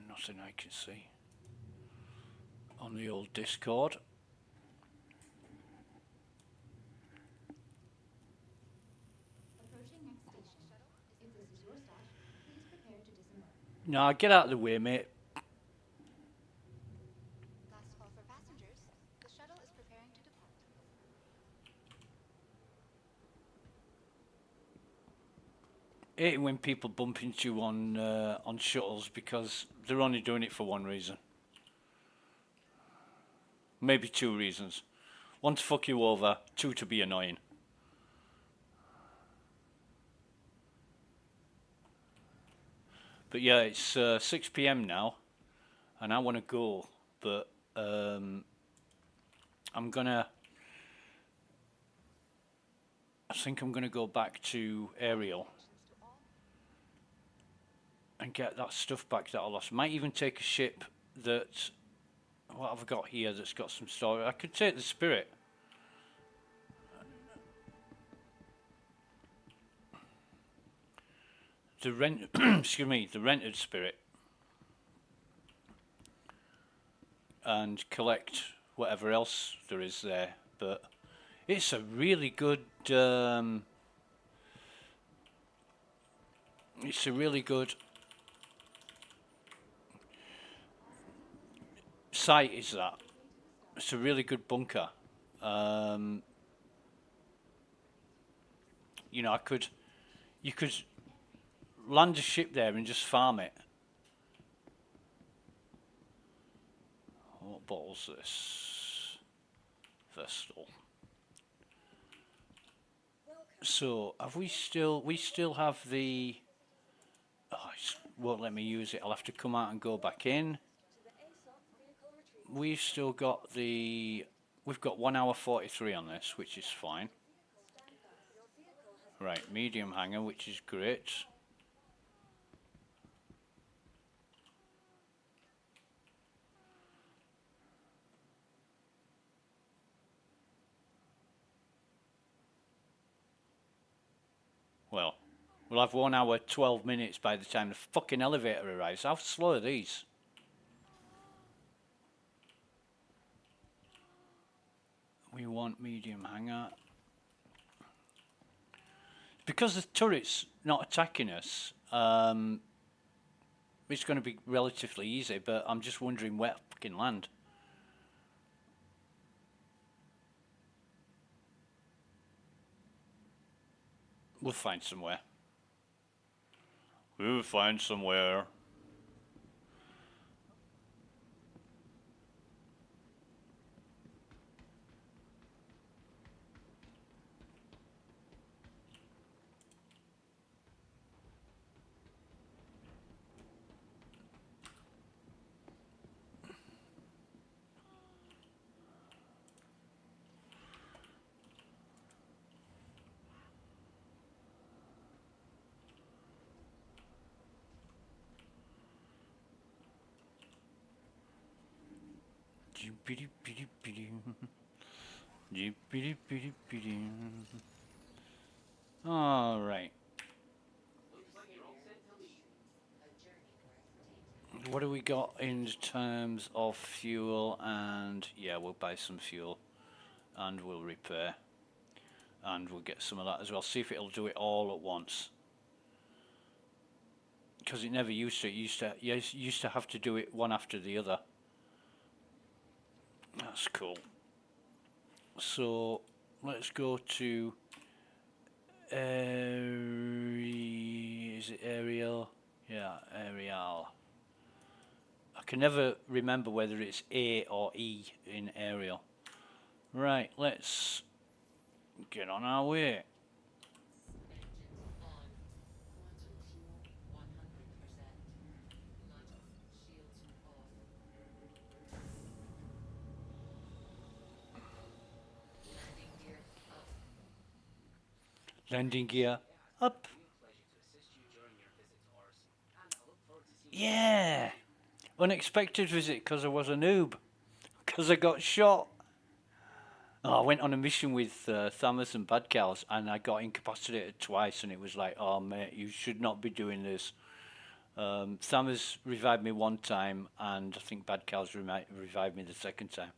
Nothing I can see on the old Discord. Approaching next station. If this is your stop, please prepare to disembark. No, get out of the way, mate. Last call for passengers. The shuttle is preparing to depart. I hate when people bump into you on shuttles because they're only doing it for one reason. Maybe two reasons. One, to fuck you over. Two, to be annoying. But yeah, it's 6 p.m. now, and I want to go, but I'm gonna. I think I'm gonna go back to Ariel and get that stuff back that I lost. Might even take a ship that. What have I got here that's got some storage? I could take the Spirit. The rent, excuse me, the rented Spirit, and collect whatever else there is there. But it's a really good. It's a really good site. Is that? It's a really good bunker. You know, you could land a ship there and just farm it. What bottle's this? Vestal. So have we still have the it won't let me use it. I'll have to come out and go back in. We've still got we've got 1 hour 43 on this, which is fine. Right, medium hangar, which is great. Well, we'll have 1 hour 12 minutes by the time the fucking elevator arrives. How slow are these? We want medium hangar. Because the turret's not attacking us, it's going to be relatively easy, but I'm just wondering where to fucking land. We'll find somewhere. We'll find somewhere. All right. What do we got in terms of fuel? And yeah, we'll buy some fuel and we'll repair and we'll get some of that as well. See if it'll do it all at once. Because it never used to. It used to have to do it one after the other. That's cool. So let's go to is it Ariel? Yeah, Ariel. I can never remember whether it's A or E in Ariel. Right, let's get on our way. Landing gear up. Pleasure to assist you during your Yeah. Unexpected visit because I was a noob. Because I got shot. Oh, I went on a mission with Thamas and Bad Cows, and I got incapacitated twice, and it was like, oh, mate, you should not be doing this. Thamas revived me one time, and I think Bad Cows revived me the second time.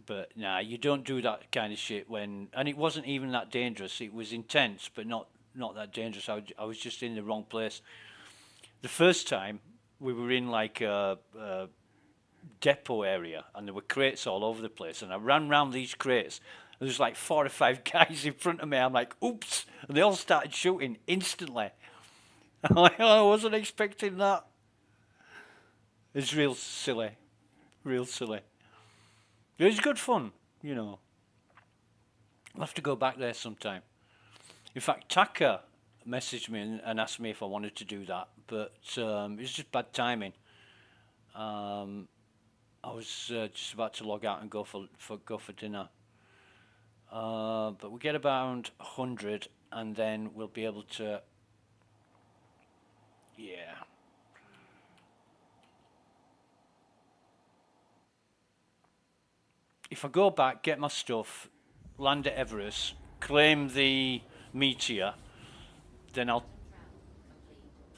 But nah, you don't do that kind of shit when, and it wasn't even that dangerous. It was intense, but not that dangerous. I was just in the wrong place. The first time we were in like a depot area, and there were crates all over the place, and I ran round these crates. There was like 4 or 5 guys in front of me. I'm like, oops, and they all started shooting instantly. I'm like, oh, I wasn't expecting that. It's real silly, real silly. It was good fun, you know. I'll have to go back there sometime. In fact, Taka messaged me and asked me if I wanted to do that, but it was just bad timing. I was just about to log out and go for dinner. But we get about 100, and then we'll be able to. Yeah. If I go back, get my stuff, land at Everest, claim the meteor, then I'll.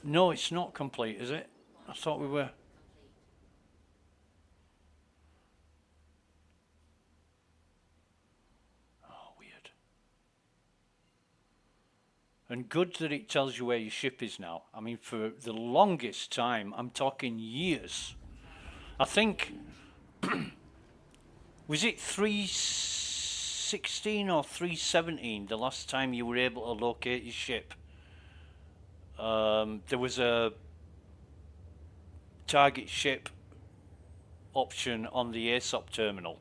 No, it's not complete, is it? I thought we were. Oh, weird. And good that it tells you where your ship is now. I mean, for the longest time, I'm talking years. I think. Was it 316 or 317 the last time you were able to locate your ship? There was a target ship option on the ASOP terminal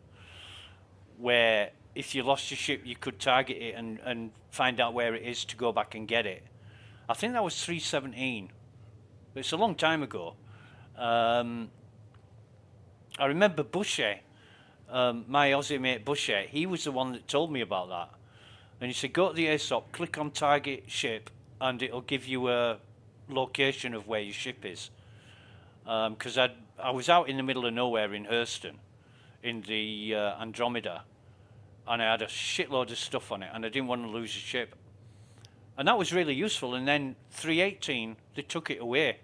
where if you lost your ship you could target it and find out where it is to go back and get it. I think that was 317. It's a long time ago. I remember Bushy, my Aussie mate Bushy, he was the one that told me about that. And he said, go to the ASOP, click on target ship, and it'll give you a location of where your ship is. Because I was out in the middle of nowhere in Hurston, in the Andromeda, and I had a shitload of stuff on it, and I didn't want to lose the ship. And that was really useful. And then 318, they took it away.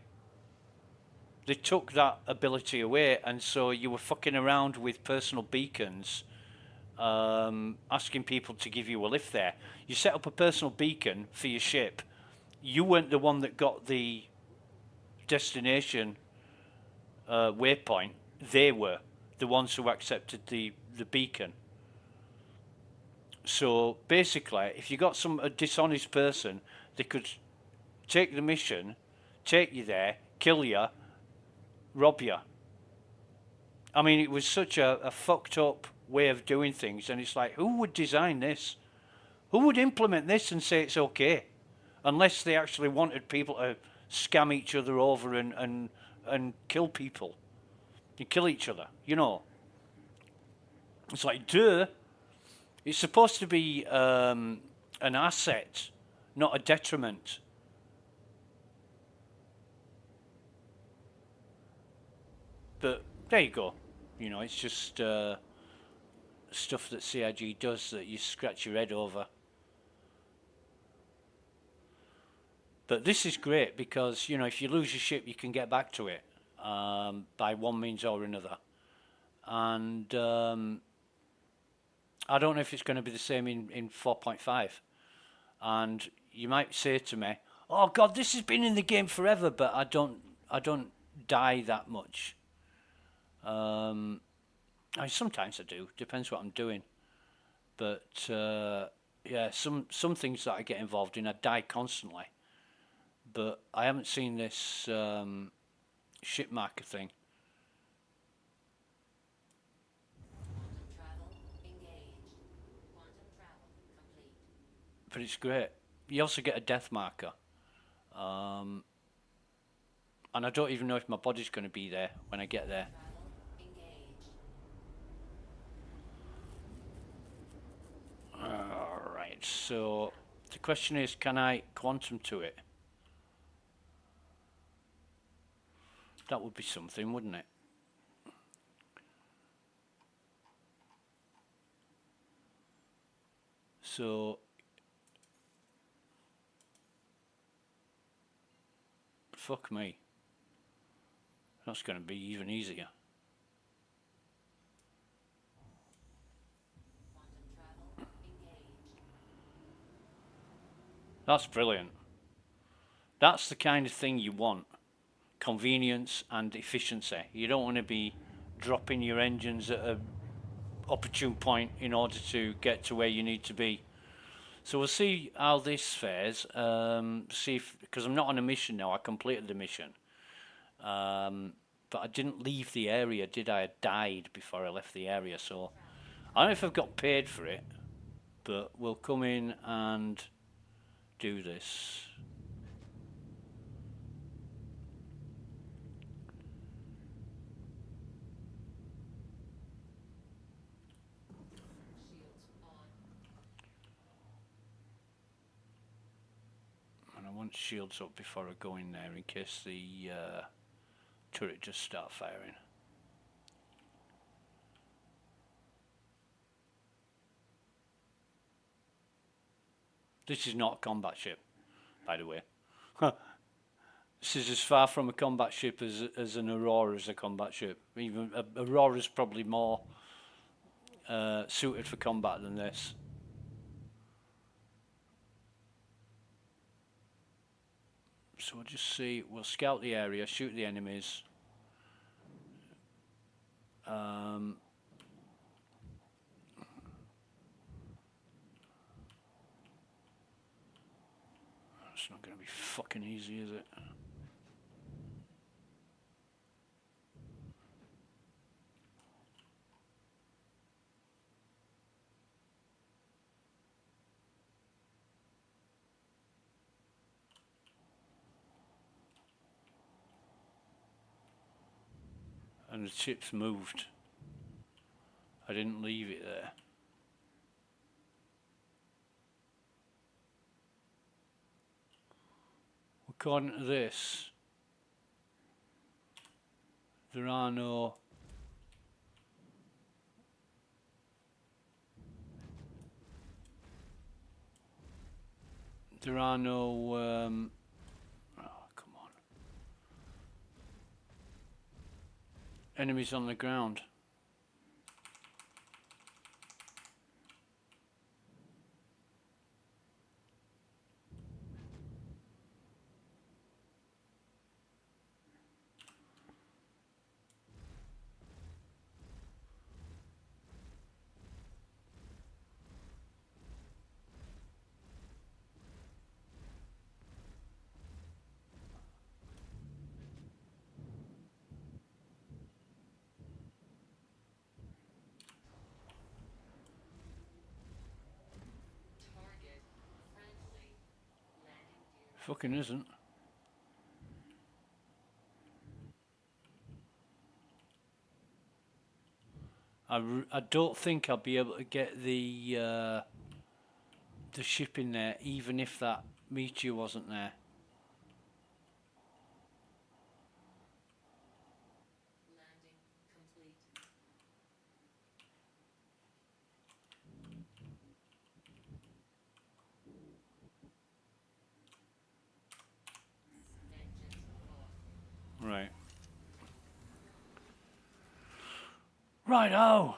They took that ability away, and so you were fucking around with personal beacons, asking people to give you a lift there. You set up a personal beacon for your ship. You weren't the one that got the destination waypoint. They were the ones who accepted the beacon. So basically, if you got a dishonest person, they could take the mission, take you there, kill you, rob you. I mean, it was such a fucked up way of doing things, and it's like, who would design this? Who would implement this and say it's okay? Unless they actually wanted people to scam each other over and kill people. You kill each other, you know. It's like, duh. It's supposed to be an asset, not a detriment. But there you go. You know, it's just stuff that CIG does that you scratch your head over. But this is great because, you know, if you lose your ship, you can get back to it by one means or another. And I don't know if it's going to be the same in 4.5. And you might say to me, oh God, this has been in the game forever, but I don't die that much. Sometimes I do, depends what I'm doing. But yeah, some things that I get involved in, I die constantly. But I haven't seen this ship marker thing. But it's great. You also get a death marker. And I don't even know if my body's going to be there when I get there. Alright, so the question is, can I quantum to it? That would be something, wouldn't it? So fuck me. That's going to be even easier. That's brilliant. That's the kind of thing you want. Convenience and efficiency. You don't want to be dropping your engines at an opportune point in order to get to where you need to be. So we'll see how this fares. See if, because I'm not on a mission now. I completed the mission. But I didn't leave the area, did I? I died before I left the area, so I don't know if I've got paid for it, but we'll come in and do this. And I want shields up before I go in there in case the turret just start firing. This is not a combat ship, by the way. This is as far from a combat ship as an Aurora is a combat ship. Even Aurora's probably more suited for combat than this. So we'll just see, we'll scout the area, shoot the enemies. It's not going to be fucking easy, is it? And the ship's moved. I didn't leave it there. According to this, there are no oh, come on, enemies on the ground. Fucking isn't. I don't think I'll be able to get the ship in there, even if that meteor wasn't there. Landing complete. Engines off. Right. Right-o!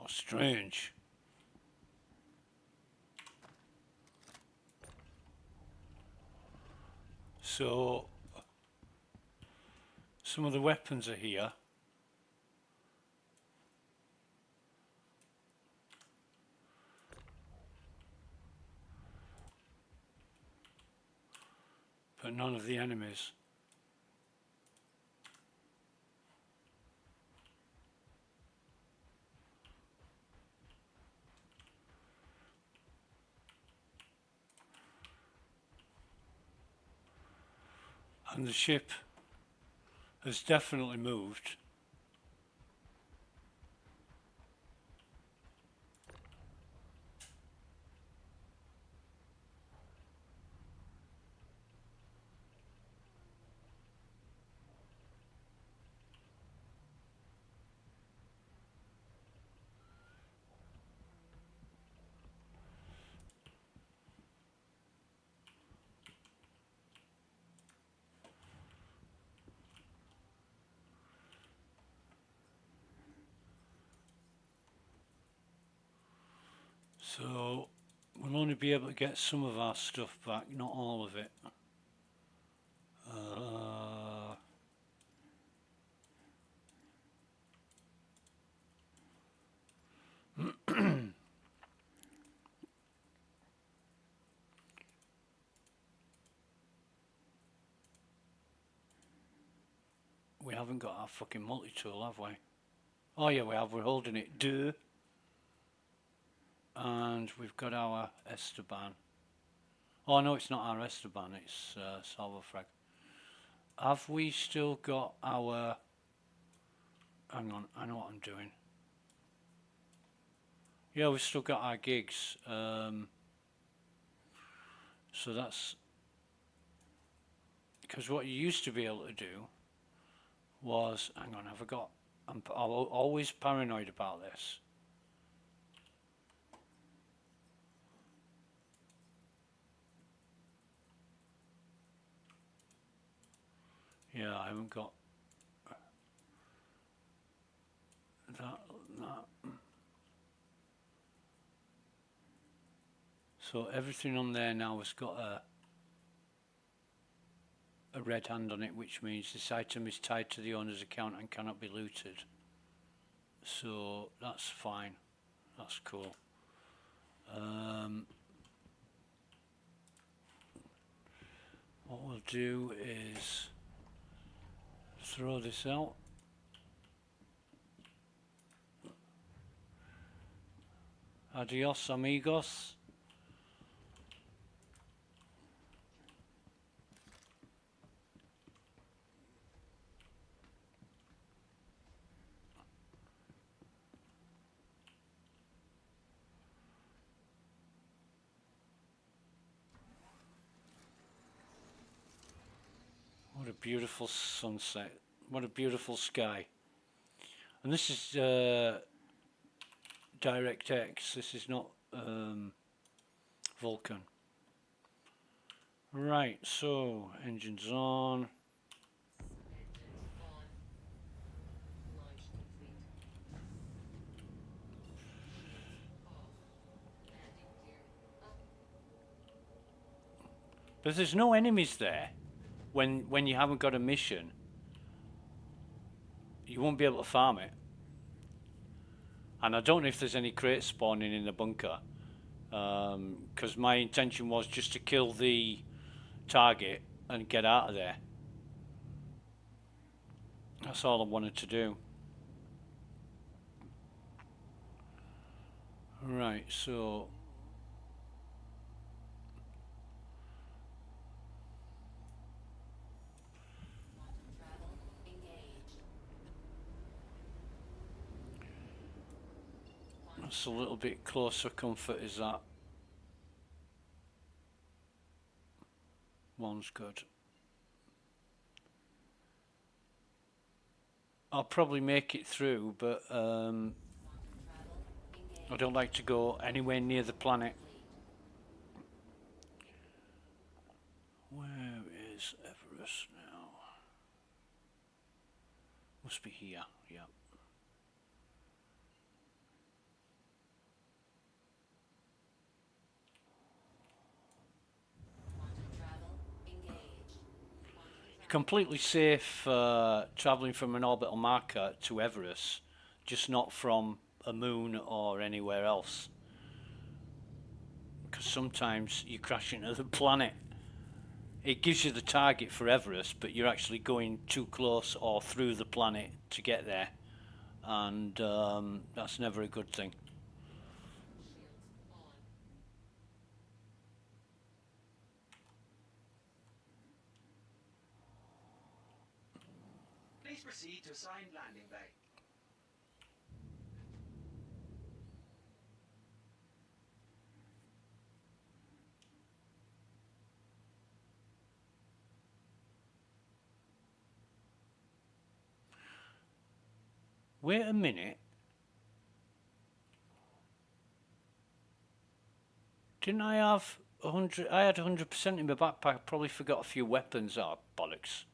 Strange. So some of the weapons are here. But none of the enemies. And the ship has definitely moved. So we'll only be able to get some of our stuff back, not all of it. We haven't got our fucking multi-tool, have we? Oh yeah, we have. We're holding it. Duh. And we've got our Esteban. Oh no, it's not our Esteban, it's Salvofrag. Have we still got our... Hang on, I know what I'm doing. Yeah, we've still got our gigs. So that's... Because what you used to be able to do was... Hang on, I forgot. I'm always paranoid about this. Yeah, I haven't got that. So everything on there now has got a red hand on it, which means this item is tied to the owner's account and cannot be looted. So that's fine. That's cool. What we'll do is throw this out. Adios, amigos. What a beautiful sunset. What a beautiful sky. And this is DirectX. This is not Vulkan. Right, so engines on. Engines on. Launch complete. Off. Landing gear up. But there's no enemies there when you haven't got a mission. You won't be able to farm it. And I don't know if there's any crates spawning in the bunker. Because my intention was just to kill the target and get out of there. That's all I wanted to do. Right, so Quantum travel engaged. that's a little bit closer comfort, is that? One's good. I'll probably make it through, but Quantum travel engaged. I don't like to go anywhere near the planet. Where is Everest now? Must be here, yeah. completely safe traveling from an orbital marker to Everest, just not from a moon or anywhere else. Because sometimes you crash into the planet. It gives you the target for Everest, but you're actually going too close or through the planet to get there, and that's never a good thing. Shields on. Please proceed to assigned landing bay. Wait a minute. Didn't I have 100? I had 100% in my backpack. I probably forgot a few weapons. Oh, bollocks.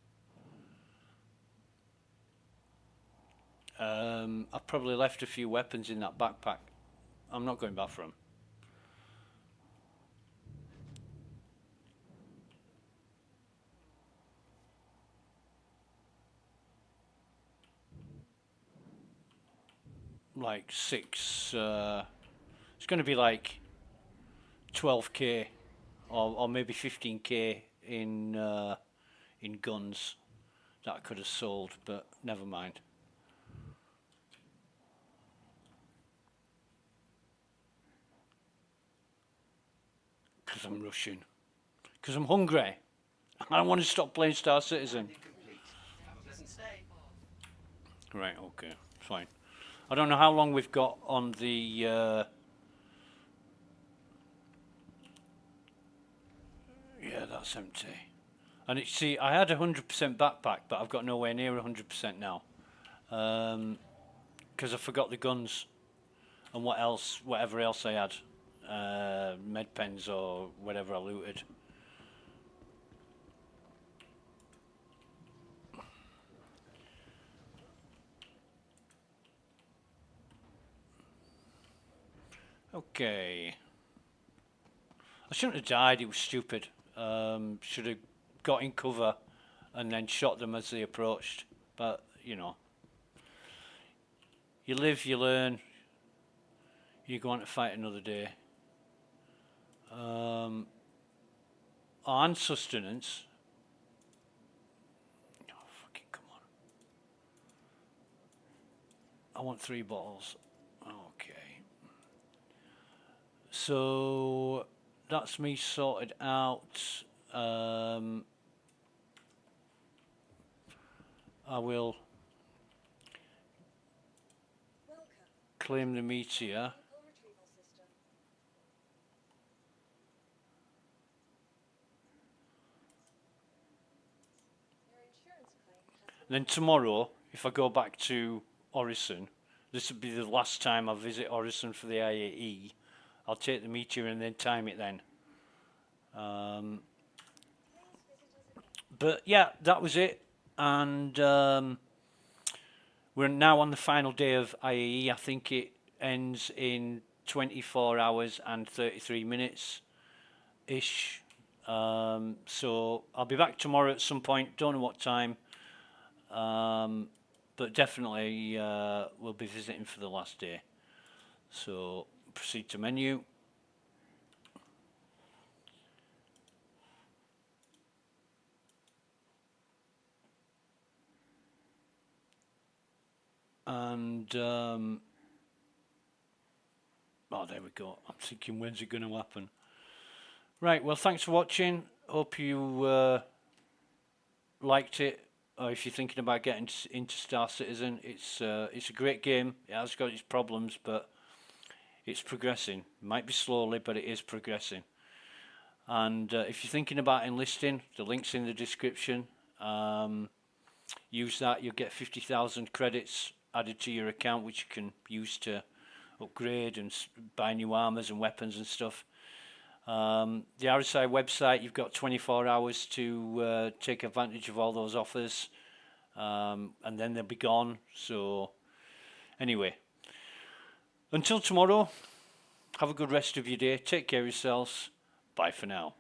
I probably left a few weapons in that backpack. I'm not going back for them. Like 6. It's going to be like 12k, or maybe 15k in guns that I could have sold, but never mind. Because I'm rushing. Because I'm hungry. I want to stop playing Star Citizen. Landing complete. Have a pleasant stay. Right, okay, fine. I don't know how long we've got on the... yeah, that's empty. And it, see, I had 100% backpack, but I've got nowhere near 100% now. Because I forgot the guns and whatever else I had. Med pens or whatever I looted. Okay. I shouldn't have died, it was stupid. Should have got in cover and then shot them as they approached. But, you know. You live, you learn. You go on to fight another day. And sustenance. Oh, fucking come on. I want 3 bottles. Okay. So that's me sorted out. I will claim the meteor. And then tomorrow, if I go back to Orison, this will be the last time I visit Orison for the IAE. I'll take the meteor and then time it then. But yeah, that was it. And we're now on the final day of IAE. I think it ends in 24 hours and 33 minutes ish. So I'll be back tomorrow at some point. Don't know what time. But definitely we'll be visiting for the last day. So proceed to menu. And oh, there we go. I'm thinking, when's it going to happen? Right, well, thanks for watching. Hope you liked it. Or if you're thinking about getting into Star Citizen, it's a great game. It has got its problems, but it's progressing. It might be slowly, but it is progressing. And if you're thinking about enlisting, the link's in the description. Use that, you'll get 50,000 credits added to your account, which you can use to upgrade and buy new armors and weapons and stuff. The RSI website, you've got 24 hours to take advantage of all those offers, and then they'll be gone. So anyway, until tomorrow, have a good rest of your day. Take care of yourselves. Bye for now.